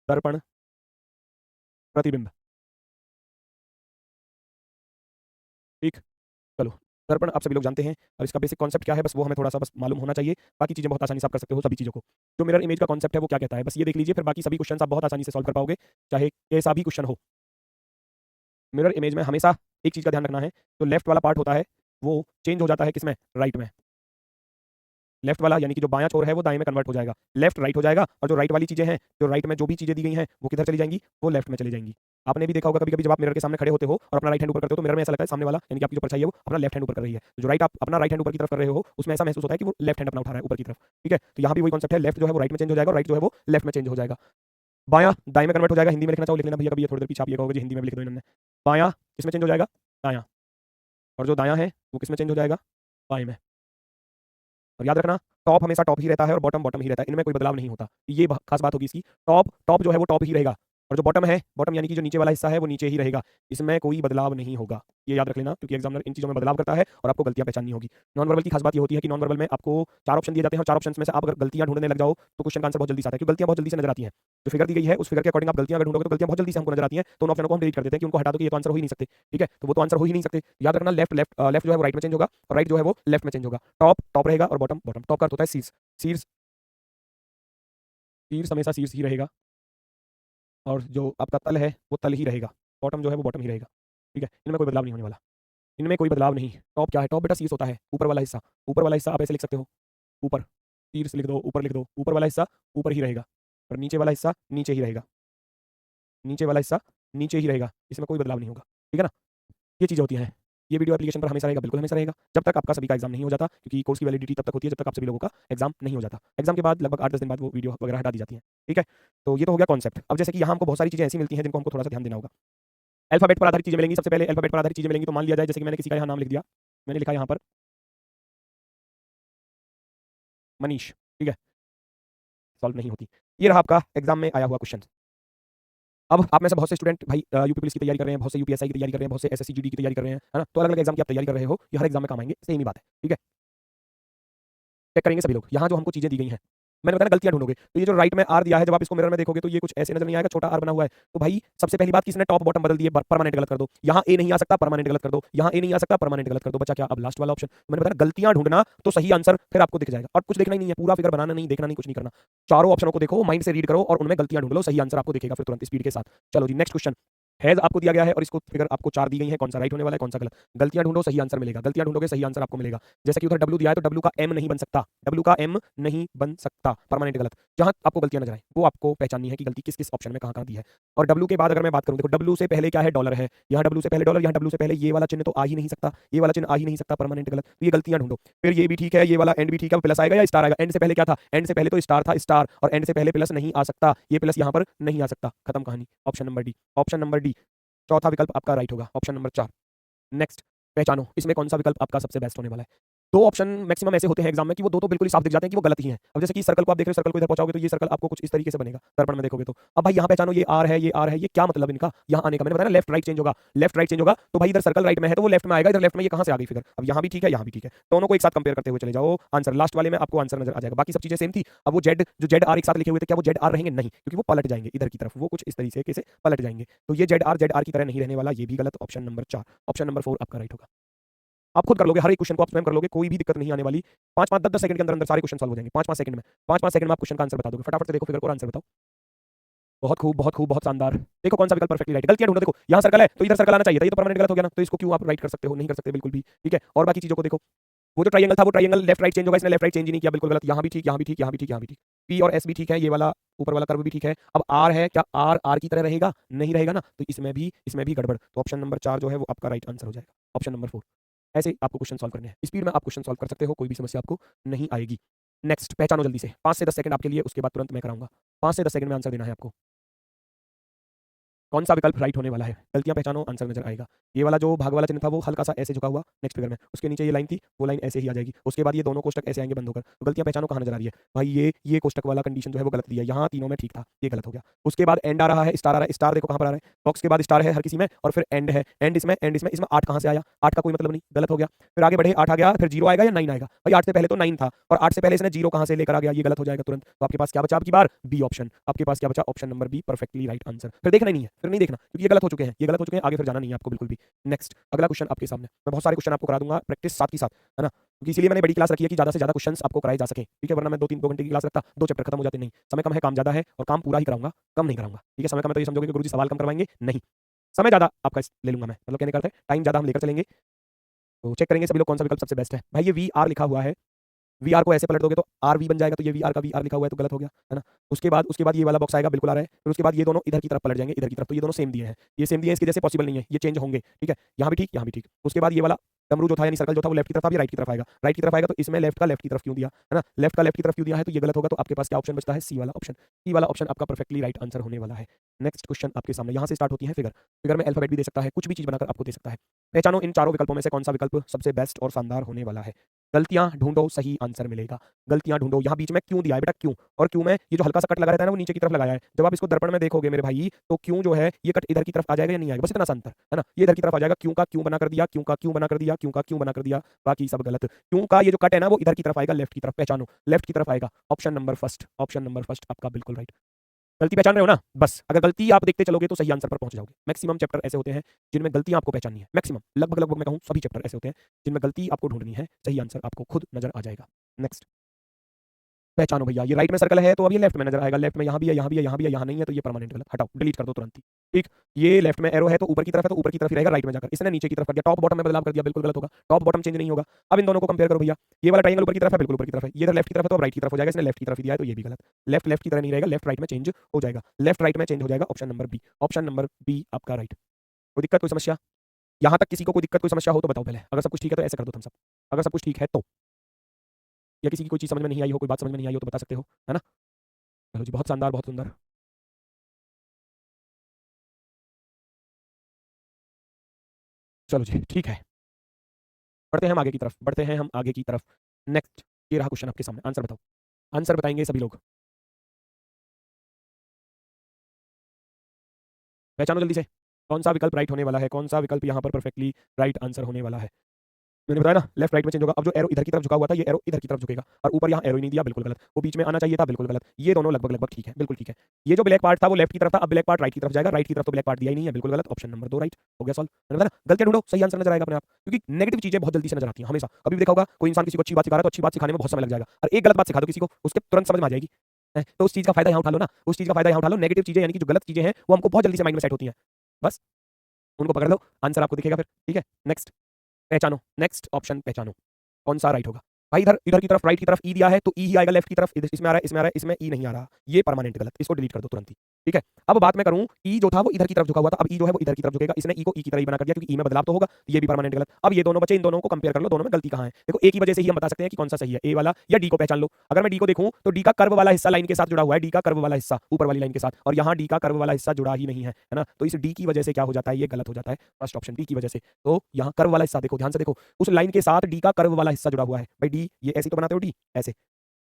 दर्पण, प्रतिबिंब। ठीक। चलो, दर्पण आप सभी लोग जानते हैं और इसका बेसिक कॉन्सेप्ट क्या है बस वो हमें थोड़ा सा बस मालूम होना चाहिए। बाकी चीजें बहुत आसानी से आप कर सकते हो सभी चीजों को। जो मिरर इमेज का कॉन्सेप्ट है वो क्या कहता है बस ये देख लीजिए, फिर बाकी सभी क्वेश्चन आप बहुत आसानी से सॉल्व कर पाओगे, चाहे कैसा भी क्वेश्चन हो। मिरर इमेज में हमेशा एक चीज का ध्यान रखना है, जो लेफ्ट वाला पार्ट होता है वो चेंज हो जाता है किसमें, राइट में। लेफ्ट वाला यानी कि जो बायां छोर है वो दाएं में कन्वर्ट हो जाएगा, लेफ्ट राइट हो जाएगा, और जो राइट वाली चीजें हैं, जो राइट में जो भी चीजें दी गई हैं वो किधर चली जाएंगी, वो लेफ्ट में चली जाएंगी। आपने भी देखा होगा कभी कभी जब आप मिरर के सामने खड़े होते हो और अपना राइट हैंड ऊपर करते हो तो मिरर में ऐसा लगता है सामने वाला यानी कि आपकी जो परछाई है वो अपना लेफ्ट हैंड ऊपर कर रही है, जो राइट आप अपना राइट हैंड ऊपर की तरफ कर रहे हो उसमें ऐसा महसूस होता है कि वो लेफ्ट हैंड अपना उठा रहा है ऊपर की तरफ। ठीक है, तो यहाँ भी वही कॉन्सेप्ट है, लेफ्ट जो है वो राइट में चेंज हो जाएगा और राइट जो है वो लेफ्ट में चेंज हो जाएगा। बायां दाएं में कन्वर्ट हो जाएगा, हिंदी में लिखना चाहो लिख लेना भैया, कभी ये थोड़ी देर पीछे आप ये कहोगे जी हिंदी में भी लिख दो इन्होंने। बायां किसमें चेंज हो जाएगा, दायां, और जो दायां है वो किसमें चेंज हो जाएगा, बाएं में। और याद रखना, टॉप हमेशा टॉप ही रहता है और बॉटम बॉटम ही रहता है, इनमें कोई बदलाव नहीं होता। ये खास बात होगी इसकी, टॉप टॉप जो है वो टॉप ही रहेगा, और जो बॉटम है, बॉटम यानी कि जो नीचे वाला हिस्सा है वो नीचे ही रहेगा, इसमें कोई बदलाव नहीं होगा। ये याद रख लेना क्योंकि एग्जामिनर इन चीजों में बदलाव करता है और आपको गलतियां पहचाननी होगी। नॉन वर्बल की खास बात ये होती है कि नॉन वर्बल में आपको 4 ऑप्शन दिए जाते हैं और 4 ऑप्शन में से आप अगर गलतियां ढूंढने लग जाओ तो क्वेश्चन का आंसर बहुत जल्दी से आता है, क्योंकि गलतियां बहुत जल्दी से नजर आती हैं। जो फिगर दी गई है उस फिगर के अकॉर्डिंग आप गलतियां अगर ढूंढोगे तो गलतियां बहुत जल्दी से हमको नजर आती हैं, तो उन ऑप्शनों को हम डिलीट कर देते हैं कि उनको हटा दो कि ये तो आंसर हो ही नहीं सकते। ठीक है, तो वो तो आंसर हो ही नहीं सकते। याद रखना, लेफ्ट लेफ्ट लेफ्ट जो है वो राइट में चेंज होगा और राइट जो है वो लेफ्ट में चेंज होगा। टॉप टॉप रहेगा और बॉटम बॉटम। टॉप का अर्थ होता है शीर्ष, शीर्ष शीर्ष हमेशा शीर्ष ही रहेगा, और जो आपका तल है वो तल ही रहेगा, बॉटम जो है वो बॉटम ही रहेगा। ठीक है, इनमें कोई बदलाव नहीं होने वाला, इनमें कोई बदलाव नहीं। टॉप क्या है, टॉप बेटा शीर्ष होता है, ऊपर वाला हिस्सा। ऊपर वाला हिस्सा आप ऐसे लिख सकते हो, ऊपर, शीर्ष लिख दो, ऊपर लिख दो, ऊपर वाला हिस्सा ऊपर ही रहेगा और नीचे वाला हिस्सा नीचे ही रहेगा, नीचे वाला हिस्सा नीचे ही रहेगा, इसमें कोई बदलाव नहीं होगा। ठीक है ना, ये चीज़ें होती हैं। ये वीडियो एप्लीकेशन पर हमेशा रहेगा, बिल्कुल हमेशा रहेगा, जब तक आपका सभी का एग्जाम नहीं हो जाता, क्योंकि कोर्स की वैलिडिटी तब तक होती है जब तक आप सभी लोगों का एग्जाम नहीं हो जाता। एग्जाम के बाद लगभग 8-10 दिन बाद वो वीडियो वगैरह हटा दी जाती है। ठीक है, तो ये तो हो गया कॉन्सेप्ट। अब जैसे कि यहाँ हमको बहुत सारी चीज़ें ऐसी मिलती हैं जिनको हमको थोड़ा सा ध्यान देना होगा। अल्फाबेट पर आधारित चीज़ें मिलेंगी, सबसे पहले अल्फाबेट पर आधारित चीज़ें मिलेंगी, तो मान लिया जाए जैसे कि मैंने किसी का यहाँ नाम लिख दिया, मैंने लिखा यहाँ पर मनीष। ठीक है, सॉल्व नहीं होती। ये रहा आपका एग्जाम में आया हुआ क्वेश्चन। अब आप में से बहुत से स्टूडेंट भाई यूपी पुलिस की तैयारी कर रहे हैं, बहुत से यूपीएसआई की तैयारी कर रहे हैं, बहुत से एसएससी जीडी की तैयारी कर रहे हैं, है ना, तो अलग अलग एग्जाम की आप तैयारी कर रहे हो, ये हर एग्जाम में काम आएंगे, सेम ही बात है। ठीक है, चेक करेंगे सभी लोग। यहाँ जो हमको चीजें दी गई हैं, मैंने बताया ना गलतियां ढूंढोगे, तो ये जो राइट में आर दिया है जब आप इसको मिरर में देखोगे तो ये कुछ ऐसे नजर नहीं आएगा, छोटा आर बना हुआ है। तो भाई सबसे पहली बात, किसने टॉप बॉटम बदल दिए, परमानेंट गलत कर दो। यहाँ ए नहीं आ सकता, परमानेंट गलत कर दो। यहाँ ए नहीं आ सकता, परमानेंट गलत कर दो। बचा क्या, अब लास्ट वाला ऑप्शन। मैंने बताया गलतियां ढूंढना, तो सही आंसर फिर आपको दिख जाएगा, और कुछ देखना ही नहीं है, पूरा फिगर बनाना नहीं, देखना नहीं, कुछ नहीं करना। चारों ऑप्शनों को देखो, माइंड से रीड करो और उनमें गलतियां ढूंढ लो, सही आंसर आपको दिखेगा फिर तुरंत स्पीड के साथ। चलो जी, नेक्स्ट क्वेश्चन। हैज आपको दिया गया है और इसको फिगर आपको 4 दी गई है, कौन सा राइट होने वाला है, कौन सा गलत। गलतियां ढूंढो, सही आंसर मिलेगा, गलतियां ढूंढोगे सही आंसर आपको मिलेगा। जैसे कि उधर डब्ल्यू दिया है तो डब्ल्यू का एम नहीं बन सकता, डब्ल्यू का एम नहीं बन सकता, परमानेंट गलत। जहां आपको गलतियां नजर आए वो आपको पहचाननी है कि गलती किस किस ऑप्शन में कहां कहां दी है। और डब्ल्यू के बाद अगर मैं बात करूं, देखो डब्ल्यू से पहले क्या है, डॉलर है, यहाँ डब्ल्यू से पहले डॉलर, यहाँ डब्ल्यू से पहले ये वाला चिन्ह तो आ ही नहीं सकता, ये वाला चिन्ह आ ही नहीं सकता, परमानेंट गलत। तो ये गलतियां ढूंढो। फिर ये भी ठीक है, ये वाला एंड भी ठीक है, प्लस आएगा या स्टार आएगा। एंड से पहले क्या था, एंड से पहले तो स्टार था, स्टार, और एंड से पहले प्लस नहीं आ सकता, ये प्लस यहाँ पर नहीं आ सकता, खत्म कहानी। Option number D, option number D चौथा विकल्प आपका राइट होगा, ऑप्शन नंबर 4। नेक्स्ट, पहचानो इसमें कौन सा विकल्प आपका सबसे बेस्ट होने वाला है। दो ऑप्शन मैक्सिमम ऐसे होते हैं एग्जाम में कि वो दो तो बिल्कुल ही साफ दिख जाते हैं कि वो गलत ही हैं। अब जैसे कि सर्कल को आप देख रहे हो, सर्कल को इधर पहुंचाओगे तो ये सर्कल आपको कुछ इस तरीके से बनेगा, दर्पण में देखोगे तो। अब भाई यहाँ पहचानो, ये आर है, ये आर है, ये क्या मतलब इनका यहाँ आने का। मैंने बताया ना लेफ्ट राइट चेंज होगा, लेफ्ट राइट चेंज होगा, तो भाई इधर सर्कल राइट में है तो वो लेफ्ट में आएगा, इधर लेफ्ट में ये कहाँ से आ गई फिगर। अब यहाँ भी ठीक है, यहाँ भी ठीक है, दोनों को एक साथ कंपेयर करते हुए चले जाओ, आंसर लास्ट वाले में आपको आंसर नजर आ जाएगा। बाकी सब चीजें सेम थी। अब वो जेड, जो जेड आर एक साथ लिखे हुए थे, क्या वो जेड आर रहेंगे, नहीं, क्योंकि वो पलट जाएंगे इधर की तरफ, वो कुछ इस तरीके से पलट जाएंगे। तो ये जेड आर की तरह नहीं रहने वाला, ये भी गलत, ऑप्शन नंबर 4। ऑप्शन नंबर 4 आपका राइट होगा। आप खुद कर लोगे, हर एक क्वेश्चन को आप स्वयं कर लोगे, कोई भी दिक्कत नहीं आने वाली। 5-5 10-10 सेकंड के अंदर अंदर सारे क्वेश्चन सॉल्व हो जाएंगे, 5-5 सेकंड में। 5-5 सेकंड में आप क्वेश्चन का आंसर बता दोगे, फटाफट से देखो फिगर को और आंसर बताओ। बहुत खूब, बहुत खूब, बहुत शानदार। देखो कौन सा विकल्प परफेक्टली राइट। गलतियां ढूंढो, देखो यहाँ सर्कल है तो इधर सर्कल आना चाहिए था, ये तो परमानेंट गलत हो गया ना, तो इसको क्यों आप राइट कर सकते हो, नहीं कर सकते बिल्कुल भी। ठीक है, और बाकी चीजों को देखो, वो जो ट्रायंगल था वो ट्रायंगल लेफ्ट राइट चेंज होगा, इसने लेफ्ट राइट चेंज ही नहीं किया, बिल्कुल गलत। यहाँ भी ठीक, यहाँ भी ठीक, यहाँ भी ठीक, यहाँ भी ठीक। पी और एस भी ठीक है, ये वाला ऊपर वाला कर्व भी ठीक है। अब आर है, क्या आर आर की तरह रहेगा, नहीं रहेगा ना, तो इसमें भी गड़बड़। तो ऑप्शन नंबर 4 जो है वो आपका राइट आंसर हो जाएगा, ऑप्शन नंबर 4। ऐसे आपको क्वेश्चन सॉल्व करने हैं, स्पीड में आप क्वेश्चन सॉल्व कर सकते हो, कोई भी समस्या आपको नहीं आएगी। नेक्स्ट, पहचानो जल्दी से, 5 से 10 सेकंड आपके लिए, उसके बाद तुरंत मैं कराऊंगा। 5 से 10 सेकंड में आंसर देना है आपको। कौन सा विकल्प राइट होने वाला है? गलतियां पहचानो, आंसर नजर आएगा। ये वाला जो भाग वाला चिन्ह था वो हल्का सा ऐसे झुका हुआ नेक्स्ट फिगर में, उसके नीचे ये लाइन थी, वो लाइन ऐसे ही आ जाएगी। उसके बाद ये दोनों कोष्टक ऐसे आएंगे बंद होकर। तो गलतियां पहचानो कहाँ नजर आ रही है भाई? ये कोष्टक वाला कंडीशन जो है वो गलत दिया है, यहाँ तीनों में ठीक था, ये गलत हो गया। उसके बाद एंड आ रहा है, स्टार आ रहा है, स्टार देखो कहाँ पर आ रहा है, बॉक्स के बाद स्टार है हर किसी में, और फिर एंड है, एंड इसमें, इसमें 8 कहाँ से आया? 8 का कोई मतलब नहीं, गलत हो गया। फिर आगे बढ़े, 8 आ गया, फिर 0 आएगा या 9 आएगा? भाई 8 से पहले तो 9 था, और 8 से पहले इसने 0 कहाँ से लेकर आ गया? ये गलत हो जाएगा तुरंत। तो आपके पास क्या बचा? आपकी बार बी ऑप्शन, आपके पास क्या बचा? Option number be perfectly right answer. फिर देखना ही नहीं है, फिर नहीं देखना, क्योंकि ये गलत हो चुके हैं, ये गलत हो चुके हैं, आगे फिर जाना नहीं है आपको बिल्कुल भी। नेक्स्ट अगला क्वेश्चन आपके सामने, मैं बहुत सारे क्वेश्चन आपको करा दूंगा प्रैक्टिस साथ ही साथ, है ना, क्योंकि इसीलिए मैंने बड़ी क्लास रखी है कि ज्यादा से ज्यादा क्वेश्चंस आपको कराए जा सके, ठीक है, वरना मैं 2 घंटे की क्लास रखता, 2 चैप्टर खत्म हो जाते। नहीं, समय कम है, काम ज्यादा है, और काम पूरा ही कराऊंगा, कम नहीं कराऊंगा, ठीक है। समय कम है तो ये समझोगे कि गुरुजी सवाल कम करवाएंगे, नहीं, समय ज्यादा आपका ले लूंगा मैं, मतलब कहने का अर्थ है टाइम ज्यादा हम लेकर चलेंगे। तो चेक करेंगे सभी लोग कौन सा विकल्प सबसे बेस्ट है। भाई ये वी आर लिखा हुआ है, वी आर को ऐसे पलट दोगे तो आर वी बन जाएगा, तो ये वी आर का वी आर लिखा हुआ है तो गलत हो गया, है ना। उसके बाद ये वाला बॉक्स आएगा, बिल्कुल आ रहा है। फिर उसके बाद ये दोनों इधर की तरफ पलट जाएंगे, इधर की तरफ, तो ये दोनों सेम दिए हैं, ये सेम दिए हैं, इसके जैसे पॉसिबल नहीं है, ये चेंज होंगे, ठीक है। यहाँ भी ठीक, यहाँ भी ठीक। उसके बाद ये वाला डमरू जो था यानी सर्कल जो था वो लेफ्ट की तरफ था, ये राइट की तरफ आएगा, राइट की तरफ आएगा, तो इसमें लेफ्ट का लेफ्ट की तरफ क्यों दिया, है ना, लेफ्ट का लेफ्ट की तरफ क्यों दिया है, तो ये गलत होगा। तो आपके पास क्या ऑप्शन बचता है? सी वाला ऑप्शन, सी वाला ऑप्शन आपका परफेक्टली राइट आंसर होने वाला है। नेक्स्ट क्वेश्चन आपके सामने, यहाँ से स्टार्ट होती है फिगर, फिगर में अल्फाबेट भी दे सकता है, कुछ भी चीज बनाकर आपको दे सकता है। पहचानो इन चारों विकल्पों में से कौन सा विकल्प सबसे बेस्ट और शानदार होने वाला है। गलतियां ढूंढो, सही आंसर मिलेगा। गलतियां ढूंढो, यहाँ बीच में क्यों दिया है बेटा, क्यों, और क्यों में ये जो हल्का सा कट लगा रहता है ना वो नीचे की तरफ लगाया है। जब आप इसको दर्पण में देखोगे मेरे भाई, तो क्यों जो है ये कट इधर की तरफ आ जाएगा या नहीं आएगा, बस इतना सा अंतर है ना, ये इधर की तरफ आ जाएगा। क्यों का क्यों बना कर दिया, क्यों का क्यों बना कर दिया, क्यों का क्यों बना कर दिया, बाकी सब गलत। क्यों का ये जो कट है ना वो इधर की तरफ आएगा, लेफ्ट की तरफ, पहचानो लेफ्ट की तरफ आएगा। Option number first, option number first आपका बिल्कुल राइट। गलती पहचान रहे हो ना, बस अगर गलती आप देखते चलोगे तो सही आंसर पर पहुंच जाओगे। मैक्सिमम चैप्टर ऐसे होते हैं जिनमें गलतियां आपको पहचाननी है, मैक्सिमम, लगभग लगभग मैं कहूं सभी चैप्टर ऐसे होते हैं जिनमें गलती आपको ढूंढनी है, सही आंसर आपको खुद नजर आ जाएगा। नेक्स्ट पहचानो भैया, ये राइट में सर्कल है तो अब ये लेफ्ट में नजर आएगा, लेफ्ट में यहाँ भी है, यहाँ भी है, यहाँ भी है, यहाँ नहीं है, तो ये परमानेंट गलत, हटाओ, डिलीट कर दो तुरंत ही। ठीक, ये लेफ्ट में एरो है तो ऊपर की तरफ है तो ऊपर की तरफ ही रहेगा, राइट में जाकर इसने नीचे की तरफ कर दिया, टॉप बॉटम में बदलाव कर दिया, बिल्कुल गलत होगा, टॉप बॉटम चेंज नहीं होगा। अब इन दोनों को कंपेयर करो भैया, ये वाला ट्रायंगल ऊपर की तरफ है, बिल्कुल ऊपर की तरफ है, ये इधर लेफ्ट की तरफ है तो अब राइट की तरफ हो जाएगा, इसने लेफ्ट की तरफ दिया है तो ये भी गलत, लेफ्ट लेफ्ट की तरह नहीं रहेगा, लेफ्ट राइट में चेंज हो जाएगा, लेफ्ट राइट में चेंज हो जाएगा। Option number B, option number B आपका राइट। कोई दिक्कत, कोई समस्या? यहाँ तक किसी को कोई दिक्कत कोई समस्या हो तो बताओ पहले, अगर सब कुछ ठीक है तो ऐसे कर दो थम्स अप, अगर सब कुछ ठीक है तो, या किसी की कोई चीज समझ में नहीं आई हो, कोई बात समझ में नहीं आई हो तो बता सकते हो, है ना। चलो जी, बहुत शानदार, बहुत सुंदर। चलो जी, ठीक है, बढ़ते हैं हम आगे की तरफ, बढ़ते हैं हम आगे की तरफ। नेक्स्ट, ये रहा क्वेश्चन आपके सामने, आंसर बताओ, आंसर बताएंगे सभी लोग, पहचानो जल्दी से, कौन सा विकल्प राइट होने वाला है, कौन सा विकल्प यहाँ पर परफेक्टली राइट आंसर होने वाला है। मैंने बताया ना लेफ्ट राइट में चेंज होगा। अब जो एरो इधर की तरफ झुका हुआ था ये एरो इधर की तरफ झुकेगा, और ऊपर यहाँ एरो ही नहीं दिया, बिल्कुल गलत। वो बीच में आना चाहिए था, बिल्कुल गलत। ये दोनों लगभग लगभग ठीक है, बिल्कुल ठीक है। ये जो ब्लैक पार्ट था वो लेफ्ट की तरफ था, अब ब्लैक पार्ट राइट की तरफ जाएगा, राइट की तरफ तो ब्लैक पार्ट दिया ही नहीं है, बिल्कुल गलत। ऑप्शन नंबर 2 राइट हो गया सॉल्व। मैंने बताया ना, गलतियां ढूंढो, सही आंसर नजर आएगा अपने आप, क्योंकि नेगेटिव चीजें बहुत जल्दी से नजर आती हैं हमेशा। कभी भी देखा होगा कोई इंसान किसी को अच्छी बात सिखा रहा है तो अच्छी बात सिखाने में बहुत समय लग जाएगा, और एक गलत बात सिखा दो किसी को, उसके तुरंत समझ में आ जाएगी। तो उस चीज का फायदा यहाँ उठा लो ना, उस चीज का फायदा यहाँ उठा लो। नेगेटिव चीजें यानी कि जो गलत चीजें हैं वो हमको बहुत जल्दी से माइंड में सेट होती हैं, बस उनको पकड़ लो, आंसर आपको दिखेगा फिर, ठीक है। नेक्स्ट पहचानो, नेक्स्ट ऑप्शन पहचानो, कौन सा राइट होगा। भाई इधर इधर की तरफ राइट की तरफ ई दिया है तो ई ही आएगा लेफ्ट की तरफ, इसमें आ रहा है, इसमें आ रहा है, इसमें ई नहीं आ रहा, ये परमानेंट गलत, इसको डिलीट कर दो तुरंत ही, ठीक है। अब बात मैं करूं, ई जो था वो इधर की तरफ झुका हुआ था, अब ई जो है वो इधर की तरफ झुकेगा, इसने ई को ई की तरह ही बना कर दिया, क्योंकि ई में बदलाव तो होगा, ये भी परमानेंट गलत। अब ये दोनों बचे, इन दोनों को कंपेयर कर लो, दोनों में गलती कहां है। देखो एक ही वजह से ही हम बता सकते हैं कि कौन सा सही है, ए वाला या डी को पहचान लो। अगर मैं डी को देखूं तो डी का कर्व वाला हिस्सा लाइन के साथ जुड़ा हुआ है, डी का कर्व वाला हिस्सा ऊपर वाली लाइन के साथ, और यहाँ डी का कर्व वाला हिस्सा जुड़ा ही नहीं है, है ना। तो इस डी की वजह से क्या हो जाता है, ये गलत हो जाता है, फर्स्ट ऑप्शन डी की वजह से। तो यहाँ कर्व वाला हिस्सा देखो, ध्यान से देखो, उस लाइन के साथ डी का कर्व वाला हिस्सा जुड़ा हुआ है। भाई डी ये ऐसे तो बनाते हो डी ऐसे,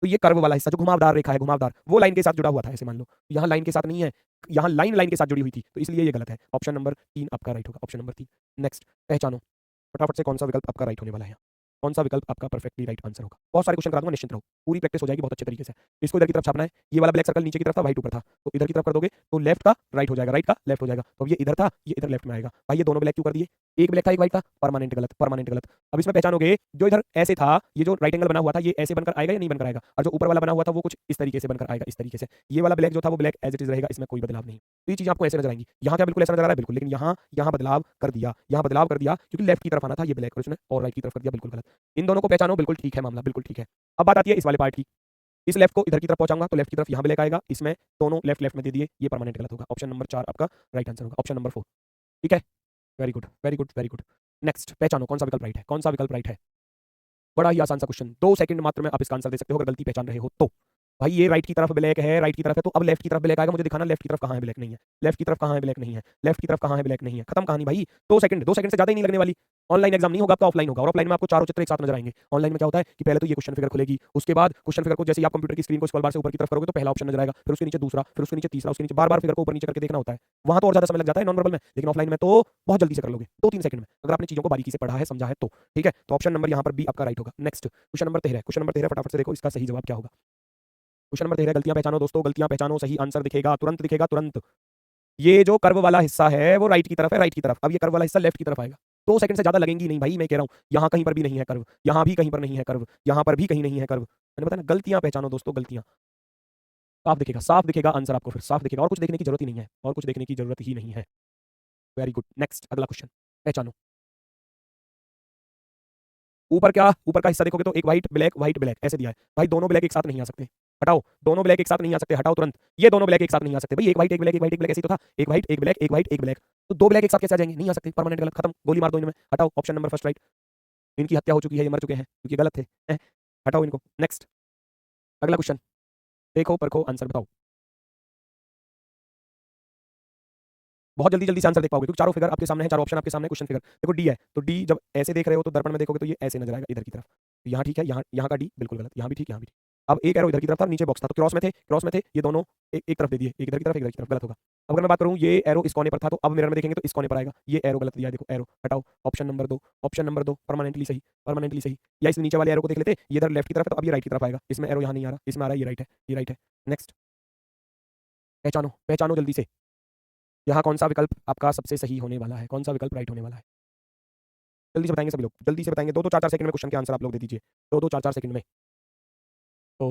तो ये कर्व वाला हिस्सा जो घुमावदार रेखा है, घुमावदार, वो लाइन के साथ जुड़ा हुआ था, ऐसे मान लो। यहाँ लाइन के साथ नहीं है, यहाँ लाइन लाइन के साथ जुड़ी हुई थी, तो इसलिए ये गलत है। ऑप्शन नंबर 3 आपका राइट होगा, ऑप्शन नंबर 3। नेक्स्ट पहचानो फटाफट से कौन सा विकल्प आपका राइट होने वाला है, कौन सा विकल्प आपका परफेक्टली राइट आंसर होगा। बहुत सारे क्वेश्चन करा दूंगा, निश्चिंत रहो, पूरी प्रैक्टिस हो जाएगी बहुत अच्छे तरीके से। इसको इधर की तरफ छापना है, ये वाला ब्लैक सर्कल नीचे की तरफ था, व्हाइट ऊपर था, तो इधर की तरफ कर दोगे तो लेफ्ट का राइट हो जाएगा, राइट का लेफ्ट हो जाएगा। तो अब ये इधर था, ये इधर लेफ्ट में आएगा। भाई ये दोनों ब्लैक क्यों कर दिए, एक ब्लैक था एक व्हाइट था, परमानेंट गलत, परमानेंट गलत। अब इसमें पहचानोगे जो इधर ऐसे था, ये जो राइट एंगल बना हुआ था ये ऐसे बनकर आएगा या नहीं बनकर आएगा, और जो ऊपर वाला बना हुआ था वो कुछ इस तरीके से बनकर आएगा, इस तरीके से। ये वाला ब्लैक जो था वो ब्लैक एज इट इज रहेगा, इसमें कोई बदलाव नहीं। तो ये चीज आपको ऐसे नजर आएंगी। यहाँ क्या बिल्कुल ऐसा नजर आ रहा है, बिल्कुल, लेकिन यहाँ यहाँ बदलाव कर दिया, यहाँ बदलाव कर दिया, क्योंकि लेफ्ट की तरफ आना था ये ब्लैक, और इसने और राइट की तरफ कर दिया, बिल्कुल गलत। इन दोनों को पहचानो, बिल्कुल ठीक है मामला, बिल्कुल ठीक है। अब बात आती है इस वाले पार्ट की, इस लेफ्ट को इधर की तरफ पहुंचाऊंगा तो लेफ्ट की तरफ यहाँ ब्लैक आएगा, इसमें दोनों लेफ्ट लेफ्ट में दे दिए, ये परमानेंट गलत होगा। ऑप्शन नंबर 4 आपका राइट आंसर होगा, ऑप्शन नंबर 4, ठीक है। Very good, very good, very good. Next पहचानो कौन सा विकल्प राइट है, कौन सा विकल्प राइट है। बड़ा ही आसान सा क्वेश्चन, 2 सेकंड मात्र में आप इसका आंसर दे सकते हो अगर गलती पहचान रहे हो तो। भाई ये राइट की तरफ ब्लैक है, राइट की तरफ है, तो अब लेफ्ट की तरफ ब्लैक आएगा, मुझे दिखाना लेफ्ट की तरफ कहाँ है ब्लैक नहीं है, लेफ्ट की तरफ कहाँ है ब्लैक नहीं है, लेफ्ट की तरफ कहाँ है ब्लैक नहीं है, खत्म कहानी भाई। 2 सेकंड से ज्यादा ही नहीं लगने वाली। ऑनलाइन एग्जाम नहीं होगा आपका, ऑफलाइन होगा, और ऑफलाइन में आपको चारों चित्र एक साथ नजर आएंगे। ऑनलाइन में क्या होता है कि पहले तो ये क्वेश्चन फिगर खुलेगी, उसके बाद क्वेश्चन फिगर को जैसे ही आप कंप्यूटर की स्क्रीन को स्क्रॉल बार से ऊपर की तरफ करोगे तो पहला ऑप्शन नजर आएगा, फिर उसके नीचे दूसरा, फिर उसके नीचे तीसरा, उसके नीचे बार बार फिगर को ऊपर नीचे करके देखना होता है। वहां तो और ज्यादा समय लग जाता है नॉन वर्बल में, लेकिन ऑफलाइन में तो बहुत जल्दी से कर लोगे, 2-3 सेकंड में, अगर आपने चीजों को बारीकी से पढ़ा है, समझा है तो। ठीक है, तो ऑप्शन नंबर यहाँ पर बी आपका राइट होगा। Next question number 13, question number 13 फटाफट से देखो इसका सही जवाब क्या होगा। क्वेश्चन नंबर 13, गलतियां पहचानो दोस्तों, गलतियां पहचानो, सही आंसर दिखेगा, तुरंत दिखेगा, तुरंत। ये जो कर्व वाला हिस्सा है वो राइट की तरफ है, राइट की तरफ। अब ये कर्व वाला हिस्सा लेफ्ट की तरफ आएगा। 2 सेकंड से ज्यादा लगेंगी नहीं भाई, मैं कह रहा हूं यहां कहीं पर भी नहीं है कर्व, यहां भी कहीं पर नहीं है कर्व, यहां पर भी कहीं नहीं है कर्व। मैंने बताया ना, गलतियां पहचानो दोस्तों, गलतियां। साफ दिखेगा, साफ दिखेगा आंसर आपको, फिर साफ दिखेगा, और कुछ देखने की जरूरत ही नहीं है, और कुछ देखने की जरूरत ही नहीं है। Very good. नेक्स्ट अगला क्वेश्चन पहचानो। ऊपर क्या, ऊपर का हिस्सा देखोगे तो एक व्हाइट ब्लैक ऐसे दिया है भाई, दोनों ब्लैक एक साथ नहीं आ सकते, हटाओ। दोनों ब्लैक एक साथ नहीं आ सकते, हटाओ तुरंत। ये दोनों ब्लैक एक साथ नहीं आ सकते भाई, एक व्हाइट एक ब्लैक, एक व्हाइट एक ब्लैक ऐसे ही तो था, एक व्हाइट एक ब्लैक, एक व्हाइट एक ब्लैक, तो 2 ब्लैक एक साथ कैसे आ जाएंगे, नहीं आ सकते, परमानेंट गलत, खत्म, गोली मार दो इनमें, हटाओ। Option number first right. इनकी हत्या हो चुकी है, ये मर चुके हैं क्योंकि गलत थे। हटाओ इनको। नेक्स्ट अगला क्वेश्चन, देखो परखो आंसर बताओ। बहुत जल्दी जल्दी से आंसर देख पाओगे क्योंकि चारों फिगर आपके सामने है, चारों ऑप्शन आपके सामने, क्वेश्चन फिगर देखो डी है, तो डी जब ऐसे देख रहे हो तो दर्पण में देखोगे तो ये ऐसे नजर आएगा इधर की तरफ। तो यहाँ ठीक है, यहाँ का डी बिल्कुल गलत, यहाँ भी ठीक, यहाँ भी ठीक। अब एक एरो इधर की तरफ था, नीचे बॉक्स था, तो क्रॉस में थे ये दोनों, एक तरफ दे दिए, एक इधर की तरफ एक इधर की तरफ, गलत होगा। अब अगर मैं बात करूँ ये एरो इस कोने पर था, तो अब मिरर में देखेंगे तो इस कोने पर आएगा, ये एरो गलत दिया है, देखो एरो हटाओ। ऑप्शन नंबर 2 परमानेंटली सही, परमानेंटली सही। या इस नीचे वाले एरो को देख लेते, ये इधर लेफ्ट की तरफ है तो अब ये राइट की तरफ आएगा, इसमें एरो यहाँ नहीं आ रहा, इसमें आ रहा है, ये राइट है, ये राइट है। नेक्स्ट पहचानो, पहचानो जल्दी से, यहाँ कौन सा विकल्प आपका सबसे सही होने वाला है, कौन सा विकल्प राइट होने वाला है। जल्दी से बताएंगे सभी लोग, जल्दी से बताएंगे, 2-2 4-4 सेकंड में क्वेश्चन के आंसर आप लोग दे दीजिए, 2-2 4-4 सेकंड में। तो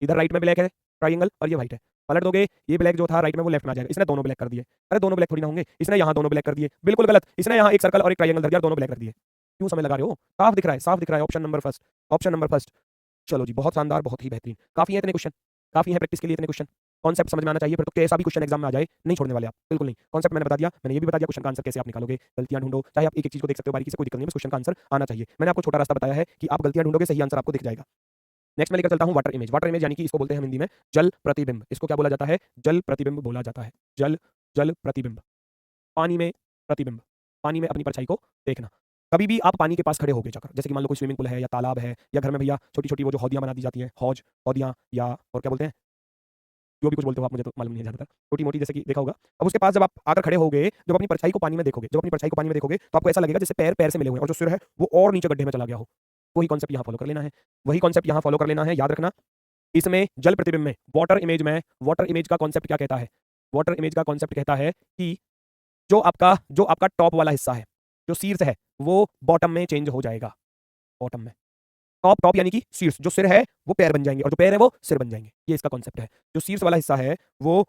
इधर राइट में ब्लैक है ट्राइंगल और ये व्हाइट है, पलट दोगे ये ब्लैक जो था राइट में वो लेफ्ट में आ जाएगा, इसने दोनों ब्लैक कर दिए। अरे दोनों ब्लैक थोड़ी ना होंगे, इसने यहाँ दोनों ब्लैक कर दिए, बिल्कुल गलत, इसने यहाँ एक सर्कल और एक ट्राइंगल धर दिया, दोनों ब्लैक कर दिए। क्यों समय लगा रहे हो, साफ दिख रहा है, साफ दिख रहा है। Option number first, option number first. चलो जी, बहुत शानदार, बहुत ही बेहतरीन, काफी है इतने क्वेश्चन, काफी है प्रैक्टिस के लिए इतने क्वेश्चन। कॉन्सेप्ट समझ में आना चाहिए, फिर तो कैसा भी क्वेश्चन एग्जाम में आ जाए नहीं छोड़ने वाले आप, बिल्कुल नहीं। कॉन्सेप्ट मैंने बता दिया, मैंने ये भी बता दिया क्वेश्चन का आंसर कैसे आप निकालोगे, गलतियां ढूंढो, चाहे आप एक एक चीज को देख सकते हो बारीकी से, कोई दिक्कत नहीं है, बस क्वेश्चन का आंसर आना चाहिए। मैंने आपको छोटा रास्ता बताया है कि आप गलतियां ढूंढोगे, सही आंसर आपको दिख जाएगा। नेक्स्ट मैं लेकर चलता हूं वाटर इमेज। वाटर इमेज यानी कि इसको बोलते हैं हम हिंदी में जल प्रतिबिंब। इसको क्या बोला जाता है, जल प्रतिबिंब बोला जाता है, जल जल प्रतिबिंब, पानी में प्रतिबिंब, पानी में अपनी परछाई को देखना। कभी भी आप पानी के पास खड़े होगे जाकर, जैसे कि मान लो कोई स्विमिंग पूल है या तालाब है, या घर में भैया छोटी छोटी वो जो हौदियां बना दी जाती है, हौज, हौदियां, या और क्या बोलते हैं, जो भी कुछ बोलते हो आप, मुझे तो मालूम नहीं है ज़्यादातर, छोटी मोटी जैसे कि देखा होगा। अब उसके पास जब आप आकर खड़े होगे, जब अपनी परछाई को पानी में देखोगे, जब अपनी परछाई को पानी में देखोगे तो आपको ऐसा लगेगा जैसे पैर पैर से मिले हुए हैं और जो सिर है वो और नीचे गड्ढे में चला गया हो। वही कॉन्सेप्ट यहाँ फॉलो कर लेना है, वही कॉन्सेप्ट यहाँ फॉलो कर लेना है, याद रखना। इसमें जल प्रतिबिंब में वाटर इमेज का कॉन्सेप्ट क्या कहता है, वाटर इमेज का कॉन्सेप्ट कहता है कि जो आपका टॉप वाला हिस्सा है, जो शीर्ष है, वो बॉटम में चेंज हो जाएगा, बॉटम में। टॉप टॉप यानी कि शीर्ष, जो सिर है वो पैर बन जाएंगे और जो पैर है वो सिर बन जाएंगे, ये इसका कॉन्सेप्ट है। जो शीर्ष वाला हिस्सा है वो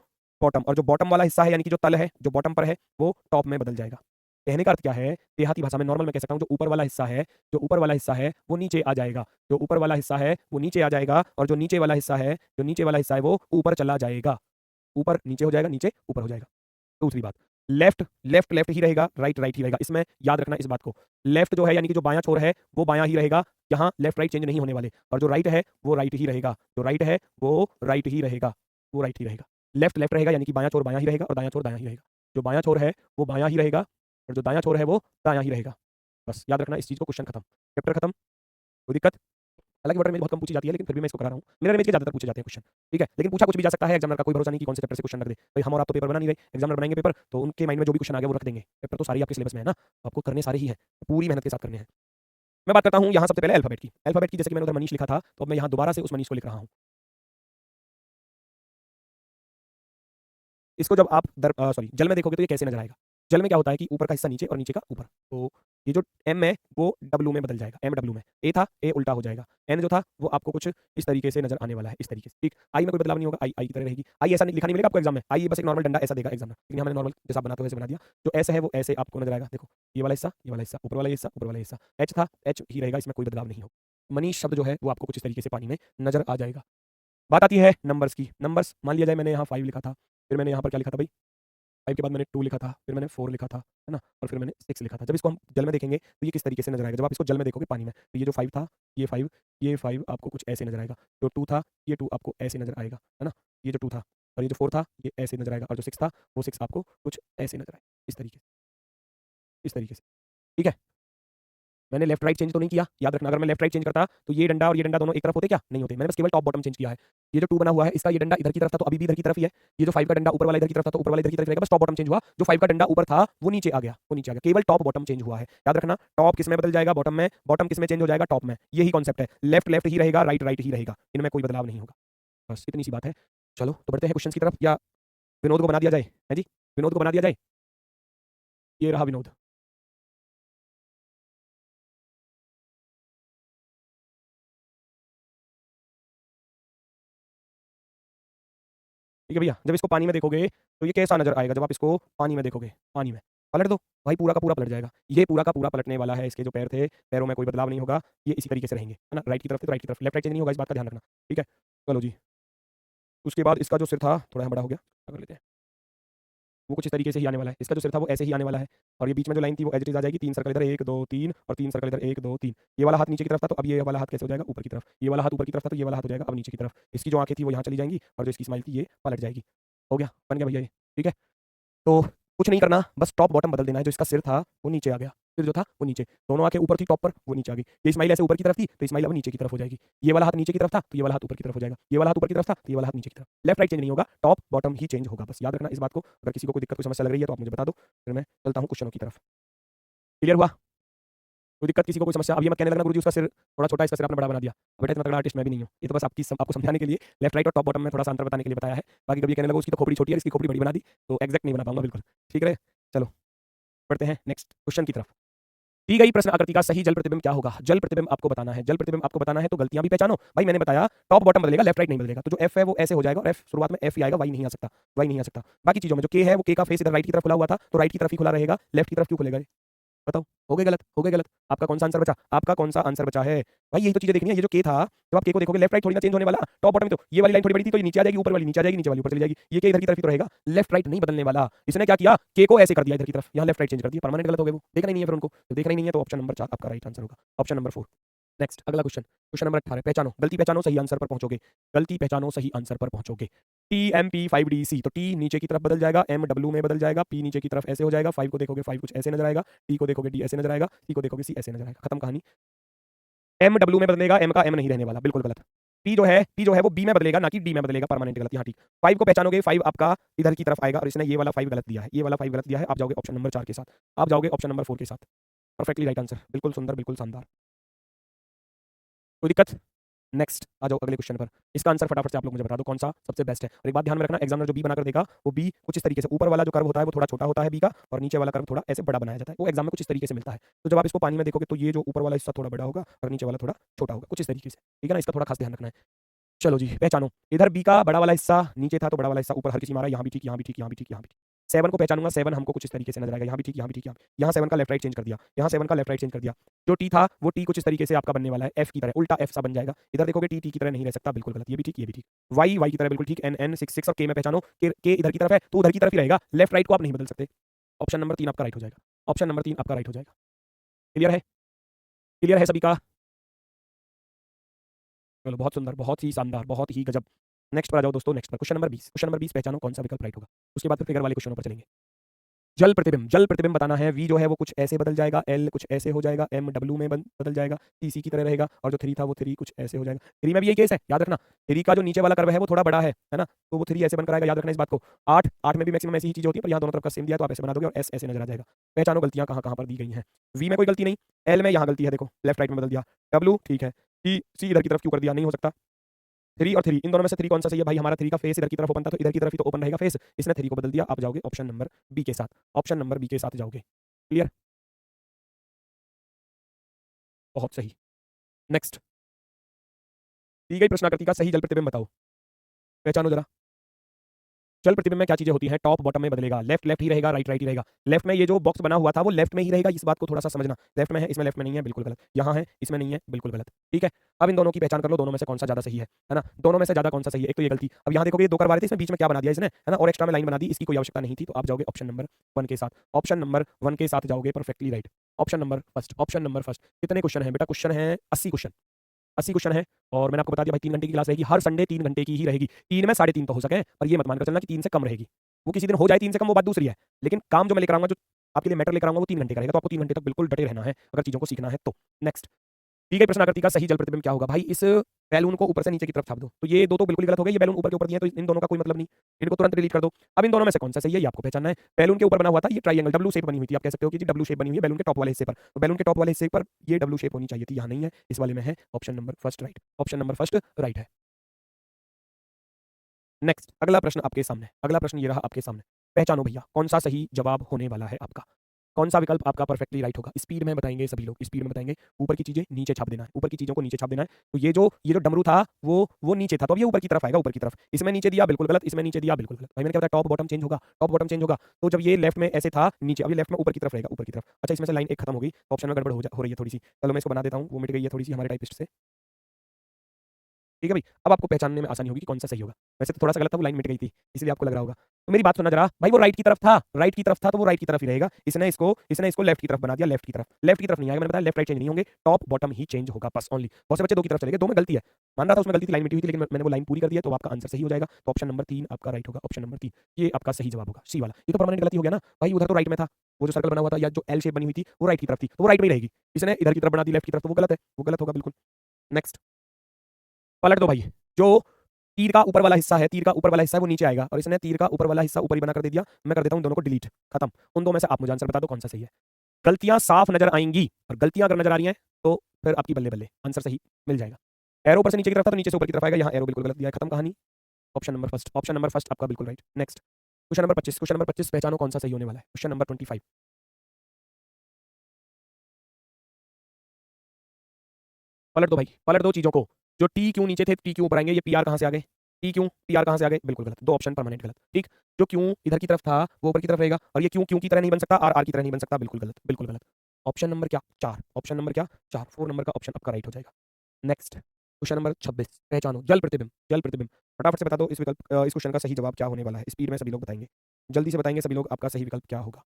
बॉटम, और जो बॉटम वाला हिस्सा है यानी कि जो तल है जो बॉटम पर है वो टॉप में बदल जाएगा। कहने का अर्थ क्या है, देहाती भाषा में नॉर्मल में कह सकता हूं, जो ऊपर वाला हिस्सा है, जो ऊपर वाला हिस्सा है वो नीचे आ जाएगा, जो ऊपर वाला हिस्सा है वो नीचे आ जाएगा, और जो नीचे वाला हिस्सा है, जो नीचे वाला हिस्सा है वो ऊपर चला जाएगा, ऊपर नीचे हो जाएगा, नीचे ऊपर हो जाएगा। दूसरी बात, लेफ्ट लेफ्ट लेफ्ट ही रहेगा, राइट राइट ही रहेगा। इसमें याद रखना इस बात को, लेफ्ट जो है यानी कि जो बायां छोर है वो बायां ही रहेगा, यहाँ लेफ्ट राइट चेंज नहीं होने वाले, और जो राइट है वो राइट ही रहेगा, जो राइट है वो राइट ही रहेगा, वो राइट ही रहेगा। लेफ्ट लेफ्ट रहेगा यानी कि बायां छोर बायां ही रहेगा और दायां छोर दायां ही रहेगा, जो बायां छोर है वो बायां ही रहेगा और जो दायां छोर है वो दायां ही रहेगा। बस याद रखना इस चीज को, क्वेश्चन खत्म, चैप्टर खत्म, कोई दिक्कत। हालांकि वाटर इमेज बहुत कम पूछी जाती है, लेकिन फिर भी मैं इसको करा रहा हूँ, मिरर इमेज के ज्यादातर पूछे जाते हैं क्वेश्चन। ठीक है, लेकिन पूछा कुछ भी जा सकता है, एग्जामिनर का कोई भरोसा नहीं कि कौन से चैप्टर से क्वेश्चन रख दे। भाई हम और आप तो पेपर बना नहीं रहे, एग्जामिनर बनाएंगे पेपर तो उनके माइंड में जो भी क्वेश्चन आ गया वो रख देंगे। पेपर तो सारी आपके सिलेबस में है ना, आपको करने सारे ही है, पूरी मेहनत के साथ करने हैं। मैं बात करता हूँ यहाँ सबसे पहले अल्फाबेट की। अल्फाबेट की जैसे कि मैंने उधर मनीष लिखा था, तो अब मैं यहाँ दोबारा से उस मनीष को लिख रहा हूँ। इसको जब आप जल में देखोगे तो ये कैसे नजर आएगा। जल में क्या होता है कि ऊपर का हिस्सा नीचे और नीचे का ऊपर, तो ये जो एम है वो डब्लू में बदल जाएगा, एम डब्लू में, ए था ए उल्टा हो जाएगा, एन जो था वो आपको कुछ इस तरीके से नजर आने वाला है, इस तरीके से। ठीक, आई में कोई बदलाव नहीं होगा, आई आई की तरह रहेगी। आई ऐसा लिखा नहीं मिलेगा आपको एग्जाम में, आई बस एक नॉर्मल डंडा ऐसा देगा एग्जाम में, लेकिन हमने नॉर्मल जैसा आप बनाते हो वैसे बना दिया। जो ऐसा है वो ऐसे आपको नजर आएगा, देखो ये वाला हिस्सा, ये वाला हिस्सा, ऊपर वाला हिस्सा, ऊपर वाला हिस्सा। एच था एच ही रहेगा, इसमें कोई बदलाव नहीं होगा। मनीष शब्द जो है वो आपको कुछ इस तरीके से पानी में नजर आ जाएगा। बात आती है नंबर्स की। नंबर्स मान लिया जाए मैंने यहाँ 5 लिखा था, फिर मैंने यहाँ पर क्या लिखा था भाई, 5 के बाद मैंने 2 लिखा था, फिर मैंने 4 लिखा था, है ना? और फिर मैंने 6 लिखा था। जब इसको हम जल में देखेंगे तो ये किस तरीके से नज़र आएगा? जब आप इसको जल में देखोगे पानी में, तो ये जो 5 था, ये 5 आपको कुछ ऐसे नज़र आएगा। जो 2 था, ये 2 आपको ऐसे नज़र आएगा, है ना? ये जो 2 था और ये जो 4 था, ये ऐसे नज़र आएगा और जो 6 था, वो 6 आपको कुछ ऐसे नज़र आएगा। इस तरीके से, ठीक है? मैंने लेफ्ट राइट चेंज तो नहीं किया, याद रखना अगर मैं लेफ्ट राइट चेंज करता तो ये डंडा और ये डंडा दोनों एक तरफ होते क्या? नहीं होते। मैंने बस केवल टॉप बॉटम चेंज किया है। ये जो 2 बना हुआ है इसका ये डंडा इधर की तरफ था तो अभी भी इधर की तरफ ही है। ये जो 5 का डंडा ऊपर वाला इधर की तरफ था तो ऊपर वाला इधर की तरफ रहेगा, बस टॉप बॉटम चेंज हुआ। जो 5 का डंडा ऊपर था वो नीचे आ गया, केवल टॉप बॉटम चेंज हुआ है। याद रखना टॉप किस में बदल जाएगा? बॉटम में, बॉटम किस में चेंज हो जाएगा? टॉप में। यही कॉन्सेप्ट है। लेफ्ट लेफ्ट ही रहेगा, राइट राइट ही रहेगा। इनमें कोई बदलाव नहीं होगा। बस इतनी सी बात है। चलो तो बढ़ते हैं क्वेश्चन की तरफ या विनोद को बना दिया जाए? हैं जी? विनोद को बना दिया जाए? ये रहा विनोद। ठीक है भैया, जब इसको पानी में देखोगे तो ये कैसा नज़र आएगा? जब आप इसको पानी में देखोगे, पानी में, पलट दो, भाई पूरा का पूरा पलट जाएगा। ये पूरा का पूरा पलटने वाला है, इसके जो पैर थे, पैरों में कोई बदलाव नहीं होगा, ये इसी तरीके से रहेंगे, है ना? राइट की तरफ थे तो राइट की तरफ, लेफ्ट राइट चेंज नहीं होगा, इस बात का ध्यान रखना, ठीक है? चलो जी, उसके बाद इसका जो सिर था, थोड़ा यहाँ बड़ा हो गया, कर लेते हैं। वो कुछ इस तरीके से ही आने वाला है, इसका जो सिर था वो ऐसे ही आने वाला है और ये बीच में जो लाइन थी वो एज़ इट इज़ आ जाएगी, 3 सर्कल इधर 1, 2, 3 और 3 सर्कल इधर 1, 2, 3। ये वाला हाथ नीचे की तरफ था तो अब ये वाला हाथ कैसे हो जाएगा? ऊपर की तरफ। ये वाला हाथ ऊपर की तरफ था तो ये वाला हाथ हो जाएगा अब नीचे की तरफ। इसकी जो आँखें थी वो यहाँ चली जाएँगी और जो इसकी स्माइल थी ये पलट जाएगी। हो गया? बन गया भैया ये, ठीक है? तो कुछ नहीं करना, बस टॉप बॉटम बदल देना है, जो इसका सिर था वो नीचे आ गया, सिर जो था वो नीचे, दोनों आँखें ऊपर थी टॉप पर, वो नीचे आ गई। ये स्माइल ऐसे ऊपर की तरफ थी, तो स्माइल अब नीचे की तरफ हो जाएगी। ये वाला हाथ नीचे की तरफ था, तो ये वाला हाथ ऊपर की तरफ हो जाएगा। ये वाला हाथ ऊपर की तरफ था, तो ये वाला हाथ नीचे की तरफ। लेफ्ट राइट चेंज नहीं होगा, टॉप बॉटम ही चेंज होगा, बस याद रखना इस बात को। अगर किसी को कोई दिक्कत, कोई समस्या लग रही है तो आप मुझे बता दो, फिर मैं चलता हूँ क्वेश्चनों की तरफ। क्लियर हुआ? कोई दिक्कत, किसी को कोई समस्या? अब ये मत कहने लगना गुरुजी उसका सिर थोड़ा छोटा है, इसका सिर आपने बड़ा बना दिया। बेटा इतना तगड़ा आर्टिस्ट मैं भी नहीं हूँ। ये तो बस आपको समझाने के लिए लेफ्ट राइट और टॉप बॉटम में थोड़ा सा अंतर बताने के लिए बताया है। बाकी कभी ये कहने लगो उसकी तो खोपड़ी छोटी है, इसकी खोपड़ी बड़ी बना दी, तो एग्जैक्ट नहीं बना पाऊंगा बिल्कुल। ठीक है? चलो बढ़ते हैं नेक्स्ट क्वेश्चन की तरफ। दी गई प्रश्न आकृति का सही जल प्रतिबिंब क्या होगा? जल प्रतिबिंब आपको बताना है। जल प्रतिबिंब आपको बताना है तो गलतियां भी पहचानो। भाई मैंने बताया टॉप बॉटम बदलेगा, लेफ्ट राइट नहीं बदलेगा। तो जो एफ है वो ऐसे हो जाएगा और एफ शुरुआत में एफ ही आएगा, वाई नहीं आ सकता। वाई नहीं आ सकता। बाकी चीजों में जो के है वो के का फेस इधर राइट की तरफ खुला हुआ था तो राइट की तरफ ही खुला रहेगा, लेफ्ट की तरफ क्यों खुलेगा? बताओ, हो गए गलत, हो गए गलत। आपका कौन सा आंसर बचा? आपका कौन सा आंसर बचा है? भाई यही तो चीजें देखनी है। ये जो के था, जब आप के को देखोगे लेफ्ट राइट थोड़ी ना चेंज होने वाला। टॉप बॉटम में तो ये वाली लाइन थोड़ी बड़ी थी तो ये नीचे आ जाएगी, ऊपर वाली नीचे आ जाएगी, नीचे वाली ऊपर चली जाएगी। ये के इधर की तरफ ही तो रहेगा, लेफ्ट राइट नहीं बदलने वाला। इसने क्या किया? के को ऐसे कर दिया इधर की तरफ, यहाँ लेफ्ट राइट चेंज कर दिया, परमानेंट गलत हो गए वो। देखना ही नहीं है फिर उनको, तो देखना ही नहीं है तो ऑप्शन नंबर 4 आपका राइट आंसर होगा। Option number 4। नेक्स्ट अगला क्वेश्चन, क्वेश्चन नंबर 18 पहचानो, गलती पहचानो सही आंसर पर पहुंचोगे। गलती पहचानो सही आंसर पर पहुंचोगे। T M P 5 D C, तो टी नीचे की तरफ बदल जाएगा, एम डब्ल्यू में बदल जाएगा, पी नीचे की तरफ ऐसे हो जाएगा, 5 को देखोगे 5 कुछ ऐसे नजर आएगा, टी को देखोगे डी ऐसे नजर आएगा, सी को देखोगे सी ऐसे नजर आएगा। खत्म कहानी। एम डब्ल्यू में बदलेगा, एम का एम नहीं रहने वाला, बिल्कुल गलत। पी जो है वो बी में बदलेगा, ना कि डी में बदलेगा, परमानेंट गलत यहाँ टी। 5 को पहचानोगे, 5 आपका इधर की तरफ आएगा और इसने ये वाला 5 गलत दिया है, ये वाला 5 गलत दिया है। आप जाओगे ऑप्शन नंबर 4 के साथ, आप जाओगे ऑप्शन नंबर 4 के साथ। परफेक्टली राइट आंसर, बिल्कुल सुंदर, बिल्कुल शानदार। कोई दिक्कत? नेक्स्ट आ जाओ अगले क्वेश्चन पर। इसका आंसर फटाफट से आप लोग मुझे बता दो कौन सा सबसे बेस्ट है। और एक बात ध्यान में रखना, एग्जामिनर जो बी बनाकर देगा वो बी कुछ इस तरीके से, ऊपर वाला जो कर्व होता है वो थोड़ा छोटा होता है बी का और नीचे वाला कर्व थोड़ा ऐसे बड़ा बनाया जाता है। वो एग्जाम में कुछ इस तरीके से मिलता है। तो जब आप इसको पानी में देखोगे तो ये जो ऊपर वाला हिस्सा थोड़ा बड़ा होगा और नीचे वाला थोड़ा छोटा होगा, कुछ इस तरीके से। ठीक है ना? इसका थोड़ा खास ध्यान रखना है। चलो जी पहचानो, इधर बी का बड़ा वाला हिस्सा नीचे था तो बड़ा वाला हिस्सा ऊपर, हर किसी मारा, यहाँ भी ठीक, यहाँ भी ठीक, यहाँ भी ठीक, यहाँ भी ठीक। 7 को पहचानूंगा, 7 हमको कुछ इस तरीके से नजर आएगा, यहाँ भी ठीक, यहाँ भी ठीक, यहाँ 7 का लेफ्ट राइट चेंज कर दिया, यहाँ 7 का लेफ्ट राइट चेंज कर दिया। जो टी था वो टी कुछ इस तरीके से आपका बनने वाला है, एफ की तरह, उल्टा एफ सा बन जाएगा। इधर देखोगे टी टी की तरह नहीं रह सकता, बिल्कुल गलत, ये भी ठीक, ये भी ठीक। वाई वाई की तरह बिल्कुल ठीक, एन एन 6 6 और के में पहचानो, के इधर की तरफ है तो उधर की तरफ ही रहेगा, लेफ्ट राइट को आप नहीं बदल सकते। ऑप्शन नंबर 3 आपका राइट हो जाएगा, ऑप्शन नंबर 3 आपका राइट हो जाएगा। क्लियर है? क्लियर है सभी का? चलो बहुत सुंदर, बहुत ही शानदार, बहुत ही गजब। नेक्स्ट पर आ जाओ दोस्तों, नेक्स्ट पर क्वेश्चन नंबर 20। क्वेश्चन नंबर 20 पहचानो कौन सा विकल्प राइट होगा। उसके बाद फिर फिगर वाले क्वेश्चनों पर चलेंगे। जल प्रतिबिंब, जल प्रतिबिंब बताना है। वी जो है वो कुछ ऐसे बदल जाएगा, एल कुछ ऐसे हो जाएगा, एम डब्ल्यू में बदल जाएगा, टी सी की तरह रहेगा और जो 3 था वो 3 कुछ ऐसे हो जाएगा। 3 में भी यही केस है, याद रखना। 3 का जो नीचे वाला कर्व है वो थोड़ा बड़ा है ना? तो वो 3 ऐसे बनकर आएगा, याद रखना इस बात को। 8 में भी मैक्सिमम ऐसी ही चीज होती है, पर यहाँ दोनों तरफ का सेम दिया तो आप ऐसे बना दोगे और एस ऐसे नजर आ जाएगा। पहचानो गलतियां कहाँ कहाँ पर दी गई हैं। वी में कोई गलती नहीं, एल में यहाँ गलती है, देखो लेफ्ट राइट में बदल दिया, डब्ल्यू ठीक है, टी सी इधर की तरफ क्यों कर दिया, नहीं हो सकता। 3 और 3 इन दोनों में से 3 कौन सा सही है? भाई हमारा 3 का फेस इधर की तरफ ओपन था तो इधर की तरफ ही तो ओपन रहेगा फेस। इसने 3 को बदल दिया, आप जाओगे ऑप्शन नंबर बी के साथ, ऑप्शन नंबर बी के साथ जाओगे। क्लियर? बहुत सही। नेक्स्ट, दी गई प्रश्नाकृति का सही जल प्रतिबिंब बताओ। पहचानो जरा। जल प्रतिबिंब में क्या चीजें होती हैं, टॉप बॉटम में बदलेगा, लेफ्ट लेफ्ट ही रहेगा, राइट राइट ही रहेगा। लेफ्ट में ये जो बॉक्स बना हुआ था वो लेफ्ट में ही रहेगा, इस बात को थोड़ा सा समझना। लेफ्ट में है, इसमें लेफ्ट में नहीं है, बिल्कुल गलत। यहाँ है, इसमें नहीं है, बिल्कुल गलत। ठीक है, अब इन दोनों की पहचान कर लो, दोनों में से कौन सा ज्यादा सही है ना। दोनों में से ज्यादा कौन सा सही है, एक तो ये गलती। अब यहाँ देखोगे ये दो करवा रहे थे, इसमें बीच में क्या बना दिया इसने, है ना, और एक्स्ट्रा में लाइन बना दी, इसकी कोई आवश्यकता नहीं थी। तो आप जाओगे ऑप्शन नंबर 1 के साथ, ऑप्शन नंबर 1 के साथ जाओगे, perfectly right. Option number first, option number first. कितने क्वेश्चन है बेटा, क्वेश्चन है 80 क्वेश्चन, 80 क्वेश्चन है। और मैंने आपको बता दिया भाई 3 घंटे की क्लास रहेगी, हर संडे 3 घंटे की ही रहेगी। 3 में 3.5 तो हो सके, पर ये मत मानकर चलना कि 3 से कम रहेगी। वो किसी दिन हो जाए 3 से कम, वो बात दूसरी है, लेकिन काम जो मैं लेकर आऊंगा, जो आपके लिए मैटर लेकर आऊंगा, वो 3 घंटे का रहेगा। तो आपको 3 घंटे तक बिल्कुल डटे रहना है अगर चीजों को सीखना है तो। नेक्स्ट, ठीक है, प्रश्न आकृति का सही जल प्रतिबिंब क्या होगा भाई, इस बैलून को ऊपर से नीचे की तरफ छाप दो। तो ये दो तो बिल्कुल ही गलत हो गए, ये बैलून ऊपर के ऊपर दिए तो इन दोनों का कोई मतलब नहीं, इनको तुरंत डिलीट कर दो। अब इन दोनों में से कौन सा सही है ये आपको पहचानना है। बैलून के ऊपर बना हुआ था ये ट्रायंगल, डब्ल्यू शेप बनी हुई थी, आप कह सकते हो कि जी डब्ल्यू शेप बनी हुई है बैलून के टॉप वाले हिस्से पर, तो बैलून के टॉप वाले हिस्से पर ये डब्ल्यू शेप होनी चाहिए थी, यहाँ नहीं है, इस वाले में है। Option number first right, option number first right है। नेक्स्ट, अगला प्रश्न आपके सामने, अगला प्रश्न ये रहा आपके सामने। पहचानो भैया कौन सा सही जवाब होने वाला है आपका, कौन सा विकल्प आपका परफेक्टली राइट होगा। स्पीड में बताएंगे सभी लोग, स्पीड में बताएंगे। ऊपर की चीजें नीचे छाप देना है, ऊपर की चीजों को नीचे छाप देना है। तो ये जो डमरू था वो नीचे था, तो अब ये ऊपर की तरफ आएगा, ऊपर की तरफ। इसमें नीचे दिया बिल्कुल गलत, इसमें नीचे दिया बिल्कुल गलत। भाई मैंने क्या बताया, टॉप बॉटम चेंज होगा, टॉप बॉटम चेंज होगा। तो जब ये लेफ्ट में ऐसे था नीचे, अब ये लेफ्ट में ऊपर की तरफ रहेगा, ऊपर की तरफ। अच्छा, इसमें से लाइन एक खत्म हो गई, तो ऑप्शन में गड़बड़ हो रही है थोड़ी सी। चलो मैं इसको बना देता हूँ, वो मिट गई है थोड़ी सी हमारे टाइपिस्ट से। ठीक है भाई, अब आपको पहचानने में आसानी होगी कि कौन सा सही होगा। वैसे तो थोड़ा सा गलत था, वो लाइन मिट गई थी, इसलिए आपको लग रहा होगा। तो मेरी बात सुनना जरा भाई, वो राइट की तरफ था, राइट की तरफ था, तो वो राइट की तरफ ही रहेगा। इसने इसको लेफ्ट की तरफ बना दिया, लेफ्ट की तरफ, लेफ्ट की तरफ नहीं आएगा। मैंने बताया लेफ्ट राइट चेंज नहीं होंगे, टॉप बॉटम ही चेंज होगा बस ओनली। बहुत से बच्चे दो की तरफ चले गए, दो में गलती है, मान रहा था उसमें गलती थी, लाइन मिटी हुई थी, लेकिन मैंने वो लाइन पूरी कर दी है, तो आपका आंसर सही हो जाएगा। तो ऑप्शन नंबर 3 आपका राइट होगा, ऑप्शन नंबर 3 ये आपका सही जवाब होगा, सी वाला। ये तो परमानेंट गलती हो गया ना भाई, उधर तो राइट में था, वो जो सर्कल बना हुआ था या जो एल शेप बनी हुई थी वो राइट की तरफ थी, तो वो राइट में ही रहेगी। इसने इधर की तरफ बना दी लेफ्ट की तरफ, तो वो गलत है, वो गलत होगा बिल्कुल। नेक्स्ट, पलट दो भाई। जो तीर का ऊपर वाला हिस्सा है, तीर का ऊपर वाला हिस्सा है वो नीचे आएगा, और इसने तीर का ऊपर वाला हिस्सा ऊपर ही बना कर दे दिया। मैं कर देता हूं दोनों को डिलीट, खत्म। उन दो में से आप मुझे आंसर बता दो कौन सा सही है। गलतियां साफ नजर आएंगी, और गलतियां अगर नजर आ रही हैं तो फिर आपकी बल्ले बल्ले, आंसर सही मिल जाएगा। एरो ऊपर से नीचे की तरफ था, तो नीचे से ऊपर की तरफ आएगा, यहाँ एरो बिल्कुल गलत दिया है, खत्म कहानी। Option number first, option number first आपका बिल्कुल right. Next, question number 25, question number 25 पहचानो कौन सा सही होने वाला है। क्वेश्चन नंबर 25, पलट दो भाई, पलट दो चीजों को। जो टी क्यों नीचे थे, टी क्यों ऊपर आएंगे, ये पी आर कहां से आ गए, टी क्यों पी आर कहां से आ गए, बिल्कुल गलत, दो ऑप्शन परमानेंट गलत। ठीक, जो क्यों इधर की तरफ था वो ऊपर की तरफ रहेगा, और ये क्यों क्यों की तरह नहीं बन सकता, आर आर की तरह नहीं बन सकता, बिल्कुल गलत, बिल्कुल गलत। ऑप्शन नंबर क्या 4, ऑप्शन नंबर क्या 4, 4 नंबर का ऑप्शन आपका राइट हो जाएगा। नेक्स्ट, क्वेश्चन नंबर 26 पहचानो जल प्रतिबिंब, जल प्रतिबिंब। फटाफट से बता दो इस विकल्प इस क्वेश्चन का सही जवाब क्या होने वाला है। स्पीड में सभी लोग बताएंगे, जल्दी से बताएंगे सभी लोग, आपका सही विकल्प क्या होगा।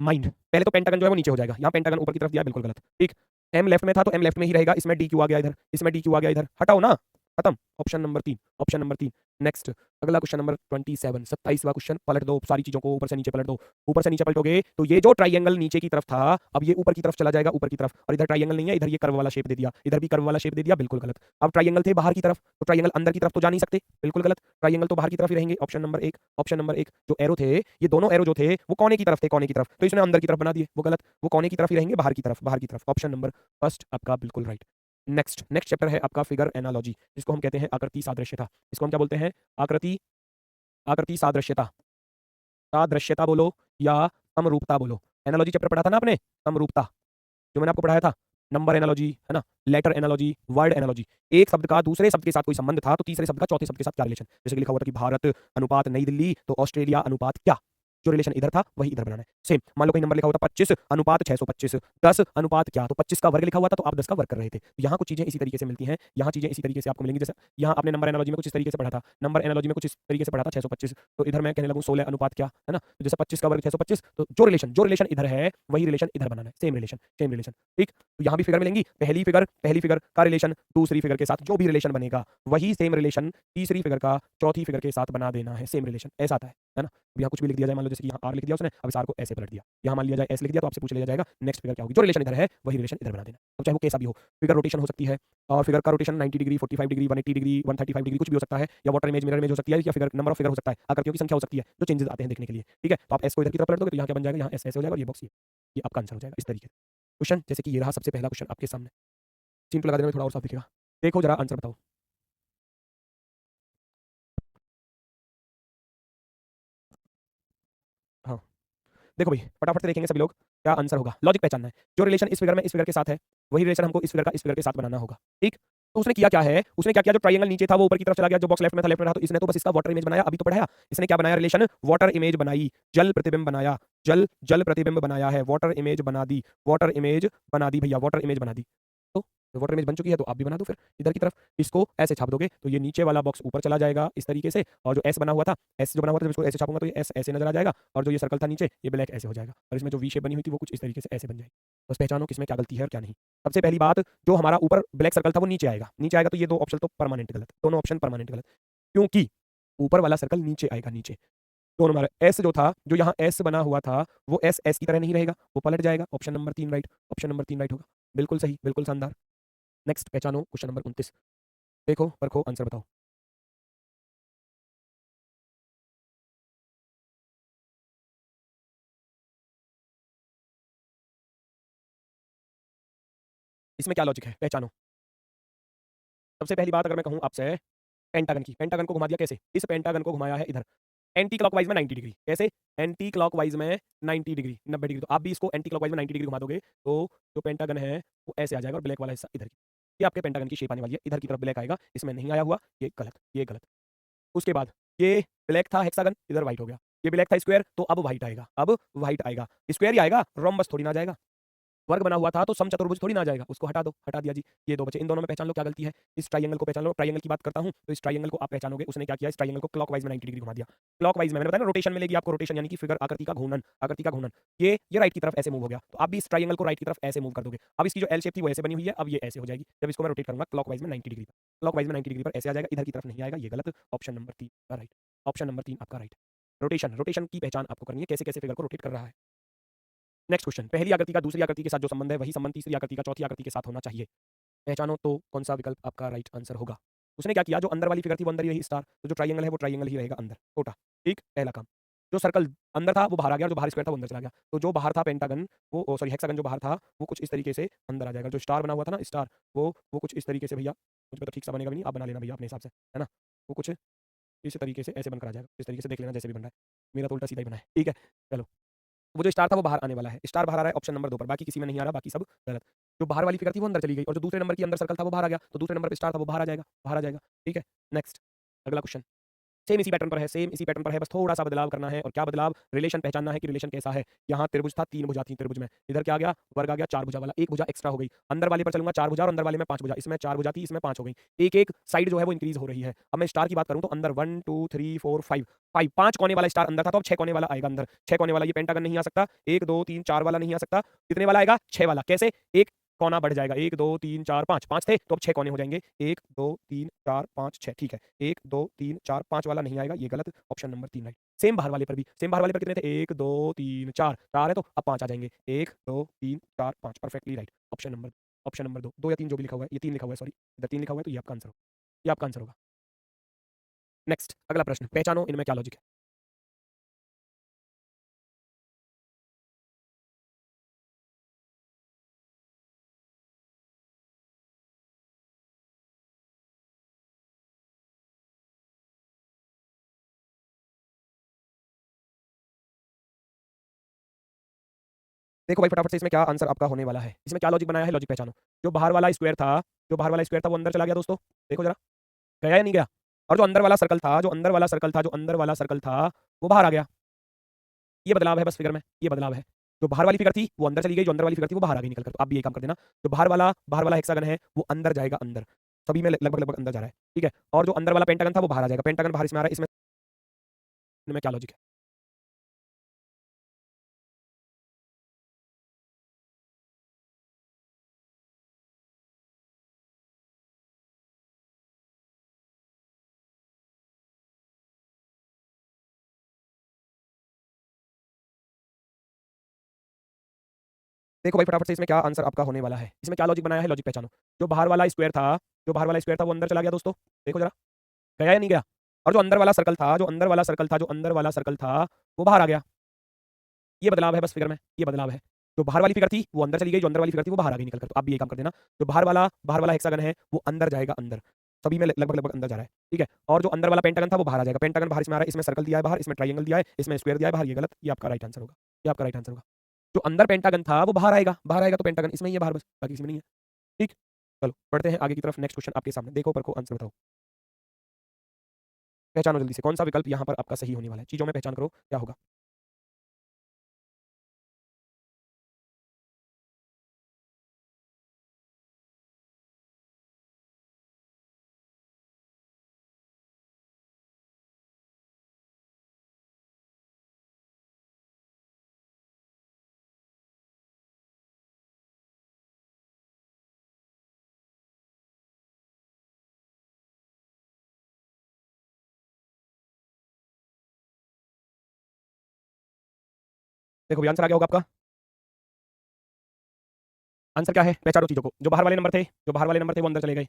माइंड, पहले तो पेंटागन जो है वो नीचे हो जाएगा, यहाँ पेंटागन ऊपर की तरफ दिया, बिल्कुल गलत। ठीक, एम लेफ्ट में था तो एम लेफ्ट में ही रहेगा, इसमें डी क्यू आ गया इधर, इसमें डी क्यू आ गया इधर, हटाओ ना, खत्म। Option number 3, option number 3। Next, अगला क्वेश्चन नंबर 27, 27वां क्वेश्चन। पलट दो सारी चीजों को, ऊपर से नीचे पलट दो। ऊपर से नीचे पलटोगे तो ये जो ट्राइंगल नीचे की तरफ था, अब ये ऊपर की तरफ चला जाएगा, ऊपर की तरफ। और इधर ट्राइंगल नहीं है, इधर ये कर्व वाला शेप दे दिया, इधर भी कर्व वाला शेप दे दिया, बिल्कुल गलत। अब ट्राइंगल थे बाहर की तरफ, तो ट्राइंगल अंदर की तरफ तो जा नहीं सकते, बिल्कुल गलत। ट्राइंगल तो बाहर की तरफ ही रहेंगे। Option number 1, option number 1। जो एरो थे, ये दोनों एरो जो थे वो कोने की तरफ थे, कोने की तरफ, तो इसने अंदर की तरफ बना दिए, वो गलत। वो कोने की तरफ ही रहेंगे, बाहर की तरफ, बाहर की तरफ। ऑप्शन नंबर फर्स्ट आपका बिल्कुल राइट। नेक्स्ट, नेक्स्ट चैप्टर है आपका फिगर एनालॉजी, जिसको हम कहते हैं आकृति सादृश्यता। इसको हम क्या बोलते हैं, आकृति, आकृति सादृश्यता। सादृश्यता बोलो या समरूपता बोलो। एनालॉजी चैप्टर पढ़ा था ना आपने, समरूपता, जो मैंने आपको पढ़ाया था। नंबर एनालॉजी है ना, लेटर एनालॉजी, वर्ड एनालॉजी। एक शब्द का दूसरे शब्द के साथ कोई संबंध था, तो तीसरे शब्द का चौथे शब्द के साथ क्या रिलेशन। जैसे कि लिखा हुआ था कि भारत अनुपात नई दिल्ली, तो ऑस्ट्रेलिया अनुपात क्या, जो रिलेशन इधर था वही इधर बनाना है। सेम, मान लो कहीं नंबर लिखा हुआ था 25 अनुपात 625, 10 अनुपात क्या, तो 25 का वर्ग लिखा हुआ था, तो आप 10 का वर्ग कर रहे थे। तो यहाँ कुछ चीजें इसी तरीके से मिलती हैं, यहाँ चीजें इसी तरीके से आपको मिलेंगी। जैसे यहाँ आपने नंबर एनालॉजी में कुछ इस तरीके से पढ़ा था, नंबर एनालॉजी में कुछ इस तरीके से पढ़ा था 625, तो इधर मैं कहने लगूँ 16 अनुपात क्या, है ना। तो जैसे 25 का वर्ग 625, तो जो रिलेशन इधर है वही रिलेशन इधर बनाना है, सेम रिलेशन, सेम रिलेशन। ठीक, तो यहाँ भी फिगर मिलेंगी, पहली फिगर का रिलेशन दूसरी फिगर के साथ जो भी रिलेशन बनेगा वही सेम रिलेशन तीसरी फिगर का चौथी फिगर के साथ बना देना है, सेम रिलेशन ऐसा आता है ना। अब यहाँ कुछ भी लिख दिया जाए, मान लो जैसे कि यहाँ आर लिख दिया उसने, अब इस आर को ऐसे पलट दिया, यहाँ मान लिया जाए एस लिख दिया, तो आपसे पूछ लिया जाएगा नेक्स्ट फिगर क्या होगी, जो रिलेशन इधर है वही रिलेशन इधर बना देना। अब चाहे वो कैसा भी हो, फिगर रोटेशन हो सकती है, और फिगर का rotation 90 degree, 45 degree, 180 degree, 135 degree कुछ भी हो सकता है, या वाटर इमेज मिरर इमेज हो सकती है, या फिगर नंबर ऑफ फिगर हो सकता है, आकृतियों की संख्या हो सकती है, जो चेंजेस आते हैं देखने के लिए। ठीक है, तो आप एस को इधर की तरफ पलट दोगे तो यहाँ क्या बन जाएगा, यहाँ एस ऐसे हो जाएगा, और ये बॉक्स ये आपका आंसर हो जाएगा इस तरीके से। क्वेश्चन जैसे कि ये रहा सबसे पहला क्वेश्चन आपके सामने, चिन्ह लगा देने में थोड़ा और साफ दिखेगा। देखो जरा आंसर बताओ। हाँ, देखो भाई फटाफट से देखेंगे सभी लोग। क्या आंसर होगा? लॉजिक पहचानना है। जो रिलेशन इस फिगर में इस फिगर के साथ है, वही रिलेशन हमको इस फिगर का इस फिगर के साथ बनाना होगा, ठीक? तो उसने किया क्या है, उसने क्या किया, जो ट्रायंगल नीचे था वो ऊपर की तरफ चला गया, जो बॉक्स लेफ्ट में था लेफ्ट में रहा, तो इसने तो बस इसका वाटर इमेज बनाया, अभी तो पढ़ाया। इसने क्या बनाया रिलेशन, वाटर इमेज बनाई, जल प्रतिबिंब बनाया, जल जल प्रतिबिंब बनाया है, वाटर इमेज बना दी, वाटर इमेज बना दी भैया, वाटर इमेज बना दी। तो वाटर इमेज बन चुकी है, तो आप भी बना दो फिर इधर की तरफ। इसको ऐसे छाप दोगे तो ये नीचे वाला बॉक्स ऊपर चला जाएगा इस तरीके से, और जो एस बना हुआ था, एस जो बना हुआ था, जब इसको ऐसे छापूंगा तो ये एस ऐसे नजर आ जाएगा, और जो ये सर्कल था नीचे, ये ब्लैक ऐसे हो जाएगा, और इसमें जो वी शेप बनी हुई थी वो कुछ इस तरीके से ऐसे बन जाएगी। बस पहचानो किसमें क्या गलती है और क्या नहीं। सबसे पहली बात, जो हमारा ऊपर ब्लैक सर्कल था वो नीचे आएगा, नीचे आएगा तो ये दो ऑप्शन तो परमानेंट गलत, दोनों ऑप्शन परमानेंट गलत, क्योंकि ऊपर वाला सर्कल नीचे आएगा, नीचे। तो हमारा एस जो था, जो यहाँ एस बना हुआ था, वो एस एस की तरह नहीं रहेगा, वो पलट जाएगा। Option number 3 right, option number 3 right होगा। बिल्कुल सही, बिल्कुल शानदार। नेक्स्ट पहचानो क्वेश्चन नंबर 29। देखो परखो आंसर बताओ। इसमें क्या लॉजिक है, पहचानो। सबसे पहली बात अगर मैं कहूं आपसे पेंटागन की, पेंटागन को घुमा दिया कैसे, इस पेंटागन को घुमाया है इधर एंटी क्लॉकवाइज में 90 डिग्री, कैसे एंटी क्लॉकवाइज में 90 डिग्री, 90 डिग्री, तो आप भी इसको एंटी क्लॉकवाइज में 90 डिग्री घुमा दोगे तो जो पेंटागन है वो ऐसे आ जाएगा, और ब्लैक वाला हिस्सा इधर की, ये आपके पेंटागन की शेप आने वाली है, इधर की तरफ ब्लैक आएगा, इसमें नहीं आया हुआ, ये गलत, ये गलत। उसके बाद ये ब्लैक था हेक्सागन, इधर व्हाइट हो गया, ये ब्लैक था स्क्वायर, तो अब व्हाइट आएगा, अब व्हाइट आएगा, स्क्वायर ही आएगा, रोम्बस थोड़ी ना आ जाएगा, वर्ग बना हुआ था तो समचतुर्भुज थोड़ी ना आ जाएगा, उसको हटा दो, हटा दिया जी। ये दो बचे, इन दोनों में पहचान लो क्या गलती है। इस ट्रायंगल को पहचान लो, ट्रायंगल की बात करता हूं तो इस ट्रायंगल को आप पहचानोगे, उसने क्या किया, इस ट्रायंगल को क्लॉकवाइज में 90 डिग्री घुमा दिया। क्लॉकवाइज में मैंने बताया ना, रोटेशन मिलेगी आपको, रोटेशन यानी कि फिगर आकृति का घूर्णन, आकृति का घूर्णन। ये राइट की तरफ ऐसे मूव हो गया, तो आप भी इस ट्रायंगल को राइट की तरफ ऐसे मूव कर दोगे। अब इसकी जो एल शेप थी वो ऐसे बनी हुई है, अब ये ऐसे हो जाएगी जब इसको मैं रोटेट करूंगा क्लॉकवाइज में 90 डिग्री पर, क्लॉकवाइज में 90 डिग्री पर ऐसे आ जाएगा, इधर की तरफ नहीं आएगा, ये गलत। ऑप्शन नंबर 3 का राइट, ऑप्शन नंबर 3 आपका राइट। रोटेशन, रोटेशन की पहचान आपको करनी है, कैसे कैसे फिगर को रोटेट कर रहा है। नेक्स्ट क्वेश्चन, पहली आकृति का दूसरी आकृति के साथ जो संबंध है वही संबंध तीसरी आकृति का चौथी आकृति के साथ होना चाहिए। पहचानो तो कौन सा विकल्प आपका राइट आंसर होगा। उसने क्या किया, जो अंदर वाली फिगर थी वो अंदर ही रही स्टार, तो जो ट्रायंगल है वो ट्रायंगल ही रहेगा अंदर, छोटा, ठीक, पहला काम। जो सर्कल अंदर था वो बाहर आ गया, और जो बाहर स्क्वायर था वो अंदर चला गया, तो जो बाहर था पेंटागन, वो सॉरी हेक्सागन जो बाहर था वो कुछ इस तरीके से अंदर आ जाएगा, जो स्टार बना हुआ था ना स्टार, वो कुछ इस तरीके से, भैया मुझे पता ठीक सा बनेगा भी नहीं, आप बना लेना भैया अपने हिसाब से, है ना, वो कुछ इस तरीके से ऐसे बनकर आ जाएगा, इस तरीके से देख लेना जैसे भी बन रहा है, मेरा तो उल्टा सीधा ही बना है, ठीक है। चलो, वो जो स्टार था वो बाहर आने वाला है, स्टार बाहर आ रहा है ऑप्शन नंबर 2 पर, बाकी किसी में नहीं आ रहा, बाकी सब गलत। जो बाहर वाली फिगर थी वो अंदर चली गई, और जो दूसरे नंबर की अंदर सर्कल था वो बाहर आ गया, तो दूसरे नंबर पे स्टार था वो बाहर आ जाएगा, बाहर आ जाएगा, ठीक है। नेक्स्ट अगला क्वेश्चन, सेम इसी पैटर्न पर है, सेम इसी पैटर्न पर है, बस थोड़ा सा बदलाव करना है, और क्या बदलाव, रिलेशन पहचानना है कि रिलेशन कैसा है। यहाँ त्रिभुज था, 3 भुजा थी त्रिभुज में, इधर क्या आ गया, वर्ग आ गया 4 भुजा वाला, एक भुजा एक्स्ट्रा हो गई, अंदर वाले पर चलूंगा 4 भुजा, और अंदर वाले में 5 भुजा, इसमें 4 भुजा थी इसमें 5 हो गई, एक एक साइड जो है वो इंक्रीज हो रही है। अब मैं स्टार की बात करूं तो अंदर 1 2 3 4 5 5 5 कोने वाला स्टार अंदर था, तो अब 6 कोने वाला आएगा अंदर, 6 कोने वाला, ये पेंटागन नहीं आ सकता, 1 2 3 4 वाला नहीं आ सकता, कितने वाला आएगा, 6 वाला, कैसे, एक कोना बढ़ जाएगा, 1 2 3 4 5 5 थे तो अब 6 कोने हो जाएंगे, 1 2 3 4 5 6, ठीक है, 1 2 3 4 5 वाला नहीं आएगा, ये गलत, ऑप्शन नंबर 3 राइट। सेम बाहर वाले पर भी, सेम बाहर वाले पर कितने थे, 1 2 3 4 4 है तो अब 5 आ जाएंगे, 1 2 3 4 5, परफेक्टली राइट, ऑप्शन नंबर 2, 2 या 3 जो भी लिखा हुआ है, ये 3 लिखा हुआ है, सॉरी इधर 3 लिखा हुआ है, तो ये आपका आंसर होगा, ये आपका आंसर होगा। नेक्स्ट अगला प्रश्न, पहचानो इनमें क्या लॉजिक है। देखो भाई फटाफट से इसमें क्या आंसर आपका होने वाला है, इसमें क्या लॉजिक बनाया है, लॉजिक पहचानो। जो बाहर वाला स्क्वायर था, जो बाहर वाला स्क्वायर था वो अंदर चला गया दोस्तों, देखो जरा, गया या नहीं गया, और जो अंदर वाला सर्कल था, जो अंदर वाला सर्कल था, जो अंदर वाला सर्कल था वो बाहर आ गया, ये बदलाव है बस फिगर में, ये बदलाव है। जो बाहर वाली फिगर थी वो अंदर चली गई, जो अंदर वाली फिगर थी वो बाहर आ गई निकल कर, तो आप भी ये काम कर देना, जो बाहर वाला हेक्सागन है वो अंदर जाएगा अंदर, सभी में लगभग लगभग अंदर जा रहा है, ठीक है, और जो अंदर वाला पेंटागन था वो बाहर आ जाएगा, पेंटागन बाहर इसमें आ रहा है, इसमें इनमें क्या लॉजिक है। देखो भाई फटाफट से इसमें क्या आंसर आपका होने वाला है, इसमें क्या लॉजिक बनाया है, लॉजिक पहचानो। जो बाहर वाला स्क्वायर था, जो बाहर वाला स्क्वायर था वो अंदर चला गया दोस्तों, देखो जरा, गया या नहीं गया, और जो अंदर वाला सर्कल था, जो अंदर वाला सर्कल था, जो अंदर वाला सर्कल था वो बाहर आ गया, ये बदलाव है बस फिगर में, ये बदलाव है। जो बाहर वाली फिगर थी वो अंदर चली गई, जो अंदर वाली फिगर थी वो बाहर आ गई निकल कर, तो आप भी ये काम कर देना, जो बाहर वाला हेक्सागन है वो अंदर जाएगा अंदर, सभी में लगभग लगभग अंदर जा रहा है, ठीक है, और जो अंदर वाला पेंटागन था वो बाहर आ जाएगा, पेंटागन बाहर इसमें आ रहा है, इसमें सर्कल दिया है बाहर, इसमें ट्रायंगल दिया है, इसमें स्क्वायर दिया है बाहर, ये गलत, ये आपका राइट आंसर होगा, ये आपका राइट आंसर होगा। जो अंदर पेंटागन था वो बाहर आएगा तो पेंटागन इसमें ही है बाहर, बस बाकी किसी में नहीं है। ठीक, चलो बढ़ते हैं आगे की तरफ। नेक्स्ट क्वेश्चन आपके सामने, देखो परखो आंसर बताओ, पहचानो जल्दी से कौन सा विकल्प यहाँ पर आपका सही होने वाला है। चीजों में पहचान करो क्या होगा। देखो भी आंसर आ गया होगा आपका। आंसर क्या है, पहचानो चीजों को। जो बाहर वाले नंबर थे, जो बाहर वाले नंबर थे वो अंदर चले गए,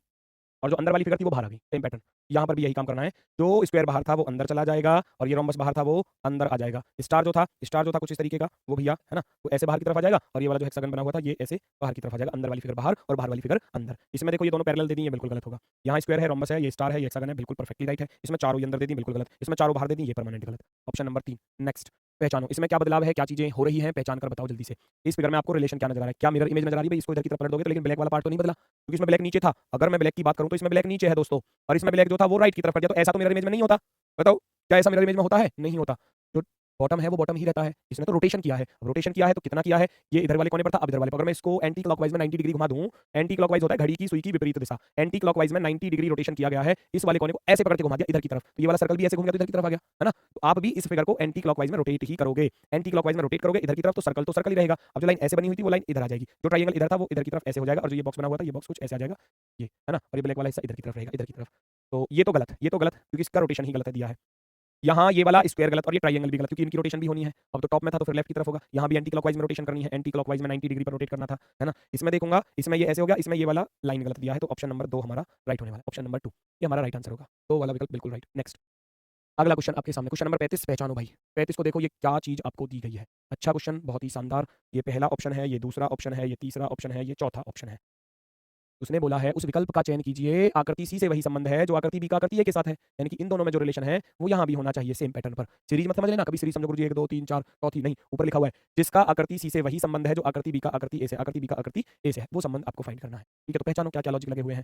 और जो अंदर वाली फिगर थी वो बाहर आ गई। सेम पैटर्न यहाँ पर भी यही काम करना है। जो स्क्वायर बाहर था वो अंदर चला जाएगा, और ये रोम्बस बाहर था वो अंदर आ जाएगा। स्टार जो था कुछ इस तरीके का वो भैया है ना, वो ऐसे बाहर की तरफ आ जाएगा, और ये वाला जो हेक्सागन बना हुआ था ये ऐसे बाहर की तरफ आ जाएगा। अंदर वाली फिगर बाहर और बाहर वाली फिगर अंदर। इसमें देखो ये दोनों पैरेलल दे दी, ये बिल्कुल गलत होगा। यहाँ स्क्वायर है, रोम्बस है, ये स्टार है, ये हेक्सागन है, बिल्कुल परफेक्टली राइट है। इसमें चारों ही अंदर दे दी, बिल्कुल गलत। इसमें चारों बाहर दे दी, ये परमानेंट गलत। Option number 3 next. पहचानो इसमें क्या बदलाव है, क्या चीजें हो रही हैं, पहचान कर बताओ जल्दी से। इस फिगर में आपको रिलेशन क्या नजर आ रहा है, क्या मिरर इमेज नजर आ रही है भाई। इसको इधर की तरफ पलट दोगे तो, लेकिन ब्लैक वाला पार्ट तो नहीं बदला, क्योंकि इसमें ब्लैक नीचे था। अगर मैं ब्लैक की बात करूं तो इसमें ब्लैक नीचे है दोस्तों, और इसमें ब्लैक जो था वो राइट की तरफ कट गया। तो ऐसा तो मिरर इमेज में नहीं होता, बताओ क्या ऐसा मिरर इमेज में होता है, नहीं होता। जो बॉटम है वो बॉटम ही रहता है। इसने तो रोटेशन किया है, अब रोटेशन किया है तो कितना किया है, ये इधर वाले कोने पर था, अब इधर वाले पर। अगर मैं इसको एंटी क्लॉकवाइज में 90 डिग्री घुमा दूं, एंटी क्लॉकवाइज होता है घड़ी की सुई की विपरीत दिशा, एंटी क्लॉकवाइज में 90 डिग्री रोटेशन किया गया है। इस वाले कोने को ऐसे पकड़ के घुमा दिया इधर की तरफ, तो ये वाला सर्कल भी ऐसे घूम गया तो इधर की तरफ आ गया, है ना। तो आप भी इस फिगर को एंटी क्लॉकवाइज में रोटेट ही करोगे। एंटी क्लॉकवाइज में रोटेट करोगे इधर की तरफ, तो सर्कल ही रहेगा। अब जो लाइन ऐसे बनी हुई थी वो लाइन इधर आ जाएगी, जो ट्रायंगल इधर था वो इधर की तरफ ऐसे हो जाएगा, और जो ये बॉक्स बना हुआ था ये बॉक्स कुछ ऐसे आ जाएगा, ये है ना। और ये ब्लैक वाला हिस्सा इधर की तरफ रहेगा, इधर की तरफ। तो ये तो गलत, ये तो गलत, क्योंकि इसका रोटेशन ही गलत है दिया है। यहाँ ये वाला स्क्वायर गलत और ये ट्रायंगल भी गलत, क्योंकि इनकी रोटेशन भी होनी है। अब तो टॉप में था तो फिर लेफ्ट की तरफ होगा। यहाँ भी एंटी क्लॉकवाइज में रोटेशन करनी है, एंटी क्लॉकवाइज में 90 डिग्री पर रोटेट करना था, है ना। इसमें देखूंगा, इसमें ये ऐसे हो गया, इसमें ये वाला लाइन गलत दिया है, तो ऑप्शन नंबर 2 हमारा राइट होने वाला है। ऑप्शन नंबर 2 ये हमारा राइट आंसर होगा, तो वाला विकल्प बिल्कुल राइट। नेक्स्ट अगला क्वेश्चन आपके सामने, क्वेश्चन नंबर 35 पहचानो भाई। 35 को देखो, ये क्या चीज आपको दी गई है। अच्छा क्वेश्चन, बहुत ही शानदार। ये पहला ऑप्शन है, ये दूसरा ऑप्शन है, ये तीसरा ऑप्शन है, ये चौथा ऑप्शन है। उसने बोला है उस विकल्प का चयन कीजिए, आकृति सी से वही संबंध है जो आकृति बी का आकृति ए के साथ है। यानी कि इन दोनों में जो रिलेशन है वो यहाँ भी होना चाहिए सेम पैटर्न पर। सीरीज मत समझ लेना, कभी सीरीज समझो गुरुजी 1 2 3 4 चौथी नहीं, ऊपर लिखा हुआ है जिसका आकृति सी से वही संबंध है जो आकृति बी का आकृति ए से, आकृति बी का आकृति ए से है, वो संबंध आपको फाइंड करना है। ठीक है, तो पहचानो क्या क्या लॉजिक लगे हुए हैं।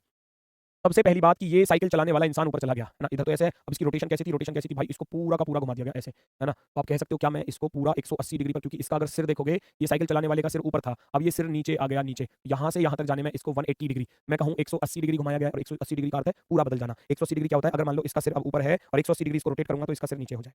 सबसे पहली बात कि ये साइकिल चलाने वाला इंसान ऊपर चला गया, है ना। इधर तो ऐसे है, अब इसकी रोटेशन कैसी थी, रोटेशन कैसी थी भाई, इसको पूरा का पूरा घुमा दिया गया ऐसे, है ना। तो आप कह सकते हो क्या मैं इसको पूरा 180 डिग्री पर, क्योंकि इसका अगर सिर देखोगे, ये साइकिल चलाने वाले का सिर ऊपर था, अब ये सिर नीचे आ गया, नीचे यहाँ से यहाँ तक जाने में इसको 180 डिग्री, मैं कहूँ 180 डिग्री घुमाया गया, और 180 डिग्री का अर्थ है पूरा बदल जाना। 180 डिग्री क्या होता है, अगर मान लो इसका सिर अब ऊपर है और 180 डिग्री इसको रोटेट करूंगा तो इसका सिर नीचे हो जाए,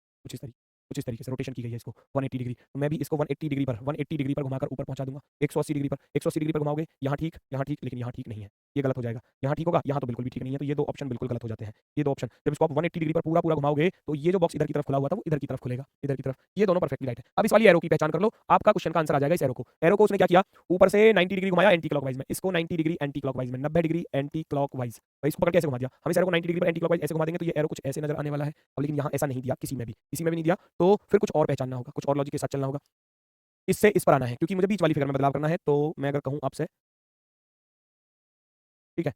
कुछ इस तरीके से रोटेशन की गई है इसको 180 डिग्री। तो मैं भी इसको 180 डिग्री पर घुमाकर ऊपर पहुंचा दूंगा 180 डिग्री पर। 180 डिग्री पर घुमाओगे, यहाँ ठीक, लेकिन यहाँ ठीक नहीं है, ये गलत हो जाएगा। यहाँ ठीक होगा, यहाँ तो बिल्कुल भी ठीक नहीं है, तो ये दो ऑप्शन बिल्कुल गलत हो जाते हैं। ये दो ऑप्शन, जब इसको आप 180 डिग्री पर पूरा पूरा घुमाओगे तो ये जो बॉक्स इधर की तरफ खुला हुआ था वो इधर की तरफ खुलेगा, इधर की तरफ। ये दोनों परफेक्टली राइट है। अब इस वाली एरो की पहचान कर लो, आपका क्वेश्चन का आंसर आ जाएगा इस एरो को उसने क्या किया, ऊपर से 90 डिग्री घुमाया एंटी क्लॉकवाइज में, इसको 90 डिग्री एंटी क्लॉकवाइज में, 90 डिग्री एंटी क्लॉकवाइज भाई, इसको पकड़ के ऐसे घुमा दिया। हम इस एरो को 90 डिग्री पर एंटी क्लॉकवाइज ऐसे घुमा देंगे तो ये एरो कुछ ऐसे नजर आने वाला है। अब लेकिन यहाँ ऐसा नहीं दिया, किसी में भी नहीं दिया, तो फिर कुछ और पहचानना होगा, कुछ और लॉजिक के साथ चलना होगा। इससे इस पर आना है, क्योंकि मुझे बीच वाली फिगर में बदलाव करना है। तो मैं अगर कहूँ आपसे, ठीक है,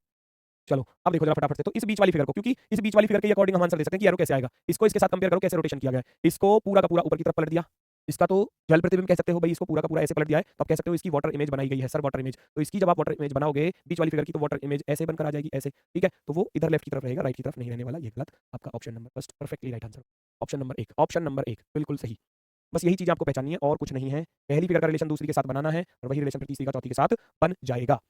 चलो अब देखो जरा फटाफट से, तो इस बीच वाली फिगर को, क्योंकि इस बीच वाली फिगर के अकॉर्डिंग हम आंसर दे सकते हैं कि एरो कैसे आएगा। इसको इसके साथ कंपेयर करो कैसे रोटेशन किया गया है। इसको पूरा का पूरा ऊपर की तरफ पलट दिया, इसका तो जल प्रतिबिंब कह सकते हो भाई, इसको पूरा का पूरा ऐसे पलट दिया है, तो आप कह सकते हो इसकी वाटर इमेज बनाई गई है, सर वाटर इमेज। तो इसकी जब आप वाटर इमेज बनाओगे बीच वाली फिगर की, तो वाटर इमेज ऐसे बनकर आ जाएगी ऐसे, ठीक है। तो वो इधर लेफ्ट की तरफ रहेगा, राइट की तरफ नहीं रहने वाला, ये गलत। आपका option number first perfectly right answer. Option number 1 बिल्कुल सही। बस यही चीज आपको पहचाननी है और कुछ नहीं है। पहली फिगर का रिलेशन दूसरी के साथ बनाना है, और वही रिलेशन फिर तीसरी का चौथी के साथ बन जाएगा।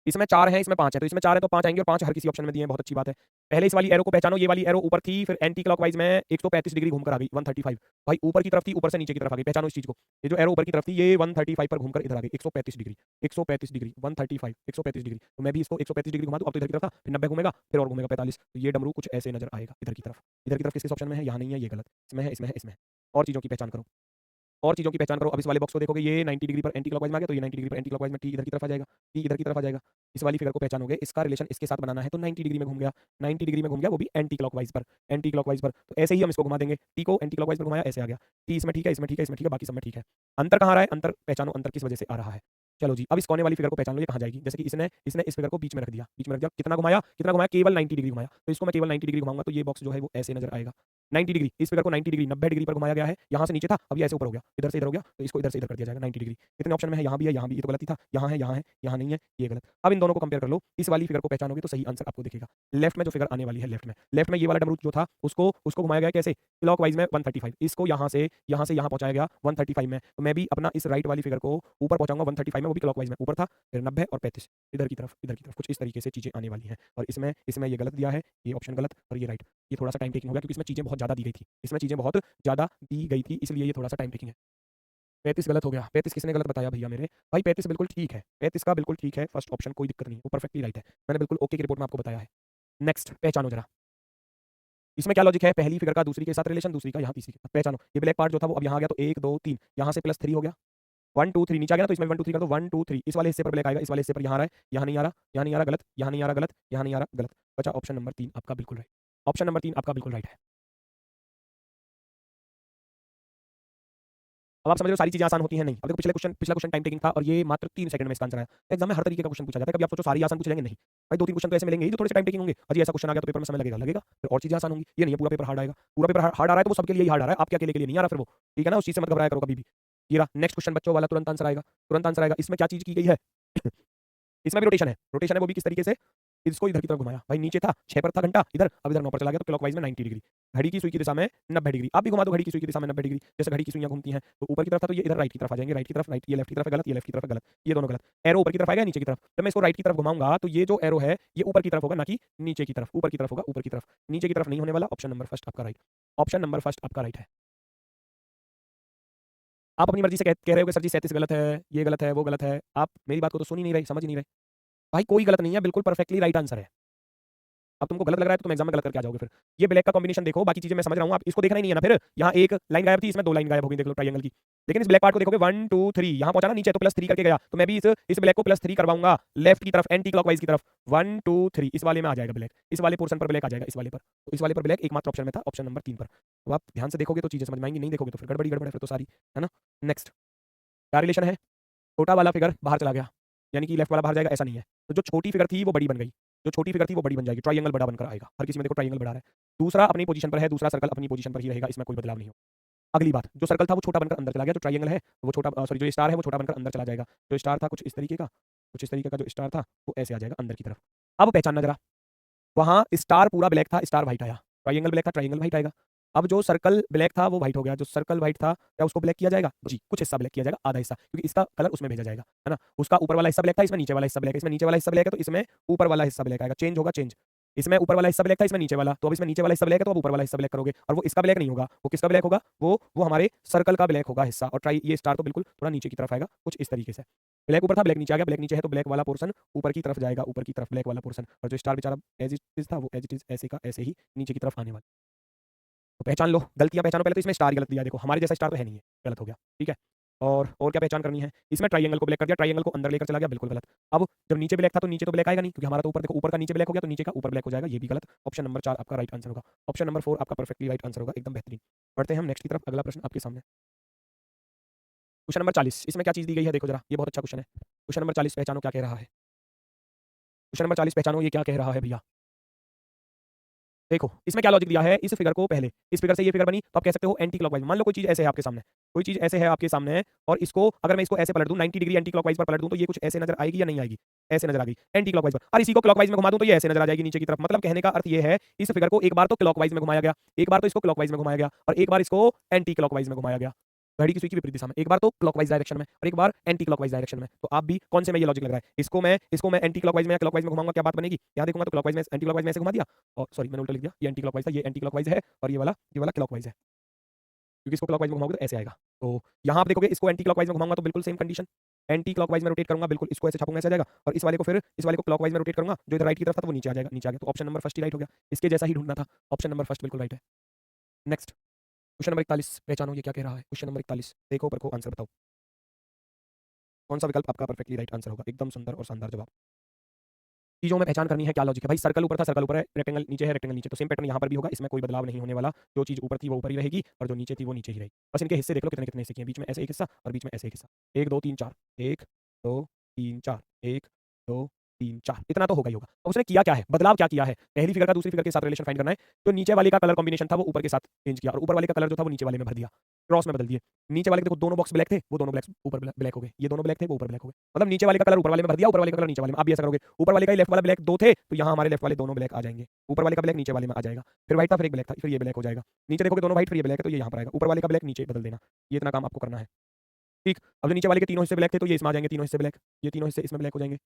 इसमें 4 हैं, इसमें 5 है, तो इसमें 4 है तो 5 आएंगे, और 5 हर किसी ऑप्शन में दिए हैं, बहुत अच्छी बात है। पहले इस वाली एरो को पहचानो, ये वाली एरो ऊपर थी, फिर एंटी क्लॉकवाइज में 135 डिग्री घूमकर आ गई 135 भाई, ऊपर की तरफ थी, ऊपर से नीचे की तरफ आ गई। पहचानो इस चीज को, ये जो एरो ऊपर की तरफ थी ये 135 पर घूमकर इधर आ गई 135 डिग्री, 135 डिग्री 135 135 डिग्री। तो मैं भी इसको 135 डिग्री घुमा दूं, अब तो इधर की तरफ था, फिर 90 घूमेगा, फिर और घूमेगा 45, तो ये डमरू कुछ ऐसे नजर आएगा इधर की तरफ। इधर की तरफ किस ऑप्शन में है, यहाँ नहीं है, ये गलत, इसमें है, इसमें है, इसमें है। और चीजों की पहचान करो, और चीज़ों की पहचान करो। अब इस वाले बॉक्स को देखोगे, ये 90 डिग्री पर एंटी क्लॉकवाइज में आ गया, तो ये 90 डिग्री पर एंटी क्लॉकवाइज में टी इधर की तरफ आ जाएगा, टी इधर की तरफ आ जाएगा। इस वाली फिगर को पहचानोगे, इसका रिलेशन इसके साथ बनाना है, तो 90 डिग्री में घूम गया, 90 डिग्री में घूम गया, वो भी एंटी क्लॉकवाइज पर, एंटी क्लॉकवाइज पर। तो ऐसे ही हम इसको घुमा देंगे, टी को एंटी क्लॉकवाइज पर घुमाया, ऐसे आ गया। टी इसमें ठीक है, इसमें ठीक है, इसमें ठीक है, बाकी सब में ठीक है। अंतर कहाँ आ रहा है, अंतर पहचानो, अंतर किस वजह से आ रहा है। चलो जी, अब इस कोने वाली फिगर को पहचान लो, ये कहाँ जाएगी। जैसे कि इसने इसने इस फिगर को बीच में रख दिया, बीच में रख दिया, कितना घुमाया, केवल 90 डिग्री घुमाया, तो इसको मैं केवल 90 डिग्री घुमाऊंगा, तो ये बॉक्स जो है वो ऐसे नजर आएगा। 90 डिग्री, इस फिगर को 90 डिग्री 90 डिग्री पर घुमाया गया है। यहाँ से नीचे था, अब ये ऐसे ऊपर हो गया, इधर से इधर हो गया, तो इसको इधर से इधर कर दिया जाएगा 90 डिग्री। कितने ऑप्शन में है? यहाँ भी है, यहाँ भी, ये तो गलत ही था, यहाँ है, यहाँ नहीं है, ये गलत। अब इन दोनों को कंपेयर कर लो, इस वाली फिगर को पहचानोगे तो सही आंसर आपको दिखेगा। लेफ्ट में जो फिगर आने वाली है, लेफ्ट में ये वाला डमरू जो था उसको घुमाया गया कैसे? क्लॉकवाइज में 135, इसको यहाँ से यहाँ पहुंचाया गया 135 में, तो मैं भी अपना इस राइट वाली फिगर को ऊपर पहुंचाऊंगा 135 में, वो भी क्लॉकवाइज में ऊपर था, फिर 90 और 35 इधर की तरफ कुछ इस तरीके से चीजें आने वाली हैं। और इसमें ये गलत दिया है, ये ऑप्शन गलत और ये राइट। ये थोड़ा सा टाइम टेकिंग हो गया क्योंकि इसमें चीजें बहुत ज्यादा दी गई थी, इसलिए ये थोड़ा सा टाइम टेकिंग है। 35 गलत हो गया। 35 किसने गलत बताया भैया मेरे? भाई 35 बिल्कुल ठीक है, 35 का बिल्कुल ठीक है, फर्स्ट ऑप्शन कोई दिक्कत नहीं, वो परफेक्टली राइट है। मैंने बिल्कुल ओके की रिपोर्ट में आपको बताया है। नेक्स्ट पहचानो जरा, इसमें क्या लॉजिक है? पहली फिगर का दूसरी के साथ रिलेशन, दूसरी का यहाँ तीसरी के साथ। पहचानो, ये ब्लैक पार्ट जो था वो अब यहाँ आ गया, तो 1 2 3 यहाँ से +3 हो गया, 1 2 3 नीचे आ गया ना, तो इसमें 1 2 3 कर दो, 1 2 3 इस वाले हिस्से पर ब्लैक आएगा, इस वाले हिस्से पर यहाँ आ रहा है, यहाँ नहीं आ रहा, यहाँ नहीं आ रहा, गलत, यहाँ नहीं आ रहा, गलत, यहाँ नहीं आ रहा, गलत। बचा ऑप्शन नंबर 3 आपका बिल्कुल राइट। ऑप्शन नंबर 3 आपका बिल्कुल राइट है। अब आप समझ रहे हो सारी चीजें आसान होती हैं? नहीं। अब देखो पिछला क्वेश्चन टाइम टेकिंग था और ये मात्र 3 सेकंड में इसका आंसर आया। एग्जाम में हर तरीके का क्वेश्चन पूछा जाता है, कभी आप सोचो सारी आसान पूछ लेंगे, नहीं भाई 2-3 क्वेश्चन तो ऐसे मिलेंगे ही जो थोड़े से टाइम टेकिंग होंगे। अजी ऐसा क्वेश्चन आ गया तो पेपर में समय लगेगा, फिर और चीजें आसान होंगी। ये नहीं है पूरा पेपर हार्ड आएगा, पूरा पेपर हार्ड आ रहा है तो वो सबके लिए ही हार्ड आ रहा है, आपके अकेले के लिए नहीं आ रहा फिर वो, ठीक है ना? उस चीज से मत घबराया करो कभी भी। ये रहा नेक्स्ट क्वेश्चन बच्चों वाला, तुरंत आंसर आएगा। इसमें क्या चीज की गई है? इसमें भी रोटेशन है, वो भी किस तरीके से? इसको इधर की तरफ घुमाया, भाई नीचे था 6 पर था घंटा, इधर अब इधर 9 पर चला गया, तो क्लॉकवाइज में 90 डिग्री, घड़ी की सुई की दिशा में 90 डिग्री। आप भी घुमा दो घड़ी की सुई की दिशा में 90 डिग्री, जैसे घड़ी की सुइयां घूमती हैं, तो ऊपर की तरफ था तो ये इधर राइट की तरफ आ जाएंगे, राइट की तरफ, राइट, ये लेफ्ट की तरफ है गलत, ये लेफ्ट की तरफ है गलत, ये दोनों गलत। एरो ऊपर की तरफ आएगा नीचे की तरफ, जब मैं इसको राइट की तरफ घुमाऊंगा तो ये जो एरो है ये ऊपर की तरफ होगा, ना कि नीचे की तरफ। ऊपर की तरफ होगा, ऊपर की तरफ, नीचे की तरफ नहीं होने वाला। ऑप्शन नंबर फर्स्ट आपका राइट, ऑप्शन नंबर फर्स्ट आपका राइट है। आप अपनी मर्जी से कह रहे हो कि सर जी 37 गलत है, ये गलत है, वो गलत है, आप मेरी बात को तो सुन ही नहीं रहे, समझ ही नहीं रहे। भाई कोई गलत नहीं है, बिल्कुल परफेक्टली राइट आंसर है। अब तुमको गलत लग रहा है तो तुम एग्जाम में गलत करके आ जाओगे फिर। ये ब्लैक का कॉम्बिनेशन देखो, बाकी चीजें मैं समझ रहा हूँ, आप इसको देखना ही नहीं है ना फिर। यहाँ एक लाइन गायब थी, इसमें 2 लाइन गायब हो गई, देख लो ट्रायंगल की। लेकिन इस ब्लैक पार्ट को देखोगे 1 2 3 यहाँ पहुंचा ना नीचे, तो +3 करके गया, तो मैं भी इस ब्लैक को +3 करवाऊंगा लेफ्ट की तरफ, एंटी क्लॉकवाइज की तरफ। 1 2 3 इस वाले में आ जाएगा ब्लैक, इस वाले पोर्शन पर ब्लैक आ जाएगा, इस वाले पर। तो इस वाले पर ब्लैक एकमात्र ऑप्शन में था, ऑप्शन नंबर 3 पर। तो आप ध्यान से देखोगे तो चीजें समझ में आएंगी, नहीं देखोगे तो फिर गड़बड़ है फिर तो सारी, है ना? नेक्स्ट क्या रिलेशन है? छोटा वाला फिगर बाहर चला गया, यानी कि लेफ्ट वाला बाहर जाएगा, ऐसा नहीं है। तो जो छोटी फिगर थी वो बड़ी बन गई, जो छोटी फिगर थी वो बड़ी बन जाएगी, ट्रायंगल बड़ा बनकर आएगा। हर किसी में देखो ट्रायंगल बड़ा है। दूसरा अपनी पोजीशन पर है, दूसरा सर्कल अपनी पोजीशन पर ही रहेगा, इसमें कोई बदलाव नहीं हो। अगली बात, जो सर्कल था वो छोटा बनकर अंदर चला गया, जो ट्रायंगल है वो छोटा, सॉरी जो स्टार है वो छोटा बनकर अंदर चला जाएगा। जो स्टार था कुछ इस तरीके का, जो स्टार था वो ऐसे आ जाएगा अंदर की तरफ। अब पहचानना जरा, वहां स्टार पूरा ब्लैक था, स्टार व्हाइट आया, ट्रायंगल ब्लैक था, ट्रायंगल व्हाइट आएगा। अब जो सर्कल ब्लैक था वो व्हाइट हो गया, जो सर्कल व्हाइट था क्या उसको ब्लैक किया जाएगा? जी, कुछ हिस्सा ब्लैक किया जाएगा, आधा हिस्सा, क्योंकि इसका कलर उसमें भेजा जाएगा, है ना? उसका ऊपर वाला हिस्सा ब्लैक था, इसमें नीचे वाला हिस्सा ब्लैक है, इसमें नीचे वाला हिस्सा ब्लैक है तो इसमें ऊपर वाला हिस्सा ब्लैक आएगा, चेंज होगा, चेंज। इसमें ऊपर वाला हिस्सा ब्लैक था, इसमें नीचे वाला, तो अब इसमें नीचे वाला हिस्सा ब्लैक है तो अब ऊपर वाला हिस्सा ब्लैक करोगे, और वो इसका ब्लैक नहीं होगा, वो किसका ब्लैक होगा? वो हमारे सर्कल का ब्लैक होगा हिस्सा। और ट्राई ये स्टार तो बिल्कुल थोड़ा नीचे की तरफ आएगा, कुछ इस तरीके से। ब्लैक ऊपर था, ब्लैक नीचे आ गया, ब्लैक नीचे है तो ब्लैक वाला पोर्शन ऊपर की तरफ जाएगा, ऊपर की तरफ ब्लैक वाला पोर्शन, और जो स्टार बेचारा एज इट इज था वो एज इट इज ऐसे का ऐसे ही नीचे की तरफ आने वाला। तो पहचान लो, गलतियां पहचानो। पहले तो इसमें स्टार ही गलत दिया है, देखो हमारे जैसा स्टार तो है नहीं है, गलत हो गया, ठीक है? और क्या पहचान करनी है? इसमें ट्रायंगल को ब्लैक कर दिया, ट्रायंगल को अंदर लेकर चला गया, बिल्कुल गलत। अब जब नीचे ब्लैक था तो नीचे तो ब्लैक आएगा नहीं, क्योंकि हमारा तो ऊपर, देखो ऊपर का नीचे ब्लैक हो गया तो नीचे का ऊपर ब्लैक हो जाएगा, ये भी गलत। ऑप्शन नंबर 4 आपका राइट आंसर होगा, ऑप्शन नंबर 4 आपका परफेक्टली राइट आंसर होगा, एकदम बेहतरीन। बढ़ते हैं हम नेक्स्ट की तरफ, अगला प्रश्न आपके सामने। क्वेश्चन नंबर 40, इसमें क्या चीज दी गई है? देखो जरा, ये बहुत अच्छा क्वेश्चन है। क्वेश्चन नंबर 40 पहचानो क्या कह रहा है? क्वेश्चन नंबर 40 पहचानो, ये क्या कह रहा है भैया? देखो इसमें क्या लॉजिक दिया है, इस फिगर को पहले, इस फिगर से ये फिगर बनी तो आप कह सकते हो एंटी क्लॉकवाइज। मान लो कोई चीज ऐसे है आपके सामने, कोई चीज ऐसे है आपके सामने, और इसको अगर मैं इसको ऐसे पलट दूं 90 डिग्री एंटी क्लॉकवाइज पर पलट दूं तो ये कुछ ऐसे नजर आएगी या नहीं आएगी? ऐसे नजर आ गई एंटी क्लॉकवाइज पर। और इसी को क्लॉकवाइज में घुमा दूं तो ये ऐसे नजर आ जाएगी नीचे की तरफ। मतलब कहने का अर्थ ये है, इस फिगर को एक बार तो क्लॉकवाइज में घुमाया गया, एक बार तो इसको क्लॉकवाइज में घुमाया गया, और एक बार इसको एंटी क्लॉकवाइज में घुमाया गया, घड़ी की सुई की विपरीत दिशा में। एक बार तो क्लॉकवाइज डायरेक्शन में और एक बार एंटी क्लॉकवाइज डायरेक्शन में। तो आप भी कौन से में ये लॉजिक लग रहा है? इसको मैं एंटी क्लॉकवाइज में या क्लॉकवाइज में घुमाऊंगा, क्या बात बनेगी? यहाँ देखूंगा तो क्लॉकवाइज में, एंटी क्लॉकवाइज में ऐसे घुमा दिया, और सॉरी मैंने उल्टा लिख दिया, ये एंटी क्लॉकवाइज था, ये एंटी क्लॉकवाइज है, और ये वाला क्लॉकवाइज है, क्योंकि इसको क्लॉकवाइज में घुमाओगे तो ऐसे आएगा। तो यहाँ आप देखोगे इसको एंटी क्लॉकवाइज में घुमाऊंगा तो बिल्कुल सेम कंडीशन, एंटी क्लॉकवाइज में रोटेट करूंगा, बिल्कुल इसको ऐसे छापूंगा, ऐसे आ जाएगा, और इस वाले को फिर इस वाले को क्लॉकवाइज में रोटेट करूंगा, जो इधर राइट की तरफ था तो वो नीचे आ जाएगा, नीचे आ गया। तो ऑप्शन नंबर फर्स्ट ही राइट हो गया, इसके जैसा ही ढूंढना था, ऑप्शन नंबर फर्स्ट बिल्कुल राइट है। नेक्स्ट क्वेश्चन नंबर 41 पहचानो, ये क्या कह रहा है? क्वेश्चन नंबर 41 देखो, परखो, आंसर बताओ, कौन सा विकल्प आपका परफेक्टली राइट आंसर होगा? एकदम सुंदर और शानदार जवाब। चीज़ों में पहचान करनी है, क्या लॉजिक है भाई? सर्कल ऊपर था, सर्कल ऊपर है, रेक्टेंगल नीचे है, रेक्टेंगल नीचे, तो सेम पैटर्न यहाँ पर भी होगा, इसमें कोई बदलाव नहीं होने वाला। जो चीज़ ऊपर थी वो ऊपर ही रहेगी, और जो नीचे थी वो नीचे ही रहेगी। बस इनके हिस्से देख लो कितने कितने हिस्से किए हैं, बीच में ऐसे एक हिस्सा और बीच में ऐसे एक हिस्सा। 1 2 3 4, 1 2 3 4, 1 2 3 4 इतना तो होगा ही होगा। अब उसने किया क्या है, बदलाव क्या किया है, पहली फिगर का दूसरी फिगर के साथ रिलेशन फाइंड करना है। तो नीचे वाले का कलर कॉम्बिनेशन था वो ऊपर के साथ चेंज किया और ऊपर वाले का कलर जो था वो नीचे वाले में भर दिया, क्रॉस में बदल दिए। नीचे वाले के देखो दोनों बॉक्स ब्लैक थे, वो दोनों ब्लैक ऊपर ब्लैक हो गए, ये दोनों ब्लैक थे वो ऊपर ब्लैक हो गए। मतलब नीचे वाले का कलर ऊपर वाले में भर दिया, ऊपर वाले का कलर नीचे वाले में। आप भी ऐसा करोगे, ऊपर वाले का लेफ्ट वाला ब्लैक 2 थे तो यहाँ हमारे लेफ्ट वाले दोनों ब्लैक आ जाएंगे, ऊपर वाले का ब्लैक नीचे वाले में आ जाएगा। फिर व्हाइट था, फिर एक ब्लैक था, फिर ये ब्लैक हो जाएगा। नीचे देखोगे दोनों व्हाइट, फिर ये ब्लैक है तो ये यहाँ पर आएगा, ऊपर वाले का ब्लैक नीचे बदल देना। ये इतना काम आपको करना है, ठीक। अब जो नीचे वाले के तीनों हिस्से ब्लैक थे तो ये इसमें आ जाएंगे तीनों हिस्से ब्लैक, ये तीनों हिस्से इसमें ब्लैक हो जाएंगे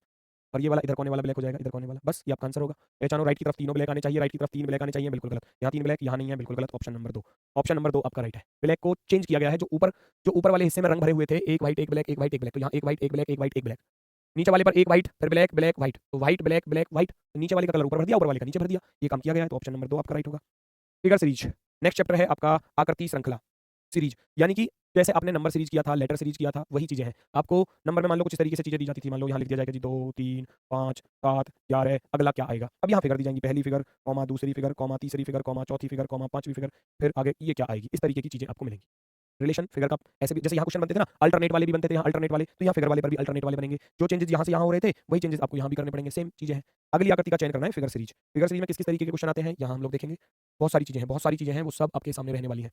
और ये वाला इधर कोने वाला ब्लैक हो जाएगा, इधर कोने वाला। बस ये आपका आंसर होगा। पहचानो राइट की तरफ तीनों ब्लैक आने चाहिए, राइट की तरफ 3 ब्लैक आने चाहिए, बिल्कुल गलत। यहाँ 3 ब्लैक, यहाँ नहीं है, बिल्कुल गलत। ऑप्शन नंबर 2, ऑप्शन नंबर 2 आपका राइट है। ब्लैक को चेंज किया गया है, जो ऊपर वाले हिस्से में रंग भरे हुए थे, एक व्हाइट एक ब्लैक, एक व्हाइट एक ब्लैक, तो यहाँ एक व्हाइट एक ब्लैक, एक व्हाइट एक ब्लैक। नीचे वाले पर एक व्हाइट फिर ब्लैक ब्लैक व्हाइट, तो व्हाइट ब्लैक ब्लैक व्हाइट, नीचे वाले का कलर ऊपर भर दिया, ऊपर वाले का नीचे भर दिया। ये काम किया गया है तो ऑप्शन नंबर 2 आपका राइट होगा। फिगर सीरीज, नेक्स्ट चैप्टर है आपका आकृति श्रृंखला सीरीज, यानी कि जैसे आपने नंबर सीरीज किया था, लेटर सीरीज किया था, वही चीजें हैं। आपको नंबर में मान लो कुछ इस तरीके से चीजें दी जाती थी, मान लो यहाँ लिख दिया जाएगा जी 2 3 5 7 11, अगला क्या आएगा। अब यहाँ फिगर दी जाएंगी, पहली फिगर कॉमा दूसरी फिगर कॉमा तीसरी फिगर कॉमा चौथी फिगर कॉमा पांचवी फिगर, फिर आगे ये क्या आएगी, इस तरीके की चीजें आपको मिलेंगी। रिलेशन फिगर का ऐसे भी जैसे यहाँ क्वेश्चन बनते थे ना, अल्टरनेट वाले भी बनते थे, यहाँ अल्टरनेट वाले, तो यहाँ फिगर वाले पर भी अल्टरनेट वाले बनेंगे। जो चेंजेस यहाँ से यहाँ हो रहे थे वही चेंजेस आपको यहाँ भी करने पड़ेंगे, सेम चीजें हैं। अगली आकृति का चयन करना है, फिगर सीरीज। फिगर सीरीज में किस किस तरीके के क्वेश्चन आते हैं यहाँ हम लोग देखेंगे। बहुत सारी चीजें हैं, बहुत सारी चीजें हैं, वो सब आपके सामने रहने वाली है।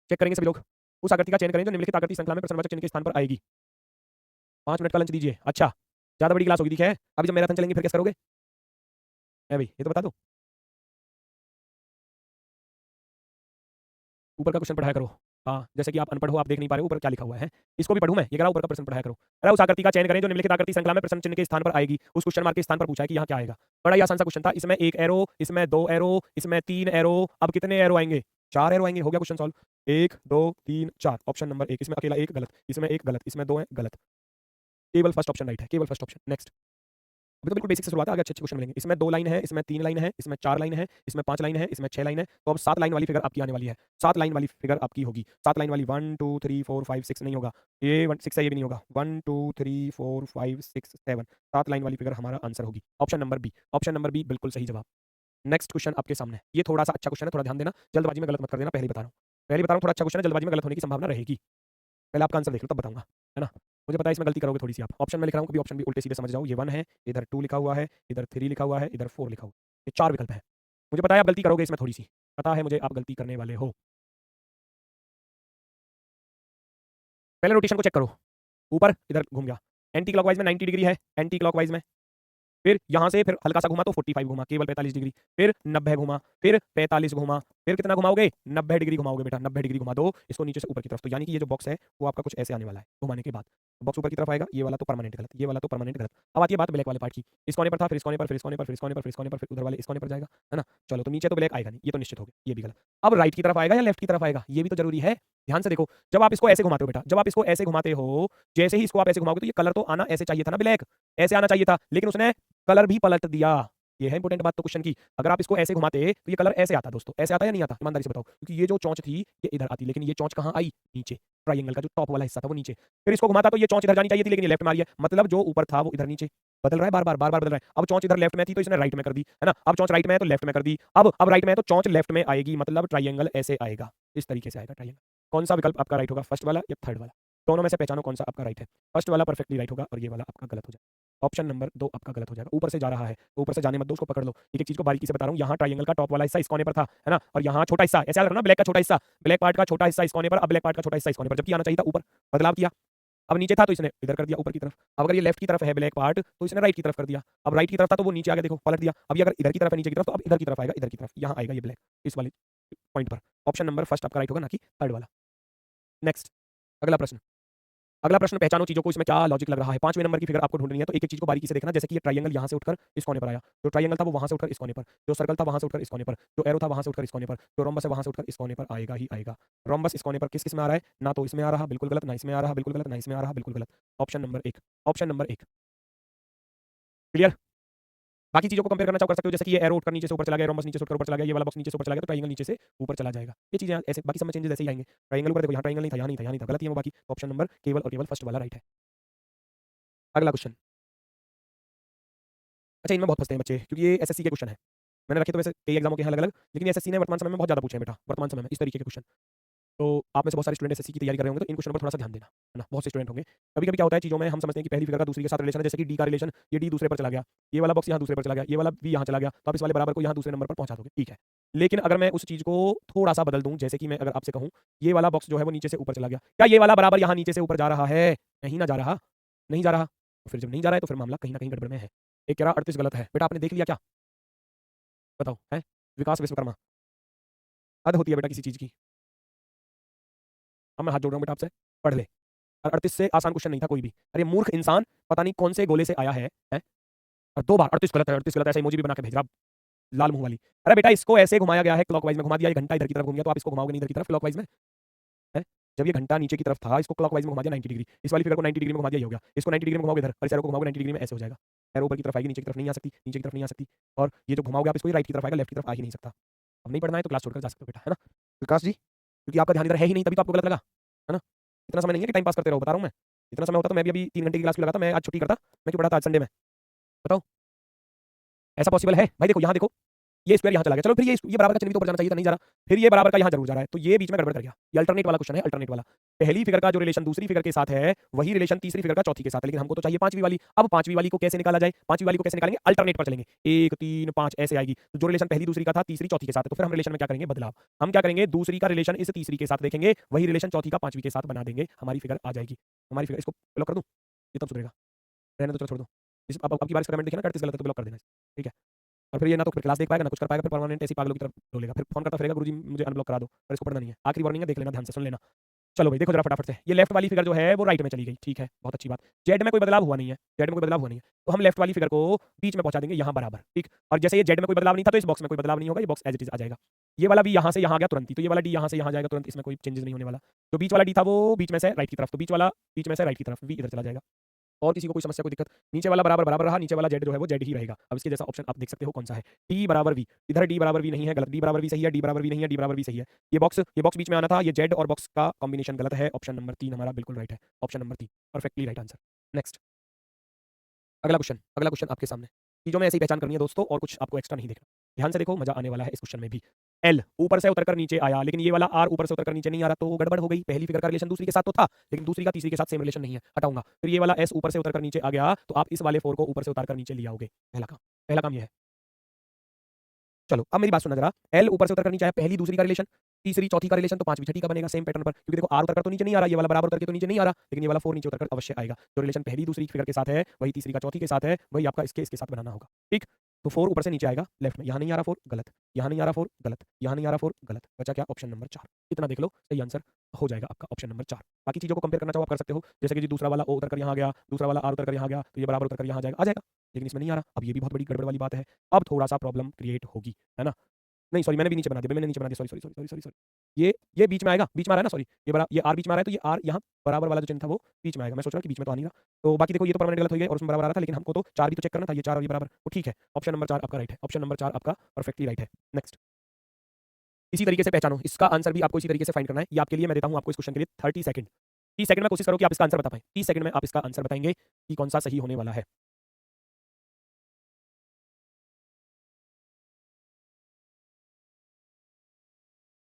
चेक करेंगे सभी लोग। उस आकृति का चयन करें जो निम्नलिखित आकृति श्रृंखला में प्रश्नवाचक चिन्ह के स्थान पर आएगी। 5 मिनट का लंच दीजिए। अच्छा, ज्यादा बड़ी क्लास होगी, ठीक है। अभी जब मैराथन चलेंगे फिर कैसे करोगे है भाई, ये तो बता दो। ऊपर का क्वेश्चन पढ़ाया करो। हाँ, जैसे कि आप अनपढ़ हो, आप देख नहीं पा रहे हो ऊपर क्या लिखा हुआ है। इसको भी पढ़ूं मैं, ये करा ऊपर का प्रश्न पढ़ाया करो। अरे उस आकृति का चयन करें जो निम्नलिखित आकृति श्रृंखला में प्रश्न चिन्ह के स्थान पर आएगी। उस क्वेश्चन मार्क के स्थान पर पूछा है कि यहाँ क्या आएगा। बड़ा ही आसान सा क्वेश्चन था, इसमें 1 एरो, इसमें 2 एरो, इसमें 3 एरो, अब कितने एरो आएंगे, 4 एरो आएंगे। हो गया क्वेश्चन सॉल्व। 1 2 3 4, ऑप्शन नंबर 1, इसमें अकेला 1 गलत, इसमें 1 गलत, इसमें 2 है गलत, केवल फर्स्ट ऑप्शन राइट है, केवल फर्स्ट ऑप्शन। नेक्स्ट, अभी तो बिल्कुल बेसिक से शुरुआत है, आगे अच्छे-अच्छे क्वेश्चन मिलेंगे। इसमें 2 लाइन है, इसमें 3 लाइन है, इसमें 4 लाइन है, इसमें 5 लाइन है, इसमें 6 लाइन है, तो अब 7 लाइन वाली फिगर आपकी आने वाली है। 7 लाइन वाली फिगर आपकी होगी। 7 लाइन वाली 1 2 3 4 5 6 नहीं होगा, ये 1 6 है, ये भी नहीं होगा। 1 2 3 4 5 6 7, 7 लाइन वाली फिगर हमारा आंसर होगी। Option number B, option number B बिल्कुल सही जवाब। नेक्स्ट क्वेश्चन आपके सामने है। ये थोड़ा-सा अच्छा क्वेश्चन है, थोड़ा ध्यान देना, जल्दबाजी में गलत मत कर देना, पहले ही बता रहा हूँ। पहले बता रहा हूँ थोड़ा अच्छा क्वेश्चन है, जल्दबाजी में गलत होने की संभावना रहेगी। पहले आपका आंसर देख लो तब बताऊँगा, है ना? मुझे पता है इसमें गलती करोगे थोड़ी-सी आप। ऑप्शन में लिख रहा हूँ, कभी ऑप्शन भी उल्टे-सीधे समझ जाओ। ये 1 है, इधर 2 लिखा हुआ है, इधर 3 लिखा हुआ है, इधर 4 लिखा हुआ है। ये 4 विकल्प हैं। मुझे पता है आप गलती करोगे इसमें थोड़ी-सी। पता है मुझे आप गलती करने वाले हो। पहले रोटेशन को चेक करो। ऊपर इधर घूम गया। एंटी क्लॉकवाइज़ में 90 डिग्री है, एंटी क्लॉकवाइज़ में। फिर यहाँ से फिर हल्का सा घुमा तो 45 घुमा, केवल 45 डिग्री, फिर 90 घुमा, फिर 45 घुमा, फिर कितना घुमाओगे 90 डिग्री घुमाओगे बेटा, 90 डिग्री घुमा दो इसको नीचे से ऊपर की तरफ। तो यानी कि ये जो बॉक्स है वो आपका कुछ ऐसे आने वाला है घुमाने के बाद। बॉक्स ऊपर की तरफ आएगा, ये वाला तो परमानेंट गलत, ये वाला तो परमानेंट गलत। अब आती है बात ब्लैक वाले पार्ट की। इस कोने पर था, फिर इस कोने पर, फिर इस कोने पर, फिर इस कोने पर, फिर इस कोने पर, फिर उधर वाले इस कोने पर जाएगा, है ना? चलो तो नीचे तो ब्लैक आएगा नहीं, ये तो निश्चित हो गया, ये भी गलत। अब राइट की तरफ आएगा या लेफ्ट की तरफ आएगा, ये भी तो जरूरी है। ध्यान से देखो, जब आप इसको ऐसे घुमाते हो बेटा, जब आप इसको ऐसे घुमाते हो, जैसे ही इसको आप ऐसे घुमाओगे तो ये कलर तो आना ऐसे चाहिए था ना ब्लैक, ऐसे आना चाहिए था, लेकिन उसने कलर भी पलट दिया। ये है इंपॉर्टेंट बात तो क्वेश्चन की। अगर आप इसको ऐसे घुमाते तो ये कलर ऐसे आता दोस्तों, ऐसे आता या नहीं आता, ईमानदारी से बताओ। क्योंकि ये जो चोंच थी ये इधर आती, लेकिन ये चोंच कहाँ आई, नीचे। ट्रायंगल का जो टॉप वाला हिस्सा था वो नीचे। फिर इसको घुमाता तो ये चोंच इधर जानी चाहिए थी, लेकिन ये लेफ्ट में आ रही है, मतलब जो ऊपर था वो इधर नीचे। बदल रहा है बार बार बार बार बदल रहा है। अब चोंच इधर लेफ्ट में थी तो इसने राइट में कर दी, है ना? अब चोंच राइट में है तो लेफ्ट में कर दी। अब राइट में है तो चोंच लेफ्ट में आएगी, मतलब ट्रायंगल ऐसे आएगा, इस तरीके से आएगा ट्रायंगल। कौन सा विकल्प आपका राइट होगा, फर्स्ट वाला या थर्ड वाला? दोनों में से पहचानो कौन सा आपका राइट है। फर्स्ट वाला परफेक्टली राइट होगा और ये वाला आपका गलत हो जाएगा। ऑप्शन नंबर 2 आपका गलत हो जाएगा। ऊपर से जा रहा है, तो ऊपर से जाने मत दो, उसको पकड़ लो। एक-एक चीज़ को बारीकी से बता रहा हूँ। यहाँ ट्रायंगल का टॉप वाला हिस्सा इस कोने पर था, है ना? और यहाँ छोटा हिस्सा, ऐसे याद रखना, ब्लैक का छोटा हिस्सा, ब्लैक पार्ट का छोटा हिस्सा इस कोने पर, अब ब्लैक पार्ट का छोटा हिस्सा इस कोने पर, जबकि आना चाहिए था ऊपर। बदलाव किया। अब नीचे था तो इसने इधर कर दिया ऊपर की तरफ। अब अगर ये लेफ्ट की तरफ है ब्लैक पार्ट तो इसने राइट की तरफ कर दिया। अब राइट की तरफ था तो वो नीचे आ गया, देखो पलट दिया। अब ये अगर इधर की तरफ है नीचे की तरफ, तो अब इधर की तरफ आएगा, इधर की तरफ। यहाँ आएगा ये ब्लैक, इस वाले पॉइंट पर। ऑप्शन नंबर फर्स्ट आपका राइट होगा, ना कि थर्ड वाला। नेक्स्ट, अगला प्रश्न। अगला प्रश्न, पहचानो चीज़ों को, इसमें क्या लॉजिक लग रहा है। 5वें नंबर की फिगर आपको ढूंढनी है, तो एक-एक चीज़ को बारीकी से देखना। जैसे कि ये ट्रायंगल यहाँ से उठकर इस कोने पर आया, जो ट्रायंगल था वो वहाँ से उठकर इस कोने पर, जो सर्कल था वहाँ से उठकर इस कोने पर, जो एरो था वहाँ से उठकर इस कोने पर, जो रोम्बस है वहाँ से उठकर इस कोने पर आएगा ही आएगा। रोम्बस इस कोने पर किस-किस में आ रहा है, ना तो इसमें आ रहा, बिल्कुल गलत, ना इसमें आ रहा, बिल्कुल गलत, ना इसमें आ रहा, बिल्कुल गलत। Option number 1, option number 1। Clear? बाकी चीज़ों को कंपेयर करना चाहो कर सकते हो, जैसे कि ये एरो उठकर नीचे से ऊपर चला गया, रोम्बस नीचे से उठकर ऊपर चला गया, ये वाला बॉक्स नीचे से ऊपर चला गया, तो ट्रायंगल नीचे से ऊपर चला जाएगा। ये चीज़ें ऐसे बाकी सब में चेंजेस ऐसे ही आएंगे। ट्रायंगल ऊपर देखो, यहाँ ट्रायंगल नहीं था, यहाँ नहीं था, यहाँ नहीं था, गलत ही है वो बाकी। ऑप्शन नंबर केवल और केवल फर्स्ट वाला राइट है। अगला क्वेश्चन। अच्छा, इनमें बहुत फँसते हैं बच्चे, क्योंकि ये एसएससी के क्वेश्चन है। मैंने रखे तो वैसे कई एग्जामों के हैं अलग-अलग, लेकिन एसएससी ने वर्तमान समय में बहुत ज़्यादा पूछे हैं बेटा, वर्तमान समय में इस तरीके के क्वेश्चन। तो आप में से बहुत सारे स्टूडेंट एसएससी की तैयारी कर रहे होंगे, तो इन क्वेश्चन पर थोड़ा सा ध्यान देना, है ना? बहुत से स्टूडेंट होंगे। कभी-कभी क्या होता है चीज़ों में हम समझते हैं कि पहली फिगर का दूसरी के साथ रिलेशन है, जैसे कि डी का रिलेशन, ये डी दूसरे पर चला गया, ये वाला बॉक्स यहाँ दूसरे पर चला गया, ये वाला वी यहाँ चला गया, तो आप इस वाले बराबर को यहाँ दूसरे नंबर पर पहुँचा दोगे, ठीक है। लेकिन अगर मैं उस चीज़ को थोड़ा-सा बदल दूँ, जैसे कि मैं अगर आपसे कहूँ, ये वाला बॉक्स जो है वो नीचे से ऊपर चला गया, क्या ये वाला बराबर यहाँ नीचे से ऊपर जा रहा है? नहीं ना जा रहा, नहीं जा रहा। तो फिर जब नहीं जा रहा है, तो फिर मामला कहीं न कहीं गड़बड़ में है। एक कह रहा 38 गलत है। बेटा आपने देख लिया क्या? बताओ, हैं? विकास विश्वकर्मा, हद होती है बेटा किसी चीज़ की। अब मैं हाथ जोड़ रहा हूँ बेटा आपसे, पढ़ ले। और 38 से आसान क्वेश्चन नहीं था कोई भी। अरे मूर्ख इंसान, पता नहीं कौन से गोले से आया है, हैं? और 2 बार 38 गलत है, ऐसे इमोजी भी बना के भेज रहा, लाल मुँह वाली। अरे बेटा इसको ऐसे घुमाया गया है, क्लॉकवाइज़ में घुमा दिया, ये घंटा इधर की तरफ घूम गया, तो आप इसको घुमाओगे नहीं इधर की तरफ क्लॉकवाइज़ में, हैं? जब ये घंटा नीचे की तरफ था, इसको क्लॉकवाइज़ में घुमा दिया 90 डिग्री। इस वाली फिगर को 90 डिग्री में घुमा दिया, ये हो गया। इसको 90 डिग्री में घुमाओगे इधर, और इस एरो को घुमाओगे 90 डिग्री में, ऐसे हो जाएगा। एरो ऊपर की तरफ आएगी, नीचे की तरफ नहीं आ सकती, नीचे की तरफ नहीं आ सकती। और ये जो घुमाओगे आप इसको, ये राइट की तरफ आएगा, लेफ्ट की तरफ आ ही नहीं सकता। अब नहीं पढ़ना है तो क्लास छोड़कर जा सकते हो बेटा, है ना? विकास जी, क्योंकि आपका ध्यान इधर है ही नहीं, तभी तो आपको गलत लगा, है ना? इतना समय नहीं है कि टाइम पास करते रहो, बता रहा हूँ मैं। इतना समय होता तो मैं भी अभी 3 घंटे की क्लास भी लगाता, मैं आज छुट्टी करता, मैं क्यों पढ़ाता आज संडे में? बताओ, ऐसा पॉसिबल है? भाई देखो यहाँ देखो, ये स्क्वायर यहाँ चला गया, चलो फिर ये बराबर का चिन्ह भी तो ऊपर जाना चाहिए था, नहीं जा रहा। फिर ये बराबर का यहाँ ज़रूर जा रहा है, तो ये बीच में गड़बड़ कर गया। ये अल्टरनेट वाला क्वेश्चन है, अल्टरनेट वाला। पहली फिगर का जो रिलेशन दूसरी फिगर के साथ है, वही रिलेशन तीसरी फिगर का चौथी के साथ है, लेकिन हमको तो चाहिए पाँचवीं वाली। अब पाँचवीं वाली को कैसे निकाला जाए? पाँचवीं वाली को कैसे निकालेंगे? अल्टरनेट पर चलेंगे। 1, 3, 5 ऐसे आएगी। तो जो रिलेशन पहली दूसरी का था, तीसरी चौथी के साथ है, तो फिर हम रिलेशन में क्या करेंगे? बदलाव। हम क्या करेंगे? दूसरी का रिलेशन इस तीसरी के साथ देखेंगे, वही रिलेशन चौथी का पाँचवीं के साथ बना देंगे, हमारी फिगर आ जाएगी। हमारी फिगर, इसको ब्लॉक कर दूँ? ये तब सुधरेगा। रहने दो, चलो छोड़ दो। इस अब की बार इसका कमेंट देखिए ना, 38 गलत है तो ब्लॉक कर देना, ठीक है? और फिर ये ना तो फिर क्लास देख पाएगा, ना कुछ कर पाएगा, फिर परमानेंट ऐसे ही पागलों की तरफ डोलेगा। फिर फ़ोन करता फिरेगा, गुरुजी मुझे अनब्लॉक करा दो, और इसको पढ़ना नहीं है। आखिरी वार्निंग है, देख लेना ध्यान से, सुन लेना। चलो भाई देखो जरा फटाफट से, ये लेफ्ट वाली फिगर जो है वो राइट में चली गई, ठीक है, बहुत अच्छी बात। जेड में कोई बदलाव हुआ नहीं है, जेड में कोई बदलाव हुआ नहीं है, तो हम लेफ्ट वाली फिगर को बीच में पहुँचा देंगे यहाँ बराबर, ठीक। और जैसे ये जेड में कोई बदलाव नहीं था, तो इस बॉक्स में कोई बदलाव नहीं होगा, ये बॉक्स एज़ इट इज़ आ जाएगा। ये वाला भी यहाँ से यहाँ आ गया तुरंत ही, तो ये वाला डी यहाँ से यहाँ जाएगा तुरंत, इसमें कोई चेंजेस नहीं होने वाला। जो बीच वाला डी था वो बीच में से राइट की तरफ, तो बीच में से राइट की तरफ, वी इधर चला जाएगा। और किसी को कोई समस्या, कोई दिक्कत? नीचे वाला बराबर बराबर रहा, नीचे वाला जेड जो है वो जेड ही रहेगा। अब इसके जैसा ऑप्शन आप देख सकते हो कौन सा है? डी बराबर वी, इधर डी बराबर वी नहीं है, गलत। डी बराबर वी सही है, डी बराबर वी नहीं है, डी बराबर वी सही है। ये बॉक्स बीच में आना था, ये जेड और बॉक्स का कॉम्बिनेशन गलत है। ऑप्शन नंबर 3 हमारा बिल्कुल राइट है। Option number 3 perfectly right answer. Next, अगला क्वेश्चन आपके सामने। चीज़ों में ऐसे ही पहचान करनी है दोस्तों, और कुछ आपको एक्स्ट्रा नहीं देखना। ध्यान से देखो, मजा आने वाला है इस क्वेश्चन में भी। एल ऊपर से उतरकर नीचे आया, लेकिन ये वाला आर ऊपर से उतरकर नीचे नहीं आ रहा, तो गड़बड़ हो गई। पहली फिगर का रिलेशन दूसरी के साथ तो था, लेकिन दूसरी का तीसरी के साथ सेम रिलेशन नहीं है, हटाऊंगा। फिर ये वाला एस ऊपर से उतरकर नीचे आ गया, तो आप इस वाले 4 को ऊपर से उतारकर नीचे ले आओगे। पहला काम ये है। चलो अब मेरी बात सुनना जरा। एल ऊपर से उतरकर नीचे आया, पहली दूसरी का रिलेशन, तीसरी चौथी का रिलेशन, तो पांचवी छठी का बनेगा सेम पैटर्न पर, क्योंकि देखो आर उतरकर तो नीचे नहीं आ रहा, ये वाला बराबर उतर के तो नीचे नहीं आ रहा, लेकिन ये वाला 4 नीचे उतरकर अवश्य आएगा। जो रिलेशन पहली दूसरी फिगर के साथ है, वही तीसरी का चौथी के साथ है, वही आपका इसके साथ बनाना होगा, ठीक। तो 4 ऊपर से नीचे आएगा लेफ्ट में, यहाँ नहीं आ रहा 4, गलत। यहाँ नहीं आ रहा 4, गलत। यहाँ नहीं आ रहा 4, गलत। बचा क्या? Option number 4। इतना देख लो, सही आंसर हो जाएगा आपका ऑप्शन नंबर 4। बाकी चीज़ों को कंपेयर करना चाहो आप कर सकते हो, जैसे कि जी दूसरा वाला ओ उतरकर यहाँ गया, दूसरा वाला आर उतरकर यहाँ गया, तो ये बराबर उतरकर यहाँ आ जाएगा। लेकिन इसमें नहीं आ रहा, अब ये भी बहुत बड़ी गड़बड़ वाली बात है। अब थोड़ा-सा प्रॉब्लम क्रिएट होगी, है ना? नहीं सॉरी, मैंने भी नीचे बना दिया, मैंने नीचे बना दिया, सॉरी। ये बीच में आएगा, बीच में आ रहा है ना, सॉरी, ये आर बीच में आ रहा है, तो ये आर यहाँ बराबर वाला जो चिन्ह था वो बीच में आएगा। मैं सोच रहा हूँ कि बीच में तो आ नहीं रहा। तो बाकी देखो, ये तो परमानेंट गलत हो गई और उसमें बराबर आ रहा था, लेकिन हमको तो 4 भी तो चेक करना था, ये 4 और ये बराबर, तो ठीक है। ऑप्शन नंबर 4 आपका राइट है, ऑप्शन नंबर 4 आपका परफेक्टली राइट है। नेक्स्ट, इसी तरीके से पहचानो, इसका आंसर भी आपको इसी तरीके से फाइंड करना है। ये आपके लिए मैं देता हूँ आपको इस क्वेश्चन के लिए 30 सेकंड। 30 सेकंड में कोशिश करो कि आप इसका आंसर बता पाएँ। 30 सेकंड में आप इसका आंसर बताएंगे कि कौन सा सही होने वाला है।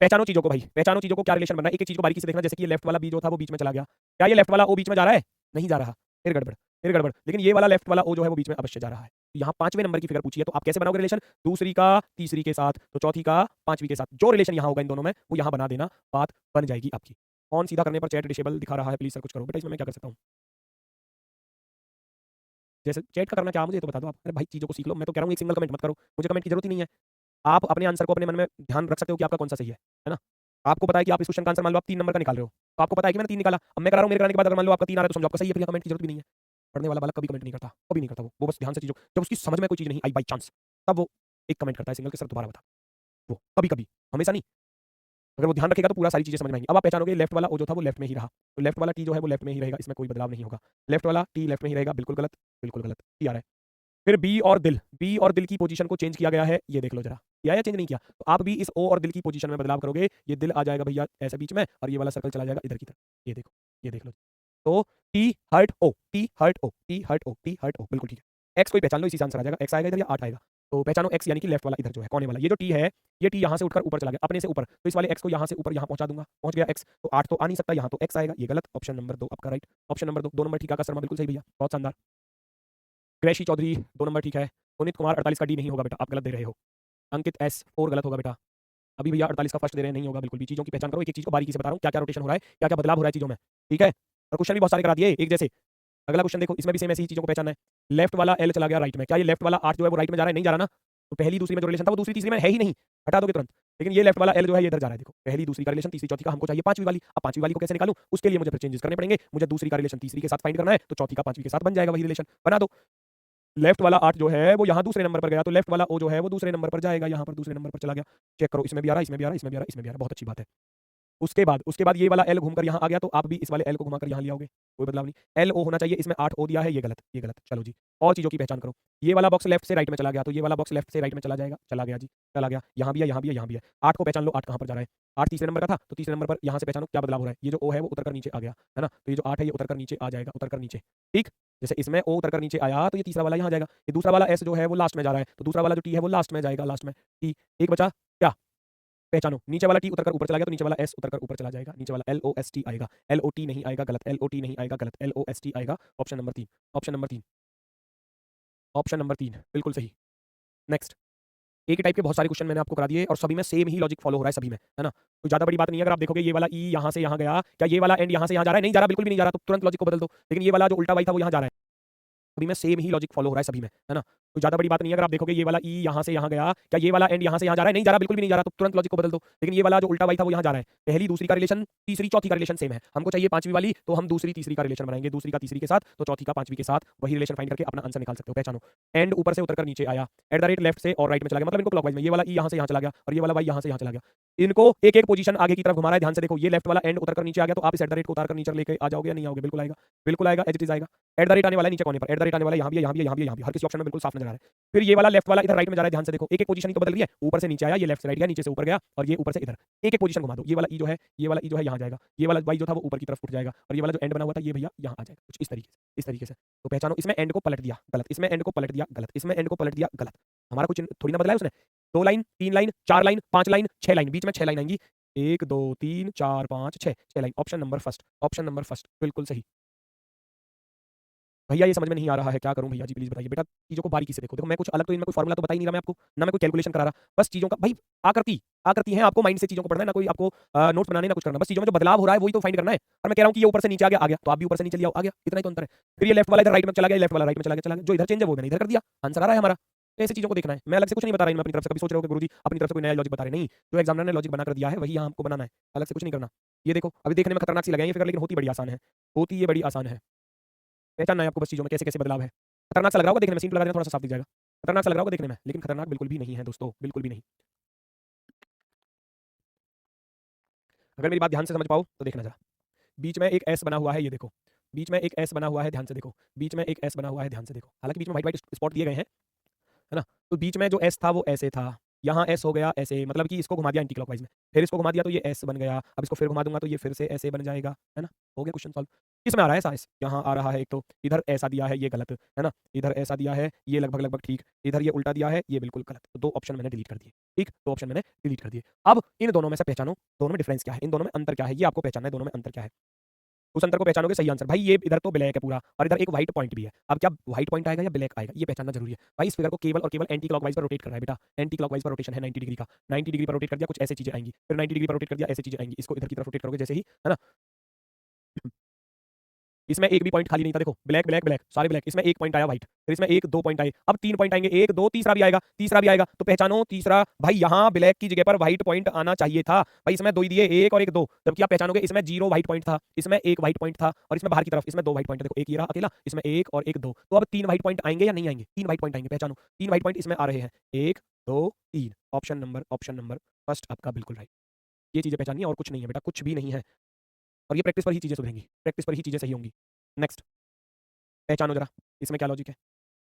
पहचानो चीज़ों को भाई, पहचानो चीज़ों को, क्या रिलेशन बन रहा है। एक-एक चीज़ को बारीकी से देखना, जैसे कि ये लेफ्ट वाला बी जो था वो बीच में चला गया। क्या ये लेफ्ट वाला ओ बीच में जा रहा है? नहीं जा रहा, फिर गड़बड़, फिर गड़बड़। लेकिन ये वाला लेफ्ट वाला ओ जो है वो बीच में अवश्य जा रहा है। यहाँ 5वें नंबर की फिगर पूछी है, तो आप कैसे बनाओगे रिलेशन? दूसरी का तीसरी के साथ, तो चौथी का पाँचवीं के साथ। जो रिलेशन यहाँ होगा इन दोनों में, वो यहाँ बना देना, बात बन जाएगी आपकी। ऑन सीधा करने पर चैट डिसेबल दिखा रहा है, प्लीज़ सर कुछ करो। बेटा इसमें मैं क्या कर सकता हूँ? जैसे चैट का करना क्या, मुझे ये तो बता दो आप। अरे भाई चीज़ों को सीख लो, मैं तो कह रहा हूँ एक सिंगल कमेंट मत करो, मुझे कमेंट की ज़रूरत ही नहीं है। आप अपने आंसर को अपने मन में ध्यान रख सकते हो कि आपका कौन-सा सही है ना? आपको पता है कि आप इस क्वेश्चन का आंसर मान लो आप 3 नंबर का निकाल रहे हो, तो आपको पता है कि मैंने 3 निकाला, अब मैं करा रहा हूँ, मेरे कराने के बाद अगर मान लो आपका 3 आ रहा है तो समझो आपका सही है, फिर यहाँ कमेंट की ज़रूरत भी नहीं है। पढ़ने वाला बालक कभी कमेंट नहीं करता, कभी नहीं करता वो बस ध्यान से चीज़ों, जब उसकी समझ में कोई चीज़ नहीं आई बाय चांस, तब वो एक कमेंट करता है सिंगल के सर दोबारा बता। वो कभी-कभी, हमेशा नहीं। अगर वो ध्यान रखेगा तो पूरा सारी चीज़ें समझ में आएँगी। अब आप पहचानोगे लेफ्ट वाला ओ जो था वो लेफ्ट में ही रहा, तो लेफ्ट वाला टी जो है वो लेफ्ट में ही रहेगा, इसमें कोई बदलाव नहीं होगा। लेफ्ट वाला टी लेफ्ट में ही रहेगा, बिल्कुल गलत, बिल्कुल गलत। टी आ रहा है। फिर बी और दिल की पोजीशन को चेंज किया गया है, ये देख लो जरा। किया या चेंज नहीं किया? तो आप भी इस ओ और दिल की पोजीशन में बदलाव करोगे, ये दिल आ जाएगा भैया ऐसे बीच में, और ये वाला सर्कल चला जाएगा इधर की तरफ। ये देखो, ये देख लो। तो टी हर्ट ओ, टी हर्ट ओ, टी हर्ट ओ, टी हर्ट ओ, बिल्कुल ठीक है। एक्स को ही पहचान लो, इसी से आंसर आ जाएगा। एक्स आएगा इधर या 8 आएगा? तो पहचानो x यानी कि लेफ्ट वाला इधर जो है कोने वाला, ये जो t है, ये t यहाँ से उठकर ऊपर चला गया, अपने से ऊपर, तो इस वाले x को यहाँ से ऊपर यहाँ पहुँचा दूंगा, पहुँच गया x, तो 8 तो आ नहीं सकता, यहाँ तो x आएगा, ये गलत, ऑप्शन नंबर 2 आपका राइट, ऑप्शन नंबर 2 नंबर ठीक है, शर्मा बिल्कुल सही भैया, बहुत शानदार। ग्रेशी चौधरी 2 नंबर ठीक है, पुनीत कुमार 48 का डी नहीं होगा बेटा, आप गलत दे रहे हो। अंकित एस 4 गलत होगा बेटा, अभी भैया 48 का फर्स्ट दे रहे हैं, नहीं होगा बिल्कुल भी, चीज़ों की पहचान करो, एक एक चीज़ को बारीकी से बता रहा हूँ, क्या-क्या रोटेशन हो रहा है, क्या-क्या बदलाव हो रहा है चीज़ों में, ठीक है? और क्वेश्चन भी बहुत सारे करा दिए एक जैसे। अगला क्वेश्चन देखो, इसमें भी सेम ऐसी ही चीज़ों को पहचानना है। लेफ्ट वाला एल चला गया राइट में, क्या ये लेफ्ट वाला 8 जो है वो राइट में जा रहा है? नहीं जा रहा ना, तो पहली दूसरी में जो रिलेशन था वो दूसरी तीसरी में है ही नहीं, हटा दोगे तुरंत। लेकिन ये लेफ्ट वाला एल जो है ये इधर जा रहा है, देखो पहली दूसरी का रिलेशन, तीसरी चौथी का हमको चाहिए पांचवी वाली, अब पांचवी वाली को कैसे निकालूं, उसके लिए मुझे फिर चेंजेस करने पड़ेंगे, मुझे दूसरी का रिलेशन तीसरी के साथ फाइंड करना है, तो चौथी का पांचवी के साथ बन जाएगा वही रिलेशन, बना दो। लेफ्ट वाला 8 जो है वो यहाँ दूसरे नंबर पर गया, तो लेफ्ट वाला ओ जो है वो दूसरे नंबर पर जाएगा, यहाँ पर दूसरे नंबर पर चला गया, चेक करो, इसमें भी आ रहा है, इसमें भी आ रहा है, इसमें भी आ रहा है, इसमें भी आ रहा है, बहुत अच्छी बात है। उसके बाद ये वाला एल घूमकर यहाँ आ गया, तो आप भी इस वाले एल को घुमाकर यहाँ ले आओगे, कोई बदलाव नहीं। एल ओ होना चाहिए, इसमें 8 ओ दिया है, ये गलत, ये गलत, चलो जी। और चीज़ों की पहचान करो, ये वाला बॉक्स लेफ्ट से राइट में चला गया, तो ये वाला बॉक्स लेफ्ट से राइट में चला जाएगा, चला गया जी, चला गया, यहाँ भी है, यहाँ भी है, यहाँ भी है। 8 को पहचान लो, 8 कहाँ पर जा रहा है, 8 तीसरे नंबर का था, तो तीसरे नंबर पर यहाँ से पहचानो क्या बदलाव हो रहा है, ये जो ओ है वो उतर कर नीचे आ गया, है ना, तो ये जो 8 है ये उतर कर नीचे आ जाएगा, उतर कर नीचे, ठीक। जैसे इसमें ओ उतर कर नीचे आया, तो ये तीसरा वाला यहाँ जाएगा, ये दूसरा वाला एस जो है वो लास्ट में जा रहा है, तो दूसरा वाला जो टी है वो लास्ट में जाएगा, लास्ट में टी, एक बचा क्या, पहचानो, नीचे वाला टी उतरकर ऊपर चला गया, तो नीचे वाला एस उतरकर ऊपर चला जाएगा, नीचे वाला एल ओ एस टी आएगा, एल ओ टी नहीं आएगा, गलत, एल ओ टी नहीं आएगा, गलत, एल ओ एस टी आएगा, option number 3, option number 3, option number 3 बिल्कुल सही। नेक्स्ट, एक ही टाइप के बहुत सारे क्वेश्चन मैंने आपको करा दिए और सभी में सेम ही लॉजिक फॉलो हो रहा है सभी में, है ना, कोई ज़्यादा बड़ी बात नहीं है। अगर आप देखोगे ये वाला ई यहाँ से यहाँ गया, क्या ये वाला एंड यहाँ से यहाँ जा रहा है? नहीं जा रहा, बिल्कुल भी नहीं जा रहा, तो तुरंत लॉजिक को बदल दो। लेकिन ये वाला जो उल्टा वाई था वो यहाँ जा रहा है, सभी में सेम ही लॉजिक फॉलो हो रहा है सभी में, है ना, कोई ज़्यादा बड़ी बात नहीं है। अगर आप देखोगे ये वाला ई यहाँ से यहाँ गया, क्या ये वाला एंड यहाँ से यहाँ जा रहा है? नहीं जा रहा, बिल्कुल भी नहीं जा रहा, तो तुरंत लॉजिक को बदल दो। लेकिन ये वाला जो उल्टा वाई था वो यहाँ जा रहा है, पहली दूसरी का रिलेशन, तीसरी चौथी का रिलेशन सेम है, हमको चाहिए पांचवी वाली, तो हम दूसरी तीसरी का रिलेशन बनाएंगे, दूसरी का तीसरी के साथ, तो चौथी का पांचवी के साथ वही रिलेशन फाइंड करके अपना आंसर निकाल सकते हो। पहचानो, एंड ऊपर से उतरकर नीचे आया, एट द रेट लेफ्ट से और राइट में चला गया, मतलब इनको क्लॉकवाइज में, ये वाला ई यहाँ से यहाँ चला गया और ये वाला वाई यहाँ से यहाँ चला गया, इनको एक एक पोजीशन आगे की तरफ घुमा रहा है, ध्यान से देखो। ये लेफ्ट वाला एंड उतरकर नीचे आ गया, तो आप इस एट द रेट को उतारकर नीचे लेके आ जाओगे या नहीं आओगे? बिल्कुल आएगा, बिल्कुल आएगा, एज इट इज आएगा। एट द रेट आने वाला है नीचे कोने पर, एट द रेट आने वाला है यहाँ भी है, यहाँ भी है, यहाँ भी है, यहाँ भी, हर किसी ऑप्शन में बिल्कुल साफ नजर आ रहा है। फिर ये वाला लेफ्ट वाला इधर राइट में जा रहा है, ध्यान से देखो, एक एक पोजीशन ही तो बदल रही है, ऊपर से नीचे आया, ये लेफ्ट से राइट गया, नीचे से ऊपर गया और ये ऊपर से इधर, एक एक पोजीशन घुमा दो। ये वाला ई जो है, ये वाला ई जो है यहाँ जाएगा, ये वाला वाई जो था वो ऊपर की तरफ उठ जाएगा और ये वाला जो एंड बना हुआ था ये भैया यहाँ आ जाएगा, कुछ इस तरीके से, इस तरीके से। तो पहचानो, इसमें एंड को पलट दिया, गलत, इसमें एंड को पलट दिया, गलत, इसमें एंड को पलट दिया, गलत। हमारा कुछ थोड़ी ना बदला है उसने, 2 line, 3 line, 4 line, 5 line, 6 line, बीच में 6 लाइन आएंगी, 1 2 3 4 5 6 6 line, option number first, option number first बिल्कुल सही। भैया ये समझ में नहीं आ रहा है, क्या करूँ भैया जी, प्लीज़ बताइए। बेटा चीज़ों को बारीकी से देखो, देखो मैं कुछ अलग तो इनमें कोई फॉर्मूला तो बता ही नहीं रहा मैं आपको, ना मैं कोई कैलकुलेशन करा रहा, बस चीज़ों का भाई आकृति है, आपको माइंड से चीज़ों को पढ़ना है, ना कोई आपको नोट्स बनाने ना कुछ करना, बस चीज़ों में जो बदलाव हो रहा है वही तो फाइंड करना है। और मैं कह रहा हूँ कि ये ऊपर से नीचे आ गया, तो आप भी ऊपर से नीचे ले आओ, आ गया, इतना ही तो अंतर है। फिर ये लेफ्ट वाला इधर राइट में चला गया, लेफ्ट वाला राइट में चला गया, जो इधर चेंज है वो मैंने इधर कर दिया, आंसर आ रहा है हमारा। तो ऐसी चीज़ों को देखना है, मैं अलग से कुछ नहीं बता रहा हूँ, मैं अपनी तरफ से। कभी सोच रहे हो कि गुरुजी अपनी तरफ से कोई नया लॉजिक बता रहे हैं, नहीं, जो एग्जामिनर ने लॉजिक बनाकर दिया है वही यहाँ हमको बनाना है, अलग से कुछ नहीं करना। ये देखो अभी देखने में खतरनाक सी लगे ये फिगर, लेकिन होती बड़ी आसान है, होती ये बड़ी आसान है। पहचानना है आपको बस चीज़ों में कैसे-कैसे बदलाव है। खतरनाक सा लग रहा होगा देखने में, सिंपल लगा देना थोड़ा-सा साफ दिख जाएगा। खतरनाक सा लग रहा होगा देखने में, लेकिन खतरनाक बिल्कुल भी नहीं है दोस्तों, बिल्कुल भी नहीं। अगर मेरी बात ध्यान से समझ पाओ तो देखना ज़रा। बीच में एक एस बना हुआ है, ये देखो। बीच में एक एस बना हुआ है, ध्यान से देखो। बीच में एक एस बना हुआ है, ध्यान से देखो। हालाँकि बीच में व्हाइट-व्हाइट स्पॉट दिए गए हैं, है ना? तो बीच में जो एस था वो ऐसे था। यहाँ एस हो गया ऐसे, मतलब कि इसको घुमा दिया एंटी क्लॉकवाइज़ में। फिर इसको घुमा दिया तो ये एस बन गया। अब इसको फिर घुमा दूँगा तो ये फिर से ऐसे बन जाएगा, है ना? हो गया क्वेश्चन सॉल्व। किसमें आ रहा है ऐसा एस? यहाँ आ रहा है एक तो। इधर ऐसा दिया है, ये गलत, है ना? इधर ऐसा दिया है, ये लगभग-लगभग ठीक। इधर ये उल्टा दिया है, ये बिल्कुल गलत। तो 2 ऑप्शन मैंने डिलीट कर दिए, ठीक? 2 ऑप्शन मैंने डिलीट कर दिए। अब इन दोनों में से पहचानो, दोनों में डिफरेंस क्या है? इन दोनों में अंतर क्या है? ये आपको पहचानना है, दोनों में अंतर क्या है? उस अंतर को पहचानोगे, सही आंसर। भाई ये इधर तो ब्लैक है पूरा और इधर एक व्हाइट पॉइंट भी है। अब क्या व्हाइट पॉइंट आएगा या ब्लैक आएगा, ये पहचानना जरूरी है। भाई इस फिगर को केवल और केवल एंटी क्लॉकवाइज पर रोटेट कर रहा है बेटा। एंटी क्लॉकवाइज पर रोटेशन है 90 डिग्री का। 90 डिग्री पर रोटेट कर दिया, कुछ ऐसे चीजें आएंगी। फिर 90 डिग्री पर रोटेट कर दिया, ऐसे चीजें आएंगी। इसको इधर की तरफ रोटेट करोगे जैसे ही, है ना? इसमें एक भी पॉइंट खाली नहीं था, देखो ब्लैक ब्लैक ब्लैक सारे ब्लैक, इसमें एक पॉइंट आया व्हाइट, फिर इसमें 1 2 पॉइंट आए, अब 3 पॉइंट आएंगे, 1 2 तीसरा भी आएगा, तीसरा भी आएगा। तो पहचानो तीसरा, भाई यहाँ ब्लैक की जगह पर व्हाइट पॉइंट आना चाहिए था। भाई इसमें 2 ही दिए, 1 और 1 2, जबकि आप पहचानोगे इसमें 0 व्हाइट पॉइंट था, इसमें 1 व्हाइट पॉइंट था और इसमें बाहर की तरफ इसमें 2 व्हाइट पॉइंट, देखो एक ये रहा अकेला, इसमें 1 और 1 2, तो अब 3 व्हाइट पॉइंट आएंगे या नहीं आएंगे? 3 व्हाइट पॉइंट आएंगे, पहचानो 3 व्हाइट पॉइंट इसमें आ रहे हैं, 1 2 3, ऑप्शन नंबर फर्स्ट आपका बिल्कुल राइट। ये चीजें पहचानिए और कुछ नहीं है बेटा, कुछ भी नहीं है। और ये प्रैक्टिस पर ही चीजें सुधरेंगी, प्रैक्टिस पर ही चीजें सही होंगी। नेक्स्ट, पहचानो जरा, इसमें क्या लॉजिक है?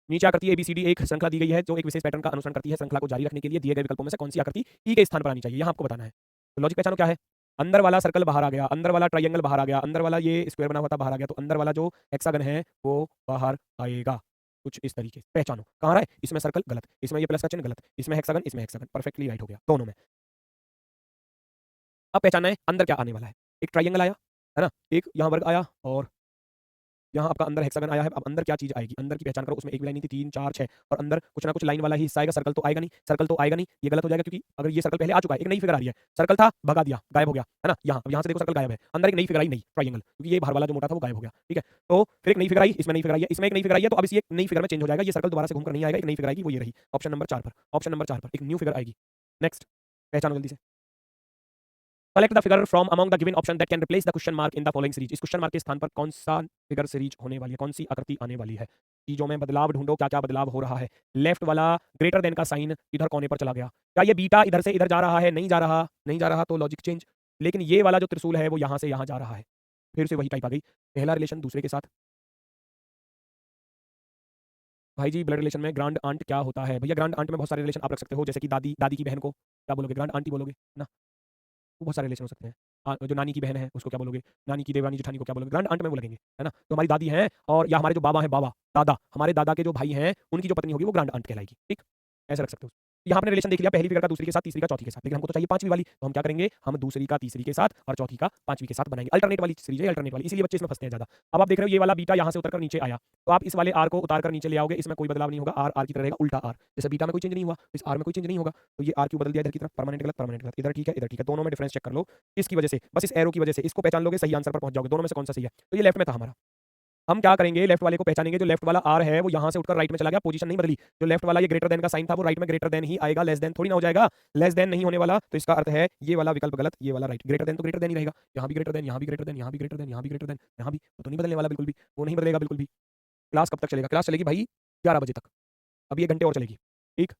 नीचे आकृति एबीसीडी एक श्रृंखला दी गई है जो एक विशेष पैटर्न का अनुसरण करती है। श्रृंखला को जारी रखने के लिए दिए गए विकल्पों में से कौन सी आकृति ई के स्थान पर आनी चाहिए, यहाँ आपको बताना है। तो लॉजिक पहचानो क्या है? अंदर वाला सर्कल बाहर आ गया, अंदर वाला ट्रायंगल बाहर आ गया, अंदर वाला ये स्क्वायर बना हुआ था बाहर आ गया, तो अंदर वाला जो हेक्सागन है वो बाहर आएगा। कुछ इस तरीके से पहचानो कहाँ रहा है, इसमें सर्कल गलत, इसमें ये प्लस का चिन्ह गलत, इसमें हेक्सागन परफेक्टली राइट हो गया दोनों में। अब पहचानना है अंदर क्या आने वाला है। एक ट्रायंगल आया है ना, एक यहाँ वर्ग आया और यहाँ आपका अंदर हेक्सागन आया है। अब अंदर क्या चीज़ आएगी, अंदर की पहचान करो। उसमें एक भी लाइन नहीं थी, 3 4 6 और अंदर कुछ ना कुछ लाइन वाला ही हिस्सा आएगा। सर्कल तो आएगा नहीं, सर्कल तो आएगा नहीं, ये गलत हो जाएगा क्योंकि अगर ये सर्कल पहले आ चुका है, एक नई फिगर आ रही है। सर्कल था भगा दिया, गायब हो गया है ना। यहाँ अब यहाँ से देखो सर्कल गायब है, अंदर एक नई फिगर आई, नई ट्रायंगल, क्योंकि ये बाहर वाला जो मोटा था वो गायब हो गया। ठीक है, तो फिर एक नई फिगर आई, इसमें नई फिगर आई है, इसमें एक नई फिगर आई है, तो अब इसी एक नई फिगर में चेंज हो जाएगा। ये सर्कल दोबारा से घूमकर नहीं आएगा, एक नई फिगर आएगी, वो ये रही ऑप्शन नंबर 4 पर। ऑप्शन नंबर 4 पर एक न्यू फिगर आएगी। नेक्स्ट पहचानो जल्दी से। Select the figure from among the given option that can replace the question mark in the following series. इस क्वेश्चन मार्क के स्थान पर कौन सा फिगर सीरीज होने वाली है, कौन सी आकृति आने वाली है। चीजों में बदलाव ढूंढो, क्या क्या बदलाव हो रहा है। लेफ्ट वाला ग्रेटर देन का साइन इधर कोने पर चला गया, क्या ये बीटा इधर से इधर जा रहा है, नहीं जा रहा, नहीं जा रहा तो लॉजिक चेंज। लेकिन ये वाला जो त्रिशूल है वो यहाँ से यहाँ जा रहा है, फिर से वही टाइप आ गई। पहला रिलेशन दूसरे के साथ। भाई जी ब्लड रिलेशन में ग्रांड आंट क्या होता है। भैया ग्रांड आंट में बहुत सारे रिलेशन आप रख सकते हो, जैसे कि दादी, दादी की बहन को क्या बोलोगे, ग्रांड आंटी बोलोगे ना। वो बहुत सारे रिलेशन हो सकते हैं। जो नानी की बहन है उसको क्या बोलोगे, नानी की देवरानी जेठानी को क्या बोलोगे, ग्रांड आंट में वो लगेंगे, है ना। तो हमारी दादी हैं और या हमारे जो बाबा हैं, बाबा दादा, हमारे दादा के जो भाई हैं उनकी जो पत्नी होगी वो ग्रांड आंट कहलाएगी। ठीक, ऐसे रख सकते हो। यहाँ आपने रिलेशन देख लिया, पहली फिगर का दूसरी के साथ, तीसरी का चौथी के साथ, लेकिन हमको तो चाहिए पांचवी वाली, तो हम क्या करेंगे, हम दूसरी का तीसरी के साथ और चौथी का पांचवी के साथ बनाएंगे। अल्टरनेट वाली सीरीज है, अल्टरनेट वाली, इसीलिए बच्चे इसमें फंसते हैं ज्यादा। अब आप देख रहे हो ये वाला बीटा यहाँ से उतरकर नीचे आया, तो आप इस वाले आर को उतार कर नीचे ले आओगे, इसमें कोई बदलाव नहीं होगा, आर आर की तरह रहेगा, उल्टा आर। जैसे बीटा में कोई चेंज नहीं हुआ, इस आर में कोई चेंज नहीं होगा, तो ये आर क्यों बदल दिया इधर की तरफ, परमानेंट गलत, परमानेंट गलत, इधर ठीक है, इधर ठीक है, दोनों में डिफरेंस चेक कर लो। इसकी वजह से, बस इस एरो की वजह से इसको पहचान लोगे, सही आंसर पर पहुंच जाओगे। दोनों में से कौन सा सही है, तो ये लेफ्ट में था हमारा। हम क्या करेंगे, लेफ्ट वाले को पहचानेंगे। जो लेफ्ट वाला आर है वो यहाँ से उठकर राइट में चला गया, पोजीशन नहीं बदली। जो लेफ्ट वाला ये ग्रेटर देन का साइन था वो राइट में ग्रेटर देन ही आएगा, लेस देन थोड़ी ना हो जाएगा। लेस देन नहीं होने वाला, तो इसका अर्थ है ये वाला विकल्प गलत, ये वाला राइट। ग्रेटर देन तो ग्रेटर देन ही रहेगा, यहाँ भी ग्रेटर देन, यहाँ भी ग्रेटर देन, यहाँ भी ग्रेटर देन, यहाँ भी ग्रेटर देन, यहाँ भी, वो तो नहीं बदलने वाला बिल्कुल भी, वो नहीं बदलेगा बिल्कुल भी। क्लास कब तक चलेगा, क्लास चलेगी भाई 11 बजे तक, अभी 1 घंटे और चलेगी। ठीक,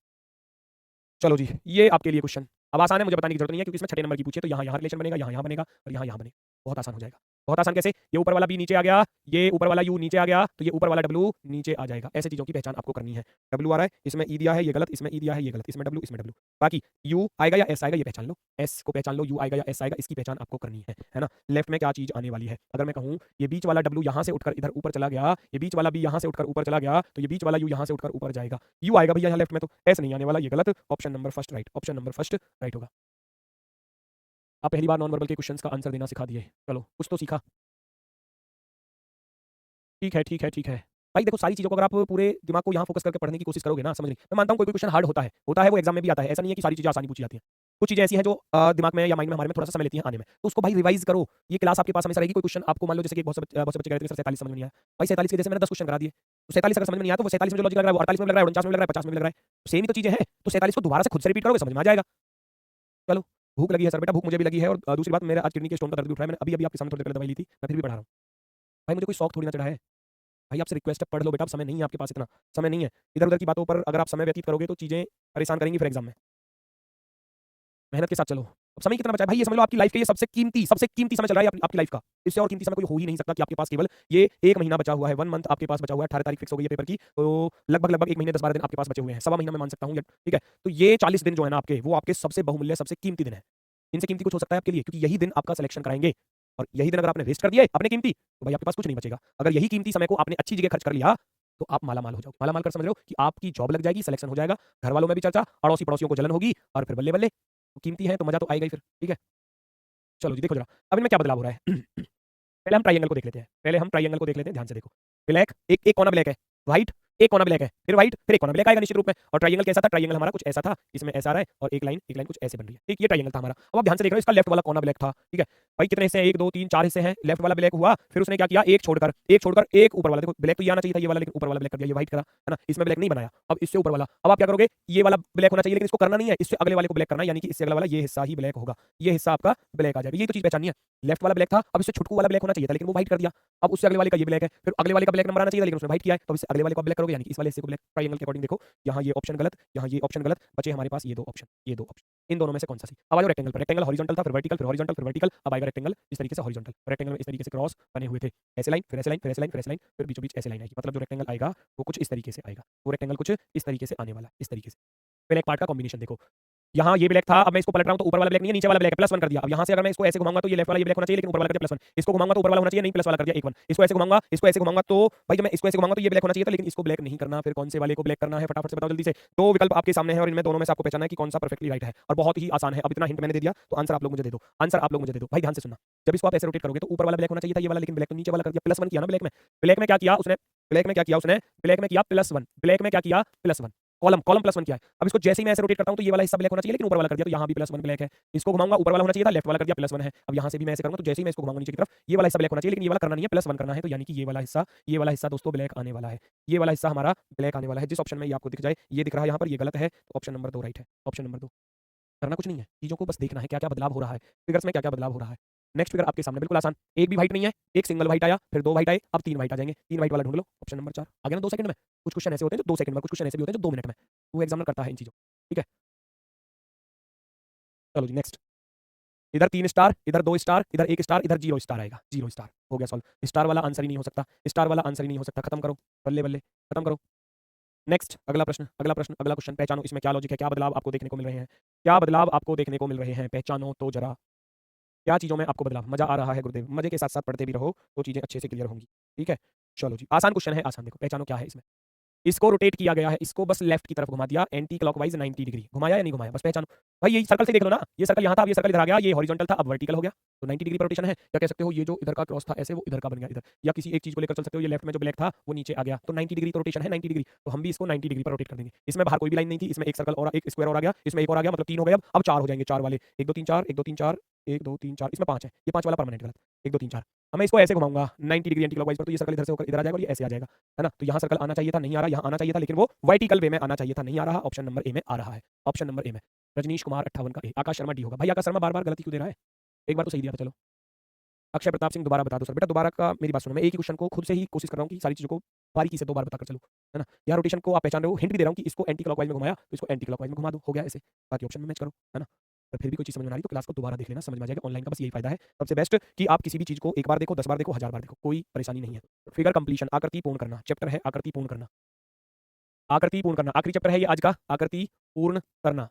चलो जी, ये आपके लिए क्वेश्चन अब आसान है, मुझे बताने की जरूरत नहीं है क्योंकि इसमें छठे नंबर की पूछी है, तो यहाँ यहाँ रिलेशन बनेगा, यहाँ यहाँ बनेगा और यहाँ यहाँ बनेगा, बहुत आसान हो जाएगा। बहुत आसान कैसे, ये ऊपर वाला बी नीचे आ गया, ये ऊपर वाला यू नीचे आ गया, तो ये ऊपर वाला डब्ल्यू नीचे आ जाएगा। ऐसे चीजों की पहचान आपको करनी है। डब्ल्यू आ रहा है, इसमें ई दिया है, ये गलत, इसमें ई दिया है, ये गलत, इसमें डब्ल्यू, इसमें डब्ल्यू। बाकी यू आएगा या एस आएगा, ये पहचान लो, एस को पहचान लो, यू आएगा या एस आएगा, इसकी पहचान आपको करनी है ना। लेफ्ट में क्या चीज आने वाली है, अगर मैं कहूँ ये बीच वाला डब्ल्यू यहाँ से उठकर इधर ऊपर चला गया, ये बीच वाला बी यहाँ से उठकर ऊपर चला गया, तो ये बीच वाला यू यहाँ से उठकर ऊपर जाएगा, यू आएगा भैया यहाँ लेफ्ट में, तो एस नहीं आने वाला, ये गलत। Option number first right, option number first right होगा। आप पहली बार नॉन वर्बल के क्वेश्चंस का आंसर देना सिखा दिए, चलो कुछ तो सीखा। ठीक है, ठीक है, ठीक है। भाई देखो सारी चीज़ों को अगर आप पूरे दिमाग को यहाँ फोकस करके पढ़ने की कोशिश करोगे ना, समझ नहीं, मैं मानता हूँ कोई क्वेश्चन हार्ड होता है वो एग्जाम में भी आता है, ऐसा नहीं है कि सारी चीज़ें आसानी पूछी जाती हैं। कुछ चीज़ें ऐसी हैं जो दिमाग में या माइंड में हमारे में थोड़ा सा समय लेती हैं आने में, तो उसको भाई रिवाइज करो। ये क्लास आपके पास हमेशा रहेगी। कोई क्वेश्चन आपको मान लो जैसे कि बहुत से बच्चे कहते हैं सर 47 समझ में नहीं आया, भाई 47 के जैसे मैंने 10 क्वेश्चन करा दिए, तो 47 अगर समझ में नहीं आया तो वो 47 में जो लॉजिक लग रहा है वो 48 में लग रहा है, 49 में लग रहा है, 50 में लग रहा है, सेम ही तो चीज़ें हैं। तो 47 को दोबारा से खुद से रिपीट करोगे, समझ में आ जाएगा। चलो, भूख लगी है सर, बेटा भूख मुझे भी लगी है, और दूसरी बात मेरा आज किडनी के स्टोन का दर्द भी उठ रहा है, मैंने अभी अभी आपके सामने थोड़ी देर पहले दवाई ली थी, मैं फिर भी पढ़ा रहा हूँ। भाई मुझे कोई शौक थोड़ी ना चढ़ा है, भाई आपसे रिक्वेस्ट है पढ़ लो बेटा, अब समय नहीं है आपके पास, इतना समय नहीं है। इधर-उधर की बातों पर अगर आप समय व्यतीत करोगे तो चीज़ें परेशान करेंगी फिर एग्ज़ाम में। मेहनत के साथ चलो। अब समय कितना बचा है भाई, ये समझ लो आपकी लाइफ़ के ये सबसे कीमती समय चल रहा है आपकी लाइफ़ का। इससे और कीमती समय कोई हो ही नहीं सकता कि आपके पास केवल ये 1 महीना बचा हुआ है, 1 मंथ आपके पास बचा हुआ है, 18 तारीख फिक्स हो गई है पेपर की, तो लगभग 1 महीने 10-12 दिन आपके पास बचे हुए हैं। सवा महीना मैं मान सकता हूँ या ठीक है। तो ये 40 दिन जो है ना आपके, वो आपके सबसे बहुमूल्य, सबसे कीमती दिन है। इनसे कीमती कुछ हो सकता है आपके लिए, क्योंकि यही दिन आपका सिलेक्शन कराएँगे, और यही दिन अगर आपने वेस्ट कर दिए अपने कीमती, तो भाई आपके पास कुछ नहीं बचेगा। अगर यही कीमती समय को आपने अच्छी जगह खर्च कर लिया, तो आप माला-माल हो जाओगे। माला-माल कर समझ रहे हो कि आपकी जॉब लग जाएगी, सिलेक्शन हो जाएगा, घर वालों में भी चर्चा, अड़ोसी-पड़ोसियों को जलन होगी, और फिर बल्ले-बल्ले, तो कीमती है तो मज़ा तो आएगा ही फिर, ठीक है? चलो जी देखो ज़रा, अब इनमें क्या बदलाव हो रहा है? पहले हम ट्रायंगल को देख लेते हैं, ध्यान से देखो। ब्लैक, एक एक कोना ब्लैक है, व्हाइट, एक कोना ब्लैक है, फिर व्हाइट, फिर एक कोना ब्लैक आएगा निश्चित रूप में। और ट्रायंगल कैसा था, ट्रायंगल हमारा कुछ ऐसा था, इसमें ऐसा आ रहा है और एक लाइन कुछ ऐसे बन रही है। ठीक, ये ट्रायंगल था हमारा। अब आप ध्यान से देख रहे हो, इसका लेफ्ट वाला कोना ब्लैक था, ठीक है? भाई कितने हिस्से हैं, 1 2 3 4 हिस्से हैं, लेफ्ट वाला ब्लैक हुआ, फिर उसने क्या किया, एक छोड़कर एक ऊपर वाला, देखो ब्लैक तो ये आना चाहिए था ये वाला, लेकिन ऊपर वाला ब्लैक कर दिया, ये व्हाइट करा, है ना? इसमें ब्लैक नहीं बनाया, अब इससे ऊपर वाला, अब आप क्या करोगे, ये वाला ब्लैक होना चाहिए लेकिन इसको करना नहीं है, इससे अगले वाले को ब्लैक करना है, यानी कि इससे अगला वाला ये हिस्सा ही ब्लैक होगा, ये हिस्सा आपका ब्लैक आ जाएगा। ये तो चीज़ पहचाननी है। लेफ्ट वाला ब्लैक था, अब इससे छुटकू वाला ब्लैक होना चाहिए था, लेकिन वो व्हाइट कर दिया। अब उससे अगले वाले का ये ब्लैक है, फिर अगले वाले का ब्लैक नंबर आना चाहिए था, लेकिन उसने व्हाइट किया है, तो इससे अगले वाले को ब्लैक करोगे, यानी कि इस वाले हिस्से को ब्लैक। ट्रायंगल के अकॉर्डिंग देखो, यहाँ ये ऑप्शन गलत, यहाँ ये ऑप्शन गलत, बचे हमारे पास ये 2 ऑप्शन, ये 2 ऑप्शन। इन दोनों में से कौन सा सही? अब आ जाओ रेक्टेंगल पर। रेक्टेंगल हॉरिजॉन्टल था, फिर वर्टिकल, फिर हॉरिजॉन्टल, फिर वर्टिकल, अब आएगा रेक्टेंगल इस तरीके से हॉरिजॉन्टल। रेक्टेंगल में इस तरीके से क्रॉस बने हुए थे, ऐसे लाइन, फिर ऐसे लाइन, फिर ऐसे लाइन, फिर ऐसे लाइन, फिर बीचों-बीच ऐसे लाइन आएगी। मतलब जो रेक्टेंगल आएगा वो कुछ इस तरीके से आएगा, वो रेक्टेंगल कुछ इस तरीके से आने वाला है, इस तरीके से। पहले एक पार्ट का कॉम्बिनेशन देखो, यहाँ ये ब्लैक था, अब मैं इसको पलट रहा हूं तो ऊपर वाला ब्लैक नहीं है, नीचे वाला ब्लैक है, +1 कर दिया। अब यहाँ से अगर मैं इसको ऐसे घुमाऊंगा तो ये लेफ्ट वाला ये ब्लैक होना चाहिए, लेकिन ऊपर वाला कर दिया +1। इसको घुमाऊंगा तो ऊपर वाला होना चाहिए, नहीं प्लस वाला कर दिया 1 1। इसको ऐसे घुमाऊंगा तो भाई जब मैं इसको ऐसे घुमाऊंगा तो ये ब्लैक होना चाहिए था, लेकिन इसको ब्लैक नहीं करना। फिर कौन से वाले को ब्लैक करना है, फटाफट से बताओ जल्दी से। तो विकल्प आपके सामने है और इनमें दोनों में से आपको पहचानना है कि कौन सा परफेक्टली राइट है, और बहुत ही आसान है। अब इतना हिंट मैंने दे दिया तो आंसर आप लोग मुझे दे दो, आंसर आप लोग मुझे दे दो। भाई ध्यान से सुनना, जब इसको आप ऐसे रोटेट करोगे तो ऊपर वाला ब्लैक होना चाहिए था ये वाला, लेकिन ब्लैक तो नीचे वाला कर दिया, +1 किया ना ब्लैक में। ब्लैक में क्या किया उसने, ब्लैक में क्या किया उसने, ब्लैक में किया +1, ब्लैक में क्या किया +1, कॉलम कॉलम +1 किया है। अब इसको जैसे ही मैं ऐसे रोटेट करता हूं तो ये वाला हिस्सा ब्लैक होना चाहिए, लेकिन ऊपर वाला कर दिया, तो यहाँ भी +1 ब्लैक है। इसको घुमाऊंगा ऊपर वाला होना चाहिए था, लेफ्ट वाला कर दिया +1 है। अब यहाँ से भी मैं ऐसे करूंगा तो जैसे ही मैं इसको घुमाऊंगा नीचे की तरफ ये वाला हिस्सा ब्लैक होना चाहिए, लेकिन ये वाला करना नहीं है, +1 करना है। तो यानी कि ये वाला हिस्सा दोस्तों ब्लैक आने वाला है, ये वाला हिस्सा हमारा ब्लैक आने वाला है। जिस ऑप्शन में ये आपको दिख जाए, ये दिख रहा है यहाँ पर, ये गलत है, तो ऑप्शन नंबर 2 राइट है। ऑप्शन नंबर 2, करना कुछ नहीं है, चीज़ों को बस देखना है क्या-क्या बदलाव हो रहा है, फिगर्स में क्या-क्या बदलाव हो रहा है। नेक्स्ट फिगर आपके सामने बिल्कुल आसान, एक भी व्हाइट नहीं है, एक सिंगल व्हाइट आया, फिर 2 व्हाइट आए, अब 3 व्हाइट आ जाएंगे। 3 व्हाइट वाला ढूंढ लो, ऑप्शन नंबर 4 आ गया ना 2 सेकंड में। कुछ क्वेश्चन ऐसे होते हैं जो 2 सेकंड में, कुछ क्वेश्चन ऐसे भी होते हैं जो 2 मिनट में, वो एग्जामिनर करता है इन चीज़ों, ठीक है। चलो जी नेक्स्ट, इधर 3 स्टार, इधर 2 स्टार, इधर 1 स्टार, इधर 0 स्टार आएगा, 0 स्टार हो गया सॉल्व। स्टार वाला आंसर ही नहीं हो सकता, स्टार वाला आंसर ही नहीं हो सकता, खत्म करो, बल्ले बल्ले खत्म करो। नेक्स्ट अगला प्रश्न, अगला प्रश्न, अगला क्वेश्चन, पहचानो इसमें क्या लॉजिक है, क्या बदलाव आपको देखने को मिल रहे हैं, क्या बदलाव आपको देखने को मिल रहे हैं, पहचानो तो जरा, क्या चीज़ों में आपको बदलाव, मजा आ रहा है गुरुदेव, मजे के साथ साथ पढ़ते भी रहो तो चीज़ें अच्छे से क्लियर होंगी, ठीक है। चलो जी, आसान क्वेश्चन है, आसान, देखो पहचानो क्या है इसमें। इसको रोटेट किया गया है, इसको बस लेफ्ट की तरफ घुमा दिया, एंटी क्लॉकवाइज 90 डिग्री घुमाया या नहीं घुमाया, बस पहचानो। भाई ये सर्कल से देख लो ना, ये सर्कल यहाँ था, अब ये सर्कल इधर आ गया, ये हॉरिजॉन्टल था अब वर्टिकल हो गया, तो 90 डिग्री पर रोटेशन है। या कह सकते हो ये जो इधर का क्रॉस था ऐसे, वो इधर का बन गया इधर, या किसी एक चीज को लेकर चल सकते हो, ये लेफ्ट में जो ब्लैक था वो नीचे आ गया, तो 90 डिग्री तो रोटेशन है, 90 डिग्री, तो हम भी इसको 90 डिग्री पर रोटेट कर देंगे। इसमें बाहर कोई भी लाइन नहीं थी, इसमें एक सर्कल और एक स्क्वायर और आ गया, इसमें एक और आ गया, मतलब 3 हो गए, अब 4 हो जाएंगे, 4 वाले 1 2 3 4, 1 2 3 4, 1 2 3 4, इसमें 5 है, ये 5 वाला परमानेंट गलत, 1 2 3 4। अब मैं इसको ऐसे घुमाऊंगा 90 डिग्री एंटी क्लॉकवाइज पर, तो ये सर्कल इधर से होकर इधर आ जाएगा और ये ऐसे आ जाएगा, है ना। तो यहाँ सर्कल आना चाहिए था, नहीं आ रहा, यहाँ आना चाहिए था, लेकिन वो वर्टिकल वे में आना चाहिए था, नहीं आ रहा, ऑप्शन नंबर ए में आ रहा है, ऑप्शन नंबर ए में। रजनीश कुमार 58 का ए, आकाश शर्मा डी होगा। भाई आकाश शर्मा बार बार गलती क्यों दे रहा है, एक बार तो सही दिया था। चलो अक्षय प्रताप सिंह दोबारा बता दो सर, बेटा दोबारा का मेरी बात सुनो, मैं एक ही क्वेश्चन को खुद से ही कोशिश कर रहा हूँ कि सारी चीज़ों को बारीकी से 2 बार बताकर चलो, है ना। यहाँ रोटेशन को आप पहचान रहे हो, हिंट भी दे रहा हूँ कि इसको एंटी क्लॉकवाइज में घुमाया तो इसको एंटी क्लॉकवाइज में घुमा दो, हो गया ऐसे, बाकी ऑप्शन में मैच करो, है ना। पर फिर भी कोई चीज़ समझ में आ रही तो क्लास को दोबारा देख लेना, समझ में आ जाएगा। ऑनलाइन का बस यही फायदा है, सबसे बेस्ट कि आप किसी भी चीज़ को एक बार देखो, 10 बार देखो, 1000 बार देखो, कोई परेशानी नहीं है। फिगर कंप्लीशन, आकृति पूर्ण करना, चैप्टर है आकृति पूर्ण करना, आकृति पूर्ण करना, आखिरी चैप्टर है ये आज का, आकृति पूर्ण करना।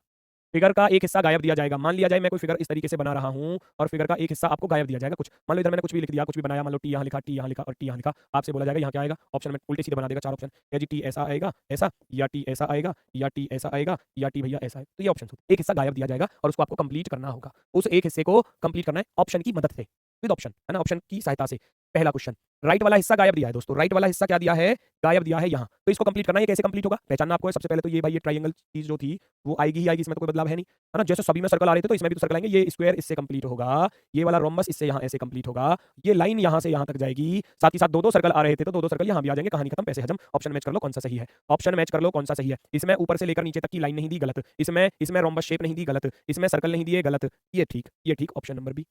फिगर का एक हिस्सा गायब दिया जाएगा, मान लिया जाए मैं कोई फिगर इस तरीके से बना रहा हूं और फिगर का एक हिस्सा आपको गायब दिया जाएगा, कुछ मान लो इधर मैंने कुछ भी लिख दिया, कुछ भी बनाया, मान लो टी यहाँ लिखा, टी यहाँ लिखा और टी यहाँ लिखा, आपसे बोला जाएगा यहाँ क्या आएगा, ऑप्शन में उल्टे सीधे बना देगा 4 ऑप्शन, या जी टी ऐसा आएगा ऐसा, या टी ऐसा आएगा, या टी ऐसा आएगा, या टी भैया ऐसा है, तो ये ऑप्शन एक हिस्सा गायब दिया जाएगा और उसको आपको कंप्लीट करना होगा। उस एक हिस्से को कंप्लीट करना है ऑप्शन की मदद से, विद ऑप्शन, है ना, ऑप्शन की सहायता से। पहला क्वेश्चन, राइट वाला हिस्सा गायब दिया है दोस्तों, राइट वाला हिस्सा क्या दिया है, गायब दिया है यहाँ, तो इसको कंप्लीट करना है। कैसे कंप्लीट होगा, पहचानना आपको है। सबसे पहले तो ये भाई ये ट्रायंगल चीज जो थी वो आएगी ही आएगी, इसमें तो कोई बदलाव है नहीं, है ना। जैसे सभी में सर्कल आ रहे थे तो इसमें भी तो सर्कल आएंगे, ये स्क्वायर इससे कंप्लीट होगा, ये वाला रोम्बस इससे यहाँ ऐसे कंप्लीट होगा, ये लाइन यहाँ से यहाँ तक जाएगी, साथ ही साथ 2 2 सर्कल आ रहे थे तो 2 2 सर्कल यहाँ भी आ जाएंगे, कहानी खत्म, पैसे हजम। ऑप्शन मैच कर लो कौन सा सही है, ऑप्शन मैच कर लो कौन सा सही है। इसमें ऊपर से लेकर नीचे तक की लाइन नहीं दी, गलत। इसमें रोम्बस शेप नहीं दी, गलत। इसमें सर्कल नहीं दिए, गलत। ये ठीक, ये ठीक, ऑप्शन नंबर बी।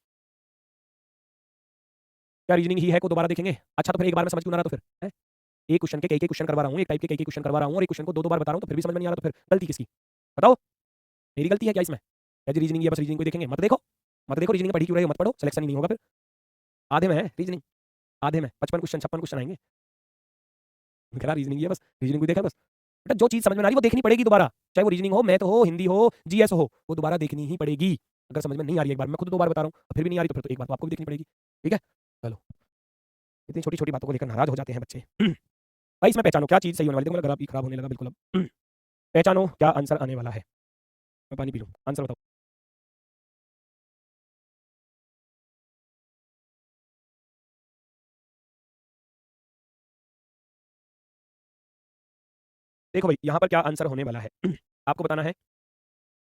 क्या रीजनिंग ही है को दोबारा देखेंगे, अच्छा तो फिर एक बार में समझ क्यों ना रहा, तो फिर है एक क्वेश्चन के कई कई क्वेश्चन करवा रहा हूँ, एक टाइप के कई कई क्वेश्चन करवा रहा हूँ और एक क्वेश्चन को 2 2 बार बता रहा हूँ, तो फिर भी समझ में नहीं आ रहा, तो फिर गलती किसकी बताओ, मेरी गलती है क्या इसमें, क्या जी रीजनिंग है, बस रीजनिंग को देखेंगे, मत देखो, मत देखो रीजनिंग पढ़ी क्यों रहे हो, मत पढ़ो, सिलेक्शन ही नहीं होगा फिर। आधे में है रीजनिंग, आधे में 55 क्वेश्चन 56 क्वेश्चन आएंगे, कह रहा रीजनिंग है बस, रीजनिंग को देखा बस। बेटा जो चीज समझ में आ रही है वो देखनी पड़ेगी दोबारा, चाहे वो रीजनिंग हो, मैथ हो, हिंदी हो, जीएस हो, वो दोबारा देखनी ही पड़ेगी। अगर समझ में नहीं आ रही एक बार, मैं खुद 2 बार बता रहा हूँ, फिर भी नहीं आ रही तो फिर तो एक बार तो आपको भी देखनी पड़ेगी, ठीक है। चलो, इतनी छोटी छोटी बातों को लेकर नाराज हो जाते हैं बच्चे। भाई इसमें पहचानो क्या चीज सही होने वाली, देखो मेरा गला भी खराब होने लगा बिल्कुल अब। पहचानो क्या आंसर आने वाला है, मैं पानी पी लूँ, आंसर बताओ। देखो भाई यहाँ पर क्या आंसर होने वाला है, आपको बताना है।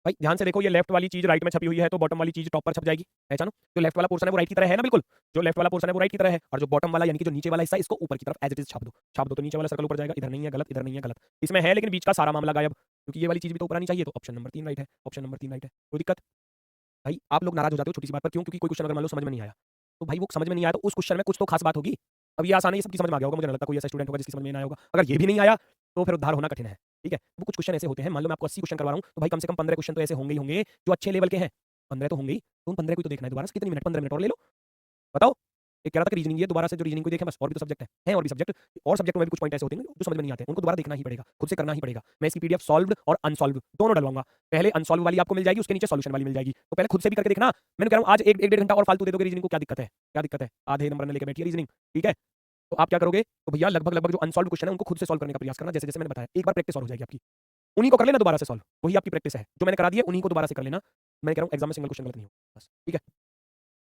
भाई ध्यान से देखो, ये लेफ्ट वाली चीज राइट में छपी हुई है तो बॉटम वाली चीज टॉप पर छप जाएगी, पहचानो। जो लेफ्ट वाला पोर्शन है वो राइट की तरह है ना, बिल्कुल, जो लेफ्ट वाला पोर्शन है वो राइट की तरह है, और जो बॉटम वाला यानी कि जो नीचे वाला हिस्सा इसको ऊपर की तरफ एज इट इज छाप दो, छाप दो तो नीचे वाला सर्कल ऊपर जाएगा, इधर नहीं है गलत, इधर नहीं है गलत, इसमें है लेकिन बीच का सारा मामला गायब, क्योंकि ये वाली चीज भी तो ऊपर आनी चाहिए, तो ऑप्शन नंबर 3 राइट है, ऑप्शन नंबर 3 राइट है, कोई दिक्कत। भाई आप लोग नाराज हो जाते हो छोटी सी बात पर, क्यों, क्योंकि कोई क्वेश्चन अगर मान लो समझ में नहीं आया, तो भाई वो समझ में नहीं आया तो उस क्वेश्चन में कुछ तो खास बात होगी। अब ये आसान है, ये सबकी समझ में आ गया होगा, मुझे नहीं लगता कोई ऐसा स्टूडेंट होगा जिसकी समझ में नहीं आया होगा। अगर ये भी नहीं आया तो फिर उद्धार होना कठिन है, ठीक है। वो कुछ क्वेश्चन ऐसे होते हैं, मान लो मैं आपको 80 क्वेश्चन करवा रहा हूँ तो भाई कम से कम 15 क्वेश्चन तो ऐसे होंगे ही होंगे जो अच्छे लेवल के हैं, 15 तो होंगे ही, तो उन 15 को तो देखना है दोबारा, कितनी मिनट, 15 मिनट और ले लो, बताओ। एक कह रहा था कि रीजनिंग, ये दोबारा से जो रीजनिंग को देखें बस, और भी तो सब्जेक्ट हैं और भी सब्जेक्ट, और सब्जेक्ट में भी कुछ पॉइंट ऐसे होते हैं जो समझ में नहीं आते हैं, उनको दोबारा देखना ही पड़ेगा, खुद से करना ही पड़ेगा। मैं इसकी पीडीएफ सॉल्व्ड और अनसॉल्व्ड दोनों डलवाऊंगा। पहले अनसॉल्व वाली आपको मिल जाएगी, उसके नीचे सॉल्यूशन वाली मिल जाएगी, तो पहले खुद से भी करके देखना। मैंने कह रहा हूँ आज एक डेढ़ घंटा और फालतू दे दोगे रीजनिंग को, क्या दिक्कत है? क्या दिक्कत है? आधे नंबर ने लेके बैठी है रीजनिंग, ठीक है? तो आप क्या करोगे? तो भैया लगभग जो अनसॉल्व क्वेश्चन है उनको खुद से सॉल्व करने का प्रयास करना, जैसे जैसे मैंने बताया। एक बार प्रैक्टिस और हो जाएगी आपकी, उन्हीं को कर लेना दोबारा से सॉल्व, वही आपकी प्रैक्टिस है। जो मैंने करा दिया उन्हीं को दोबारा से कर लेना। मैं कह रहा हूँ एग्जाम में सिंगल क्वेश्चन गलत नहीं हो, बस ठीक है।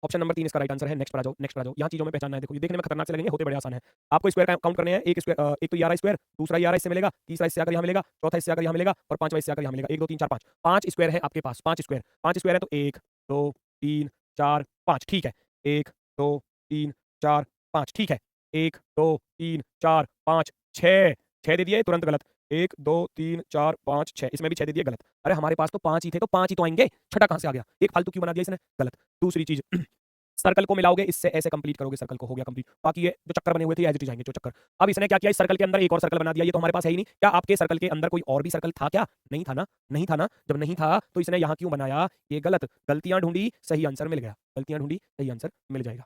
ऑप्शन नंबर 3 इसका राइट आंसर है। नेक्स्ट पर आ जाओ, नेक्स्ट पर आ जाओ। यहाँ चीज़ों में पहचानना है, देखो ये देखने में खतरनाक से लगेंगे, होते बड़े आसान है। आपको स्क्वायर काउंट करने हैं, एक स्क्वायर, एक तो 11 स्क्वायर, दूसरा 11 इससे मिलेगा, तीसरा इससे आकर यहाँ मिलेगा, चौथा इससे आकर यहाँ मिलेगा और पांचवा इससे आकर यहाँ मिलेगा। 1 2 3 4 5, 5 स्क्वायर है आपके पास, 5 स्क्वायर, 5 स्क्वायर है तो 1 2 3 4 5, ठीक है। 1 2 3 4 5, ठीक है। 1 2 3 4 5 6, 6 दे दिए तुरंत गलत। 1 2 3 4 5 6, इसमें भी 6 दे दिए गलत। अरे हमारे पास तो 5 ही थे, तो 5 ही तो आएंगे, छठा कहाँ से आ गया? एक फालतू क्यों बना दिया इसने? गलत। दूसरी चीज सर्कल को मिलाओगे, इससे ऐसे कंप्लीट करोगे, सर्कल को हो गया कंप्लीट। बाकी ये जो चक्कर बने हुए थे एज इट इज आएंगे जो चक्कर। अब इसने क्या किया, इस सर्कल के अंदर एक और सर्कल बना दिया, ये तो हमारे पास है ही नहीं। क्या आपके सर्कल के अंदर कोई और भी सर्कल था क्या? नहीं था ना, नहीं था ना। जब नहीं था तो इसने यहाँ क्यों बनाया? ये गलत, गलतियां ढूंढी, सही आंसर मिल गया, गलतियां ढूंढी, सही आंसर मिल जाएगा।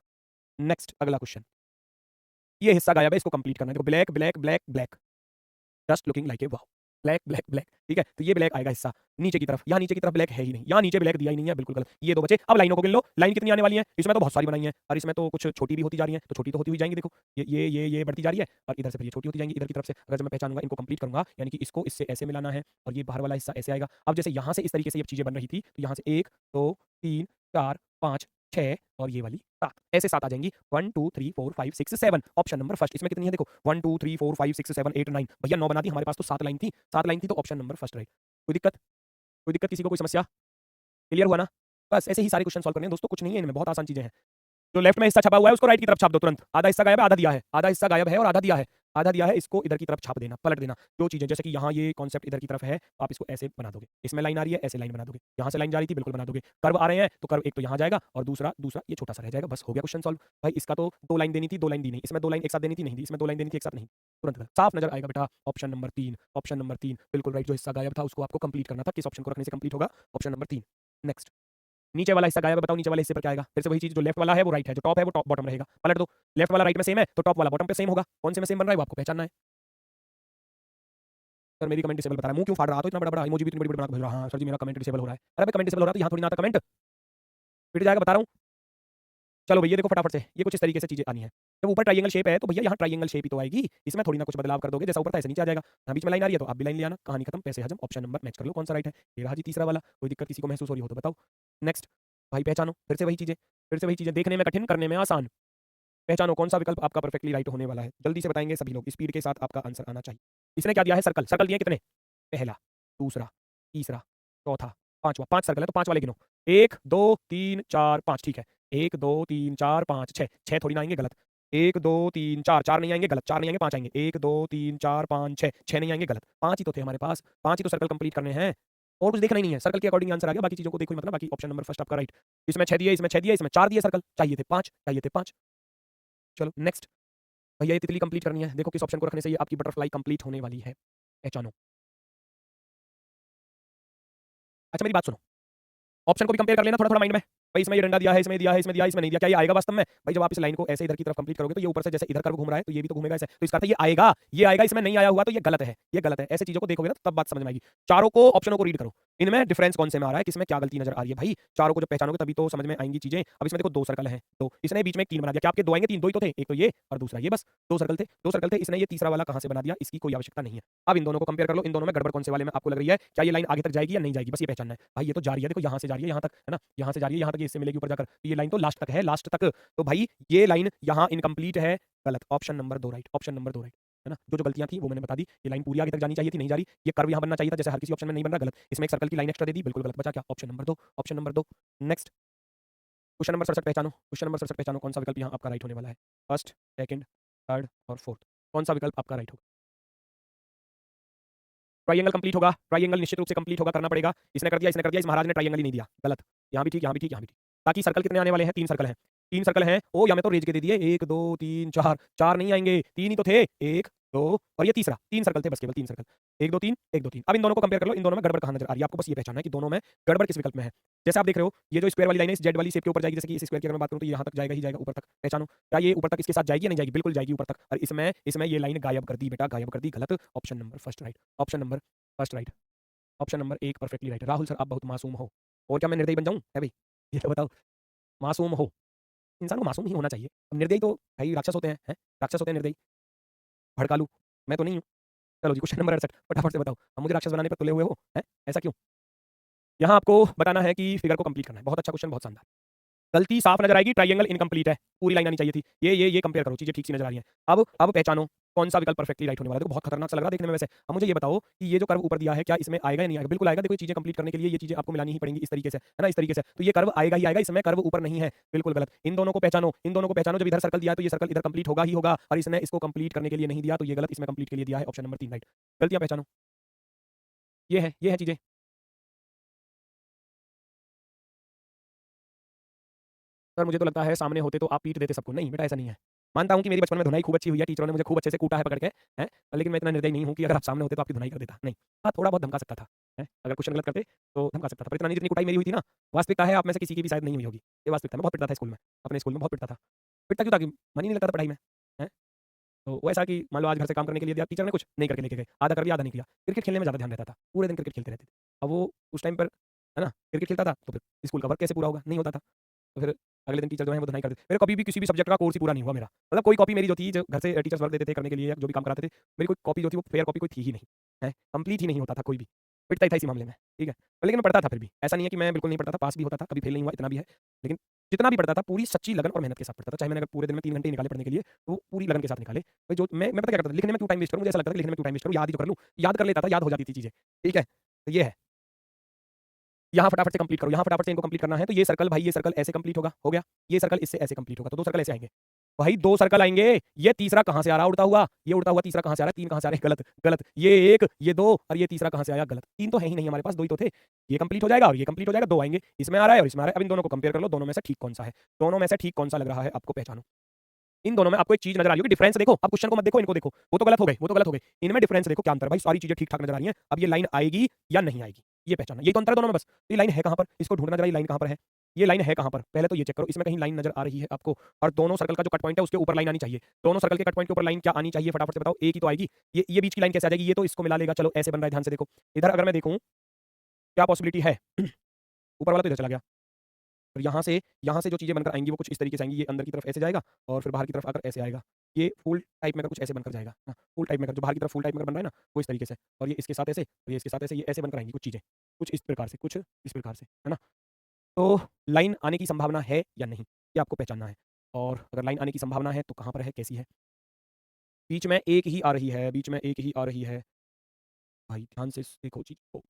नेक्स्ट अगला क्वेश्चन, ये हिस्सा गायब है, इसको कंप्लीट करना है। देखो black black black black, just looking like a wow, black black black, ठीक है। तो ये ब्लैक आएगा हिस्सा नीचे की तरफ, यहाँ नीचे की तरफ ब्लैक है ही नहीं, यहाँ नीचे ब्लैक दिया ही नहीं है, बिल्कुल गलत। ये दो बचे। अब लाइनों को गिन लो, लाइन कितनी आने वाली है? इसमें तो बहुत सारी बनाई है, और इसमें तो कुछ छोटी भी होती जा रही है, तो छोटी तो होती हुई जाएंगी। देखो ये बढ़ती जा रही है, और इधर से फिर ये छोटी होती जाएंगी इधर की तरफ से। अगर जब मैं पहचानूंगा, इनको कंप्लीट करूंगा, यानी कि इसको इससे ऐसे मिलाना है, और ये बाहर वाला हिस्सा ऐसे आएगा। अब जैसे यहाँ से इस तरीके से ये चीजें बन रही थी, तो यहाँ से 1 2 3 4 5 6 और ये वाली 7, ऐसे 7 आ जाएंगी। 1 2 3 4 5 6 7, ऑप्शन नंबर फर्स्ट। इसमें कितनी है? देखो 1 2 3 4 5 6 7 8 9, भैया 9 बना दी, हमारे पास तो 7 लाइन थी, 7 लाइन थी, तो ऑप्शन नंबर फर्स्ट राइट। कोई दिक्कत? कोई दिक्कत किसी को? कोई समस्या? क्लियर हुआ ना? बस ऐसे ही सारे क्वेश्चन सॉल्व करने हैं दोस्तों, कुछ नहीं है इनमें, बहुत आसान चीजें हैं। जो लेफ्ट में हिस्सा छपा हुआ है उसको राइट की तरफ छाप दो तुरंत। आधा हिस्सा गायब है, आधा दिया है, आधा हिस्सा गायब है और आधा दिया है, आधा दिया है, इसको इधर की तरफ छाप देना, पलट देना। जो चीजें जैसे कि यहाँ ये कॉन्सेप्ट इधर की तरफ है, तो आप इसको ऐसे बना दोगे। इसमें लाइन आ रही है, ऐसे लाइन बना दोगे। यहाँ से लाइन जा रही थी, बिल्कुल बना दोगे। कर्व आ रहे हैं तो कर्व एक तो यहाँ जाएगा और दूसरा दूसरा ये छोटा सा रह जाएगा, बस हो गया क्वेश्चन सॉल्व। भाई इसका तो 2 लाइन देनी थी, 2 लाइन दी नहीं, इसमें 2 लाइन एक साथ देनी थी, नहीं दी, इसमें 2 लाइन देनी थी एक साथ, नहीं, तुरंत गलत। साफ नजर आएगा बेटा। ऑप्शन नंबर 3, ऑप्शन नंबर 3 बिल्कुल राइट। जो हिस्सा गायब था उसको आपको कंप्लीट करना था, किस ऑप्शन को रखने से कंप्लीट होगा? Option number 3। नेक्स्ट, नीचे वाला हिस्सा गायब है, बताओ नीचे वाले हिस्से पर क्या आएगा? फिर से वही चीज, जो लेफ्ट वाला है वो राइट है, जो टॉप है वो टॉप बॉटम रहेगा। पलट दो, लेफ्ट वाला राइट में सेम है तो टॉप वाला बॉटम पे सेम होगा। कौन से में सेम बन रहा है वो आपको पहचानना है। सर मेरी कमेंट डिसेबल बता रहा है, मुंह क्यों फाड़ रहा? तो इतना बड़ा बड़ा इमोजी भी इतनी बड़ी बड़ी बना के भेज रहा है। हाँ सर जी मेरा कमेंट डिसेबल हो रहा है। अरे भाई कमेंट डिसेबल हो रहा है तो यहाँ थोड़ी ना आता कमेंट, पिट जाएगा, बता रहा हूँ। चलो भैया देखो फटाफट से, ये कुछ इस तरीके से चीजें आनी है। जब ऊपर ट्राइंगल शेप है तो भैया यहाँ ट्राइंगल शेप ही तो आएगी, इसमें थोड़ी ना कुछ बदलाव कर दोगे, जैसा ऊपर था ऐसे नीचे आ जाएगा। यहाँ बीच में लाइन आ रही है तो आप भी लाइन ले आना, कहानी खत्म, पैसे हजम। ऑप्शन नंबर मैच कर लो कौन सा राइट है। ये रहा जी तीसरा वाला। कोई दिक्कत किसी को महसूस हो रही हो तो बताओ। नेक्स्ट भाई पहचानो, फिर से वही चीजें, फिर से वही चीजें, देखने में कठिन करने में आसान। पहचानो कौन सा विकल्प आपका परफेक्टली राइट होने वाला है, जल्दी से बताएंगे सभी लोग, स्पीड के साथ आपका आंसर आना चाहिए। इसने क्या दिया है? सर्कल। सर्कल दिए कितने? पहला, दूसरा, तीसरा, चौथा, पांचवा। 5 सर्कल है तो 5 वाले गिनो। 1 2 3 4 5, ठीक है। 1 2 3 4 5 6, 6 थोड़ी ना आएंगे, गलत। 1 2 3 4, 4 नहीं आएंगे, गलत। 4 नहीं आएंगे, 5 आएंगे। 1 2 3 4 5 6, 6 नहीं आएंगे, गलत। 5 ही तो थे हमारे पास, 5 ही तो सर्कल कंप्लीट करने हैं, और कुछ देखना ही नहीं है। सर्कल के अकॉर्डिंग आंसर आ गया, बाकी चीजों को देखो ही मतलब। बाकी ऑप्शन नंबर फर्स्ट आपका राइट। इसमें 6 दिए, इसमें 6 दिए, इसमें 4 दिए, सर्कल चाहिए थे 5, चाहिए थे 5। चलो नेक्स्ट भैया, ये तितली कंप्लीट करनी है, देखो किस ऑप्शन को रखने से ये आपकी बटरफ्लाई कंप्लीट होने वाली है, पहचानो। अच्छा मेरी बात सुनो, ऑप्शन को भी कंपेयर कर लेना थोड़ा थोड़ा माइंड में। भाई इसमें ये डंडा दिया है, इसमें दिया है, इसमें दिया है, इसमें नहीं दिया, क्या ये आएगा वास्तव में? भाई जब आप इस लाइन को ऐसे इधर की तरफ कंप्लीट करोगे तो ये ऊपर से जैसे इधर कर्व घूम रहा है तो ये भी तो घूमेगा ऐसे, तो इसका अर्थ ये आएगा, ये आएगा। इसमें नहीं आया हुआ तो ये गलत है, ये गलत है। ऐसे चीजों को देखोगे ना तब बात समझ में आएगी। चारों को ऑप्शनों को रीड करो, इनमें डिफरेंस कौन से में आ रहा है, किसमें क्या गलती नजर आ रही है। भाई चारों को जब पहचानोगे तभी तो समझ में आएंगी चीजें। अब इसमें देखो 2 सर्कल है, तो इसने बीच में एक 3 बना दिया। क्या आपके 2 आएंगे? 3 2 ही तो थे, एक तो ये और दूसरा ये, बस 2 सर्कल थे, 2 सर्कल थे। इसने ये तीसरा वाला कहां से बना दिया, इसकी कोई आवश्यकता नहीं है। अब इन दोनों को कंपेयर कर लो, इन दोनों में गड़बड़ कौन से वाले में आपको लग रही है, क्या ये लाइन आगे तक जाएगी या नहीं जाएगी, बस ये पहचानना है। भाई ये तो जा रही है, देखो यहाँ से जा रही है यहाँ तक, है ना, यहाँ से जा रही है यहाँ तक, ये इससे मिलेगी ऊपर जाकर, तो ये लाइन तो लास्ट तक है, लास्ट तक। तो भाई ये लाइन यहाँ इनकम्प्लीट है, गलत। Option number 2 right, option number 2 right, है ना। जो जो गलतियां थी वो मैंने बता दी। ये लाइन पूरी आगे तक जानी चाहिए थी, नहीं जा रही। ये कर्व यहाँ बनना चाहिए था, जैसे हर किसी ऑप्शन में नहीं बन रहा, गलत। इसमें एक सर्कल की लाइन एक्स्ट्रा दे दी, बिल्कुल गलत। बचा क्या? Option number 2, option number 2। Next question number 67 पहचानो, क्वेश्चन नंबर 67 पहचानो, कौन सा विकल्प यहाँ आपका राइट होने वाला है। फर्स्ट, सेकंड, थर्ड और फोर्थ, कौन सा विकल्प आपका राइट होगा? ट्राइंगल कंप्लीट होगा, ट्राइंगल निश्चित रूप से कंप्लीट होगा, करना पड़ेगा। इसने कर दिया, इसने कर दिया, इस महाराज ने ट्राइंगल ही नहीं दिया, गलत। यहाँ भी ठीक, यहाँ भी ठीक, यहाँ भी ठीक। बाकी सर्कल कितने आने वाले हैं? 3 सर्कल हैं। 3 सर्कल हैं। ओ या मैं तो रेंज के दे दिए 1 2 3 4 4 नहीं आएँगे, 3 ही तो थे। 1 2 और ये तीसरा, 3 सर्कल थे बस केवल 3 सर्कल। 1 2 3 1 2 3 अब इन दोनों को कंपेयर कर लो, इन दोनों में गड़बड़ कहाँ नज़र आ रही है? आपको बस ये पहचानना है कि दोनों में गड़बड़ किस विकल्प में है। जैसे आप देख रहे हो, ये जो स्क्वायर वाली लाइन है इस जेड वाली शेप के ऊपर जाएगी, जैसे कि इस स्क्वायर की अगर मैं बात करूँ तो ये यहाँ तक जाएगा ही जाएगा ऊपर तक। पहचानो, क्या ये ऊपर तक इसके साथ जाएगी या नहीं जाएगी? बिल्कुल जाएगी ऊपर तक। और इसमें ये लाइन गायब कर दी बेटा, गायब कर दी। गलत। Option number first right. Option number first right. Option number 1 perfectly right. Rahul sir आप बहुत मासूम हो। और क्या मैं निर्दयी बन जाऊँ? है भई? ये तो बताओ। मासूम हो। इंसान को मासूम ही होना चाहिए। अब निर्दयी तो भाई राक्षस होते हैं, हैं? राक्षस होते हैं निर्दयी। भड़कालू, मैं तो नहीं हूँ। चलो जी क्वेश्चन नंबर 68 फटाफट से बताओ। अब मुझे राक्षस बनाने पर तुले हुए हो, हैं? ऐसा क्यों? यहाँ आपको बताना है कि फिगर को कंप्लीट करना है। बहुत अच्छा क्वेश्चन, बहुत शानदार। गलती साफ नज़र आएगी, ट्रायंगल इनकम्प्लीट है। पूरी लाइन आनी चाहिए थी। ये कंपेयर करो, चीज़ें ठीक सी नज़र आ रही हैं। अब पहचानो कौन-सा विकल्प परफेक्टली राइट होने वाला है। देखो बहुत खतरनाक सा लग रहा है देखने में वैसे। अब मुझे ये बताओ कि ये जो कर्व ऊपर दिया है, क्या इसमें आएगा या नहीं आएगा? बिल्कुल आएगा। देखो ये चीज़ें कंप्लीट करने के लिए ये चीज़ें आपको मिलानी ही पड़ेंगी इस तरीके से, है ना? इस तरीके से। तो ये कर्व आएगा ही आएगा, इसमें कर्व ऊपर नहीं है। बिल्कुल गलत। इन दोनों को पहचानो, इन दोनों को पहचानो। जब इधर सर्कल दिया है तो ये सर्कल इधर कंप्लीट होगा ही होगा और इसने इसको कंप्लीट करने के लिए नहीं दिया, तो ये गलत, इसमें कंप्लीट के लिए दिया है। Option number 3 right. गलतियाँ पहचानो। ये है चीज़ें। सर मुझे तो लगता है सामने होते तो आप पीट देते सबको। नहीं बेटा ऐसा नहीं है। मानता हूँ कि मेरी बचपन में धुनाई खूब अच्छी हुई है, टीचरों ने मुझे खूब अच्छे से कूटा है पकड़ के, हैं? लेकिन मैं इतना निर्दयी नहीं हूँ कि अगर आप सामने होते तो आपकी धुनाई कर देता। नहीं। हाँ, थोड़ा बहुत धमका सकता था, हैं? अगर क्वेश्चन गलत करते तो धमका सकता था। पर इतना नहीं जितनी कुटाई मेरी हुई थी ना, वास्तविकता है आप में से किसी की भी शायद नहीं हुई होगी। ये वास्तविकता है। मैं बहुत पिटता था स्कूल में, अपने स्कूल में बहुत पिटता था। पिटता क्यों था कि मन ही नहीं लगता था पढ़ाई में, हैं? तो वो ऐसा कि मान लो आज घर से काम करने के लिए दिया टीचर ने कुछ, नहीं करके लेके गए। आधा कर दिया, आधा नहीं किया। क्रिकेट खेलने में ज़्यादा ध्यान रहता था। पूरे दिन क्रिकेट खेलते रहते थे। अब वो उस टाइम पर, है ना? क्रिकेट खेलता था तो फिर स्कूल का वर्क कैसे पूरा होगा? नहीं होता था। तो फिर अगले दिन टीचर जो है वो धुनाई कर देते। मेरा कभी भी किसी भी सब्जेक्ट का कोर्स ही पूरा नहीं हुआ मेरा। मतलब कोई कॉपी मेरी जो थी, जो घर से टीचर्स वर्क देते थे करने के लिए या जो भी काम कराते थे, मेरी कोई कॉपी जो थी वो फेयर कॉपी कोई थी ही नहीं, हैं? कंप्लीट ही नहीं होता था कोई भी। पिटता ही था इसी मामले में, ठीक है? लेकिन मैं पढ़ता था फिर भी। ऐसा नहीं है कि मैं बिल्कुल नहीं पढ़ता था, पास भी होता था, कभी फेल नहीं हुआ, इतना भी है। लेकिन जितना भी पढ़ता था पूरी सच्ची लगन और मेहनत के साथ पढ़ता था। चाहे मैंने अगर पूरे दिन में 3 घंटे निकाले पढ़ने के लिए, तो वो पूरी लगन के साथ निकाले। तो जो मैं पता क्या करता था, लिखने में क्यों टाइम वेस्ट करूँ? मुझे ऐसा लगता था कि लिखने में क्यों टाइम वेस्ट करूँ? याद ही तो कर लूँ। याद कर लेता था, याद हो जाती थी चीज़ें, ठीक है? तो ये है। यहाँ फटाफट से कंप्लीट करो, यहाँ फटाफट से इनको कंप्लीट करना है, तो ये सर्कल भाई ये सर्कल ऐसे कंप्लीट होगा, हो गया। ये सर्कल इससे ऐसे कंप्लीट होगा, तो 2 सर्कल ऐसे आएँगे। भाई 2 सर्कल आएँगे, ये तीसरा कहाँ से आ रहा है उड़ता हुआ? ये उड़ता हुआ तीसरा कहाँ से आ रहा है? 3 कहाँ से आ रहे हैं? गलत, गलत। ये 1, ये 2 और ये तीसरा कहाँ से आया? गलत। 3 तो है ही नहीं हमारे पास, 2 ही तो थे। ये कंप्लीट हो जाएगा और ये कंप्लीट हो जाएगा, 2 आएँगे। इसमें आ रहा है और इसमें आ रहा है। अब इन दोनों को कंपेयर कर लो, दोनों में से ठीक कौन-सा है? दोनों में से ठीक कौन-सा लग रहा है आपको पहचानो। इन दोनों में आपको एक चीज़ नज़र आ रही होगी, डिफरेंस देखो। अब क्वेश्चन को मत देखो, इनको देखो। वो तो गलत हो गए, वो तो गलत हो गए। इनमें डिफरेंस देखो क्या अंतर है भाई, सारी चीज़ें ठीक-ठाक नज़र आ रही हैं। अब ये लाइन आएगी या नहीं आएगी, ये पहचानना। यही तो अंतर है दोनों में बस। तो ये लाइन है कहाँ पर? इसको ढूँढना ज़रा, ये लाइन कहाँ पर है? ये लाइन है कहाँ पर? पहले तो ये चेक करो, इसमें कहीं लाइन नज़र आ रही है आपको? और दोनों सर्कल का जो कट पॉइंट है उसके ऊपर लाइन आनी चाहिए। दोनों सर्कल के कट पॉइंट के ऊपर लाइन क्या आनी चाहिए फटाफट से बताओ? एक ही तो आएगी। ये बीच की लाइन कैसे आ जाएगी? ये तो इसको मिला लेगा। चलो ऐसे बन रहा है, ध्यान से देखो। इधर अगर मैं देखूँ, क्या पॉसिबिलिटी है? ऊपर वाला तो इधर चला गया। और यहाँ से जो चीज़ें बनकर आएँगी वो कुछ इस तरीके से आएँगी, ये अंदर की तरफ ऐसे जाएगा और फिर बाहर की तरफ आकर ऐसे आएगा। ये फूल टाइप में अगर कुछ ऐसे बनकर जाएगा, हाँ, फूल टाइप में अगर जो बाहर की तरफ फूल टाइप में अगर बन रहा है ना, वो इस तरीके से और ये इसके साथ ऐसे और ये इसके साथ ऐसे, ये ऐसे बनकर आएँगी कुछ चीज़ें, कुछ इस प्रकार से, कुछ इस प्रकार से, है ना? तो लाइन आने की संभावना है या नहीं, ये आपको पहचानना है और अगर लाइन आने की संभावना है तो कहाँ पर है, कैसी है? बीच में एक ही आ रही है, बीच में एक ही आ रही है। भाई ध्यान से देखो चीज़ को।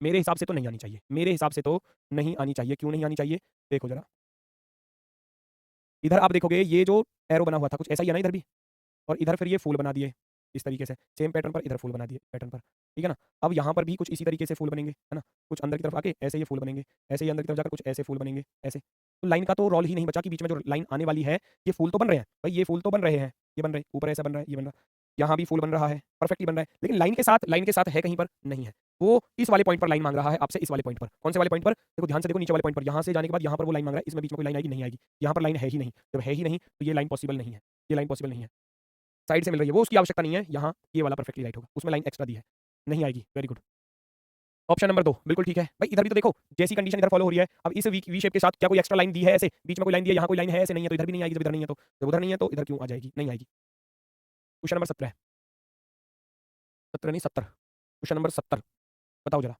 मेरे हिसाब से तो नहीं आनी चाहिए, मेरे हिसाब से तो नहीं आनी चाहिए, क्यों नहीं आनी चाहिए? देखो ज़रा। इधर आप देखोगे ये जो एरो बना हुआ था कुछ ऐसा ही है ना इधर भी और इधर फिर ये फूल बना दिए इस तरीके से सेम पैटर्न पर इधर फूल बना दिए पैटर्न पर, ठीक है ना? अब यहाँ पर भी कुछ इसी तरीके से फूल बनेंगे, है ना? कुछ अंदर की तरफ आके ऐसे ये फूल बनेंगे, ऐसे ही अंदर की तरफ जाकर कुछ ऐसे फूल बनेंगे, ऐसे। तो लाइन का तो रोल ही नहीं बचा कि बीच में जो लाइन आने वाली है, ये फूल तो बन रहे हैं, भाई ये फूल तो बन रहे हैं, ये बन रहे हैं, ऊपर ऐसा बन रहा है, ये बन रहा है, यहाँ भी फूल बन रहा है, परफेक्टली बन रहा है, लेकिन लाइन के साथ है कहीं पर? नहीं है। वो इस वाले पॉइंट पर लाइन माँग रहा है आपसे, इस वाले पॉइंट पर। कौन से वाले पॉइंट पर? देखो ध्यान से देखो नीचे वाले पॉइंट पर, यहाँ से जाने के बाद यहाँ पर वो लाइन माँग रहा है, इसमें बीच में कोई लाइन आएगी? नहीं आएगी। यहाँ पर लाइन है ही नहीं, जब है ही नहीं तो ये लाइन पॉसिबल नहीं है, ये लाइन पॉसिबल नहीं है। साइड से मिल रही है, वो उसकी आवश्यकता नहीं है, यहाँ ये वाला परफेक्टली राइट होगा, उसमें लाइन एक्स्ट्रा दी है, नहीं आएगी, वेरी गुड। ऑप्शन नंबर 2 बिल्कुल ठीक है। भाई इधर भी तो देखो, जैसी कंडीशन इधर फॉलो हो रही है, अब इस वी शेप के साथ क्या कोई एक्स्ट्रा लाइन दी है ऐसे? बीच में कोई लाइन दी है, यहाँ कोई लाइन है ऐसे? नहीं है, तो इधर भी नहीं आएगी, जब इधर नहीं है तो। जब उधर नहीं है तो इधर क्यों आ जाएगी? नहीं आएगी। क्वेश्चन नंबर 17 17 नहीं 70 क्वेश्चन नंबर 70 बताओ ज़रा।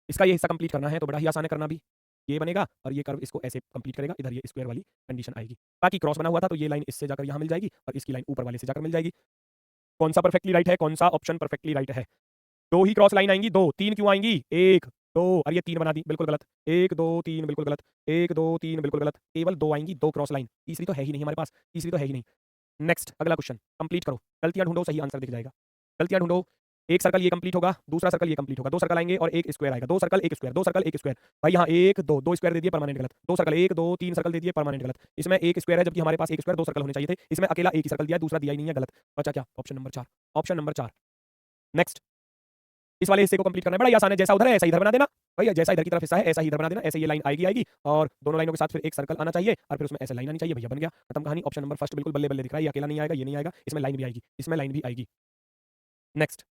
इसका ये हिस्सा कंप्लीट करना है तो बड़ा ही आसान है करना भी। ये बनेगा और ये कर्व इसको ऐसे कंप्लीट करेगा, इधर ये स्क्वायर वाली कंडीशन आएगी। बाकी क्रॉस बना हुआ था तो ये लाइन इससे जाकर यहाँ मिल जाएगी और इसकी लाइन ऊपर वाले से जाकर मिल जाएगी। कौन-सा परफेक्टली राइट है? कौन-सा ऑप्शन परफेक्टली राइट है? 2 ही क्रॉस लाइन आएँगी, 2 3 क्यों आएँगी? 1 2 और ये 3 बना दी, बिल्कुल गलत। 1 2 3 बिल्कुल गलत। 1 2 3 बिल्कुल गलत। केवल 2 आएँगी, 2 क्रॉस लाइन। तीसरी तो है ही नहीं हमारे पास, तीसरी तो है ही नहीं। नेक्स्ट अगला क्वेश्चन कंप्लीट करो। गलतियाँ ढूँढो, सही आंसर दिख जाएगा। गलतियाँ ढूँढो। एक सर्कल ये कंप्लीट होगा, दूसरा सर्कल ये कंप्लीट होगा, दो सर्कल आएंगे और एक स्क्वायर आएगा, दो सर्कल एक स्क्वायर, दो सर्कल एक स्क्वायर। भाई यहाँ एक दो दो स्क्वायर दे दिए, परमानेंट गलत। दो सर्कल एक दो तीन सर्कल दे दिए, परमानेंट गलत। इसमें एक स्क्वायर है जबकि हमारे पास एक स्क्वायर दो सर्कल होने चाहिए थे, इसमें अकेला एक ही सर्कल दिया है, दूसरा दिया ही नहीं है, गलत। बचा क्या? Option number 4। Option number 4। Next, इस वाले हिस्से को कंप्लीट करना है, बड़ा ही आसान है, जैसा उधर है ऐसा इधर बना देना। भैया जैसा इधर की तरफ हिस्सा है ऐसा ही इधर बना देना, ऐसे ये लाइन आएगी आएगी और दोनों लाइनों के साथ फिर एक सर्कल आना चाहिए और फिर उसमें ऐसे लाइन आनी चाहिए, भैया बन गया, खत्म कहानी। ऑप्शन नंबर फर्स्ट बिल्कुल बल्ले बल्ले दिख रहा है, ये अकेला नहीं आएगा, ये नहीं आएगा, इसमें लाइन भी आएगी, इसमें लाइन भी आएगी। नेक्स्ट,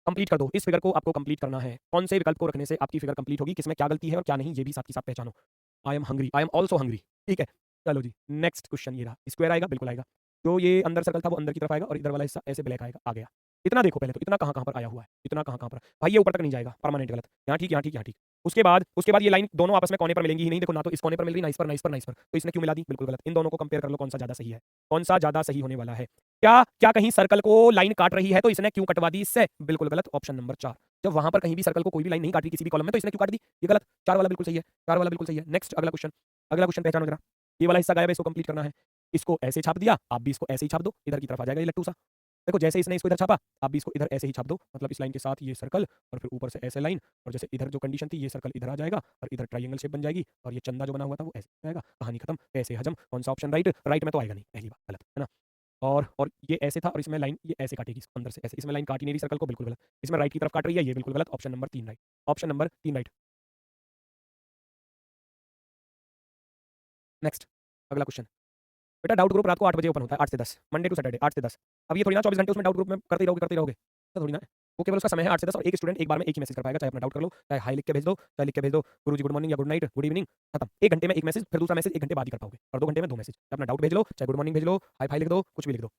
कंप्लीट कर दो, इस फिगर को आपको कंप्लीट करना है। कौन से विकल्प को रखने से आपकी फिगर कंप्लीट होगी, किसमें क्या गलती है और क्या नहीं, ये भी साथ ही साथ पहचानो। I am hungry, I am also hungry. ठीक है, चलो जी, नेक्स्ट क्वेश्चन ये रहा। स्क्वायर आएगा, बिल्कुल आएगा। जो ये अंदर सर्कल था वो अंदर की तरफ आएगा और इधर वाला हिस्सा ऐसे ब्लैक आएगा, आ गया। इतना देखो पहले तो, इतना कहाँ कहाँ पर आया हुआ है, इतना कहाँ कहाँ पर। भाई ये ऊपर तक नहीं जाएगा, परमानेंट गलत। यहाँ ठीक, यहाँ ठीक, यहाँ ठीक। उसके बाद ये लाइन दोनों आपस में कोने पर मिलेंगी ही नहीं, देखो ना तो इस कोने पर मिल रही, ना इस पर, ना इस पर, ना इस पर, तो इसने क्यों मिला दी, बिल्कुल गलत। इन दोनों को कंपेयर कर लो, कौन सा ज्यादा सही है, कौन सा ज्यादा सही होने वाला है। क्या क्या कहीं सर्कल को लाइन काट रही है तो इसने क्यों कटवा दी इससे, बिल्कुल गलत। Option number 4। जब वहां पर कहीं भी सर्कल को कोई भी लाइन नहीं काट रही किसी भी कॉलम में तो इसने क्यों काट दी, ये गलत। 4 वाला बिल्कुल सही है, 4 वाला बिल्कुल सही है। नेक्स्ट, अगला क्वेश्चन, अगला क्वेश्चन पहचानो जरा। ये वाला हिस्सा गायब है, इसको कंप्लीट करना है। इसको ऐसे छाप दिया, आप भी इसको ऐसे ही छाप दो, इधर की तरफ आ जाएगा ये लट्टू सा। देखो जैसे इसने इसको इधर छापा, आप भी इसको इधर ऐसे ही छाप दो, मतलब इस लाइन के साथ ये सर्कल और फिर ऊपर से ऐसे लाइन, और जैसे इधर जो कंडीशन थी ये सर्कल इधर आ जाएगा और इधर ट्रायंगल शेप बन जाएगी और ये चंदा जो बना हुआ था वो ऐसे आएगा, कहानी खत्म। ऐसे हजम, कौन सा ऑप्शन राइट, राइट में तो आएगा नहीं, पहली बात गलत है ना। और ये ऐसे था और इसमें लाइन ये ऐसे काटेगी अंदर से ऐसे, इसमें लाइन काटी नहीं रही सर्कल को, बिल्कुल गलत। इसमें राइट की तरफ काट रही है, ये बिल्कुल गलत। Option number 3 right, option number 3 right. Next, अगला क्वेश्चन। बेटा डाउट ग्रुप रात को 8 बजे ओपन होता है, 8 से 10, मंडे टू सैटरडे 8 से 10। अब ये थोड़ी ना 24 घंटे उसमें डाउट ग्रुप में करते ही रहोगे, ऐसा थोड़ी ना है। वो केवल उसका समय है 8 से 10 और एक स्टूडेंट एक बार में एक ही मैसेज कर पाएगा, चाहे अपना डाउट कर लो, चाहे हाई लिख के भेज दो, चाहे लिख के भेज दो गुरुजी गुड मॉर्निंग या गुड नाइट, गुड इवनिंग, खत्म। 1 घंटे में एक मैसेज, फिर दूसरा मैसेज 1 घंटे बाद ही कर पाओगे और 2 घंटे में 2 मैसेज। अपना डाउट भेज लो, चाहे गुड मॉर्निंग भेज लो, हाई फाई लिख दो, कुछ भी लिख दो।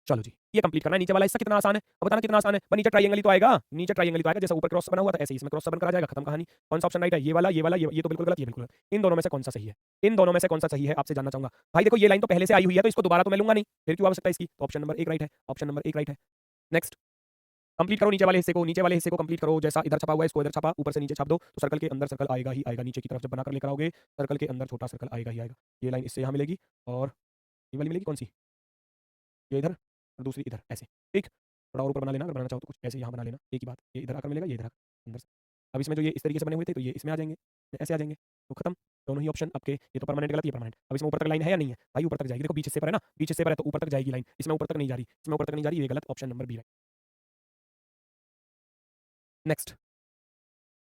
चलो जी, ये कंप्लीट करना है। नीचे वाला हिस्सा कितना आसान है, अब बताना कितना आसान है। पर नीचे ट्रायंगल ही तो आएगा, नीचे ट्रायंगल ही तो आएगा, जैसा ऊपर क्रॉस बना हुआ था ऐसे ही इसमें क्रॉस बन कर आ जाएगा, खत्म कहानी। कौन सा ऑप्शन राइट है, ये वाला, ये वाला, ये तो बिल्कुल गलत, ये बिल्कुल गलत। इन दोनों में से कौन सा सही है, इन दोनों में से कौन सा सही है आपसे जानना चाहूंगा। भाई देखो ये लाइन तो पहले से आई हुई है तो इसको दोबारा तो मैं लूंगा नहीं, फिर क्यों आवश्यकता है इसकी। तो ऑप्शन नंबर 1 राइट है, ऑप्शन नंबर 1 राइट है। नेक्स्ट, कंप्लीट करो नीचे वाले हिस्से को, नीचे वाले हिस्से को कंप्लीट करो। जैसा इधर छपा हुआ है इसको इधर छपा, ऊपर से नीचे छाप दो तो सर्कल के अंदर सर्कल आएगा ही आएगा, नीचे की तरफ जब बनाकर लेकर आओगे सर्कल के अंदर छोटा सर्कल आएगा ही आएगा। ये लाइन इससे यहाँ मिलेगी और ये वाली मिलेगी, कौन सी, ये इधर और दूसरी इधर, ऐसे। ठीक, थोड़ा और ऊपर बना लेना, अगर बनाना चाहो तो कुछ ऐसे यहाँ बना लेना, एक ही बात। ये इधर आकर मिलेगा, ये इधर आकर अंदर से। अब इसमें जो ये इस तरीके से बने हुए थे तो ये इसमें आ जाएंगे, ये ऐसे आ जाएंगे, तो खत्म। दोनों ही ऑप्शन आपके, ये तो परमानेंट गलत, ये परमानेंट। अब इसमें ऊपर तक लाइन है या नहीं है, भाई ऊपर तक जाएगी। देखो बीच हिस्से पर है ना, बीच हिस्से पर है तो ऊपर तक जाएगी लाइन, इसमें ऊपर तक नहीं जा रही, इसमें ऊपर तक नहीं जा रही, ये गलत। ऑप्शन नंबर बी है। Next,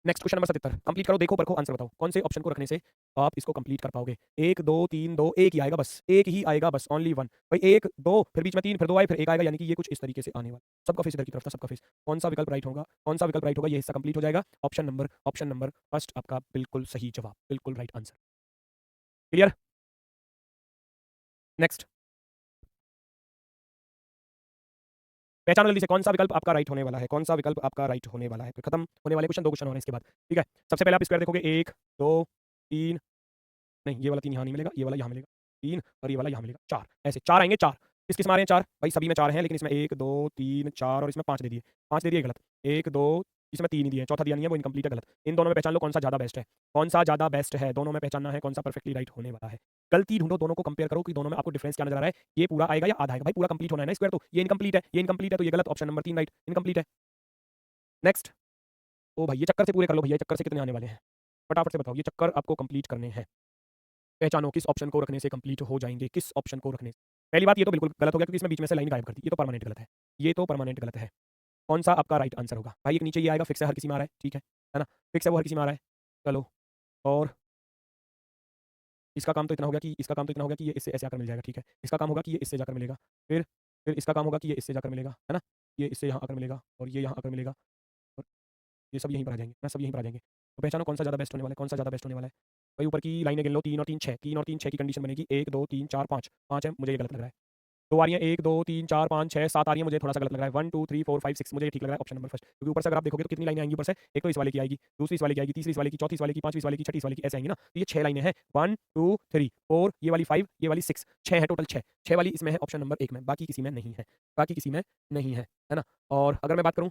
next question number 77, complete करो, देखो परखो, आंसर बताओ। कौन से ऑप्शन को रखने से आप इसको कंप्लीट कर पाओगे। 1 2 3 2, एक ही आएगा बस, एक ही आएगा बस, ओनली वन। भाई 1 2 फिर बीच में 3 फिर 2 आए फिर 1 आएगा, यानी कि ये कुछ इस तरीके से आने वाला। सबका फेस इधर की तरफ था, सबका फेस। कौन सा विकल्प राइट होगा, कौन सा विकल्प राइट होगा, ये हिस्सा कंप्लीट हो जाएगा। ऑप्शन नंबर फर्स्ट आपका बिल्कुल सही जवाब, बिल्कुल राइट आंसर। क्लियर। नेक्स्ट, पहचानो जल्दी से कौन सा विकल्प आपका राइट होने वाला है, कौन सा विकल्प आपका राइट होने वाला है। फिर खत्म होने वाले क्वेश्चन, 2 क्वेश्चन हो रहे हैं इसके बाद। ठीक है, सबसे पहले आप स्क्वायर देखोगे, 1 2 3, नहीं ये वाला 3 यहाँ नहीं मिलेगा, ये वाला यहाँ मिलेगा 3 और ये वाला यहाँ मिलेगा 4, ऐसे 4 आएंगे 4। किस में आ रहे हैं 4, भाई सभी में 4 हैं लेकिन इसमें 1 2 3 4 और इसमें 5 दे दिए, 5 दे दिए गलत। 1 2, इसमें 3 ही दिए, चौथा दिया नहीं है, वो इनकम्प्लीट है, गलत। इन दोनों में पहचान लो कौन सा ज़्यादा बेस्ट है, कौन सा ज़्यादा बेस्ट है, दोनों में पहचानना है कौन सा परफेक्टली राइट होने वाला है। गलती ढूंढो, दोनों को कंपेयर करो कि दोनों में आपको डिफरेंस क्या नजर आ रहा है, ये पूरा आएगा या आधा आएगा। भाई पूरा कंप्लीट होना है ना स्क्वायर, तो ये इनकम्प्लीट है, ये इनकम्प्लीट है तो ये गलत। ऑप्शन नंबर 3 राइट, इनकम्प्लीट है। नेक्स्ट, ओ भाई ये चक्कर से पूरे कर लो भैया, ये चक्कर से कितने आने वाले हैं फटाफट से बताओ, ये चक्कर आपको कंप्लीट करने हैं। पहचानो किस ऑप्शन को रखने से कंप्लीट हो जाएंगे, किस ऑप्शन को रखने से। पहली बात ये तो बिल्कुल गलत हो गया क्योंकि इसमें बीच में से लाइन गायब कर दी, ये तो परमानेंट गलत है, ये तो परमानेंट गलत है। कौन सा आपका राइट आंसर होगा, भाई एक नीचे ये आएगा, फिक्स है, हर किसी में आ रहा है, ठीक है ना, फिक्स है वो हर किसी में आ रहा है। चलो, और इसका काम तो इतना हो गया कि इसका काम तो इतना हो गया कि ये इससे ऐसे आकर मिल जाएगा, ठीक है। इसका काम होगा कि ये इससे जाकर मिलेगा, फिर फिर इसका काम होगा कि ये इससे जाकर मिलेगा, है ना, ये इससे यहाँ आकर मिलेगा और ये यहाँ आकर मिलेगा और ये सब यहीं पर आ जाएंगे ना, सब यहीं पर आ जाएंगे। तो पहचानो कौन सा ज़्यादा बेस्ट होने वाला है, कौन सा ज़्यादा बेस्ट होने वाला है। भाई ऊपर की लाइनें गिन लो, 3 और 3 6, 3 और 3 6 की कंडीशन बनेगी, 1 2 3 4 5, 5 है, मुझे ये गलत लग रहा है। 2 आ रही है, 1 2 3 4 5 6 7 आ रही है, मुझे थोड़ा सा गलत लग रहा है। 1 2 3 4 5 6 मुझे ये ठीक लग रहा है, ऑप्शन नंबर फर्स्ट। क्योंकि ऊपर से अगर आप देखोगे तो कितनी लाइनें आएंगी ऊपर से, एक तो इस वाले की आएगी, दूसरी इस वाले की आएगी, तीसरी इस वाले की, चौथी इस वाले की, पांचवी इस वाले की, छठी इस वाले की, ऐसे आएंगी ना। तो ये 6 लाइनें हैं, 1 2 3 4, ये वाली 5, ये वाली 6, 6 है टोटल, 6 6 वाली इसमें है ऑप्शन नंबर 1 में, बाकी किसी में नहीं है, बाकी किसी में नहीं है ना। और अगर मैं बात करूँ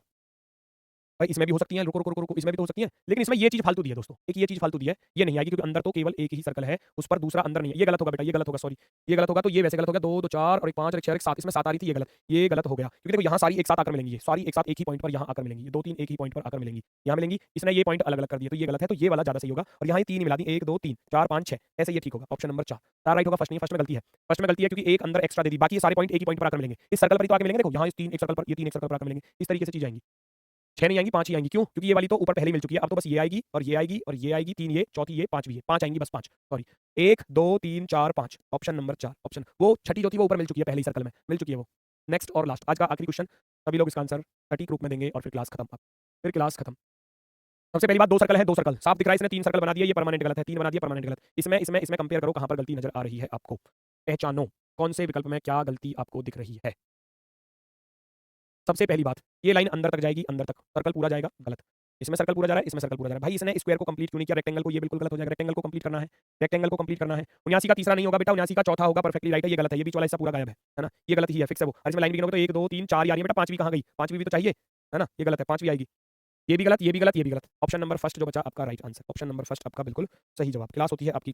भाई इसमें भी हो सकती है, रुको रुको रुको रुको, इसमें भी तो हो सकती है, लेकिन इसमें ये चीज फालतू दी है दोस्तों, एक ये चीज फालतू दी है, ये नहीं आएगी क्योंकि अंदर तो केवल एक ही सर्कल है, उस पर दूसरा अंदर नहीं है, ये गलत होगा बेटा, ये गलत होगा, सॉरी ये गलत होगा, तो ये वैसे गलत हो गया, 2 2 4 और 1 5 और 1 6 और 1 7, इसमें 7 आ रही थी, ये गलत हो गया, क्योंकि देखो यहाँ सारी एक साथ आकर मिलेंगी, ये सारी एक साथ एक ही पॉइंट पर यहाँ आकर मिलेंगी, ये 2 3 एक ही पॉइंट पर आकर मिलेंगी, यहाँ मिलेंगी, इसने ये पॉइंट अलग अलग कर दिए, तो ये गलत है, तो ये वाला ज्यादा सही होगा, और यहाँ ये 3 मिला दी, 1 2 3 4 5 6, ऐसे ये ठीक होगा, ऑप्शन नंबर 4 4 राइट होगा, फर्स्ट नहीं, फर्स्ट में गलती है, फर्स्ट में गलती है क्योंकि एक अंदर एक्स्ट्रा दे दी, बाकी ये सारे पॉइंट एक ही पॉइंट पर आकर मिलेंगे, इस सर्कल पर ही तो आकर मिलेंगे, देखो यहाँ इस 3 एक सर्कल पर, ये 3 एक सर्कल पर आकर मिलेंगे, इस तरीके से चीज आएंगी, 6 नहीं आएंगी, 5 ही आएंगी, क्यों? क्योंकि ये वाली तो ऊपर पहले ही मिल चुकी है, अब तो बस ये आएगी और ये आएगी और ये आएगी, 3 ये, चौथी ये, 5 भी ये, 5 आएंगी बस, 5 सॉरी, 1 2 3 4 5, ऑप्शन नंबर 4, ऑप्शन वो छठी जो थी वो ऊपर मिल चुकी है, पहले ही सर्कल में मिल चुकी है वो। नेक्स्ट और लास्ट, आज का आखिरी क्वेश्चन, सभी लोग इसका आंसर सटीक रूप में देंगे और फिर क्लास खत्म, फिर क्लास खत्म। सबसे पहली बात, 2 सर्कल है, 2 सर्कल साफ दिख रहा है, इसने 3 सर्कल बना दिया, ये परमानेंट गलत है, 3 बना दिया परमानेंट गलत, इसमें इसमें इसमें कंपेयर करो कहां पर गलती नजर आ रही है आपको, पहचानो कौन से विकल्प में क्या गलती आपको दिख रही है। सबसे पहली बात, ये लाइन अंदर तक जाएगी, अंदर तक सर्कल पूरा जाएगा, गलत, इसमें सर्कल पूरा जा रहा है, इसमें सर्कल पूरा जा रहा है, भाई इसने स्क्वायर को कंप्लीट क्यों नहीं किया, रेक्टेंगल को, ये बिल्कुल गलत हो जाएगा, रेक्टेंगल को कंप्लीट करना है, रेक्टेंगल को कंप्लीट करना है, 79 का तीसरा नहीं होगा बेटा, 79 का चौथा होगा, परफेक्टली राइट है, ये गलत है, ये बीच वाला हिस्सा पूरा गायब है ना, ये गलत ही है, फिक्स है वो, और इसमें लाइन भी गिनोगे तो 1 2 3 4 आ रही है बेटा, पांचवी कहां गई, पांचवी भी तो चाहिए, है ना, ये गलत है, पांचवी आएगी, ये भी गलत, ये भी गलत, ये भी गलत, ऑप्शन नंबर फर्स्ट जो बचा आपका right answer, option number first आपका बिल्कुल सही जवाब। क्लास होती है आपकी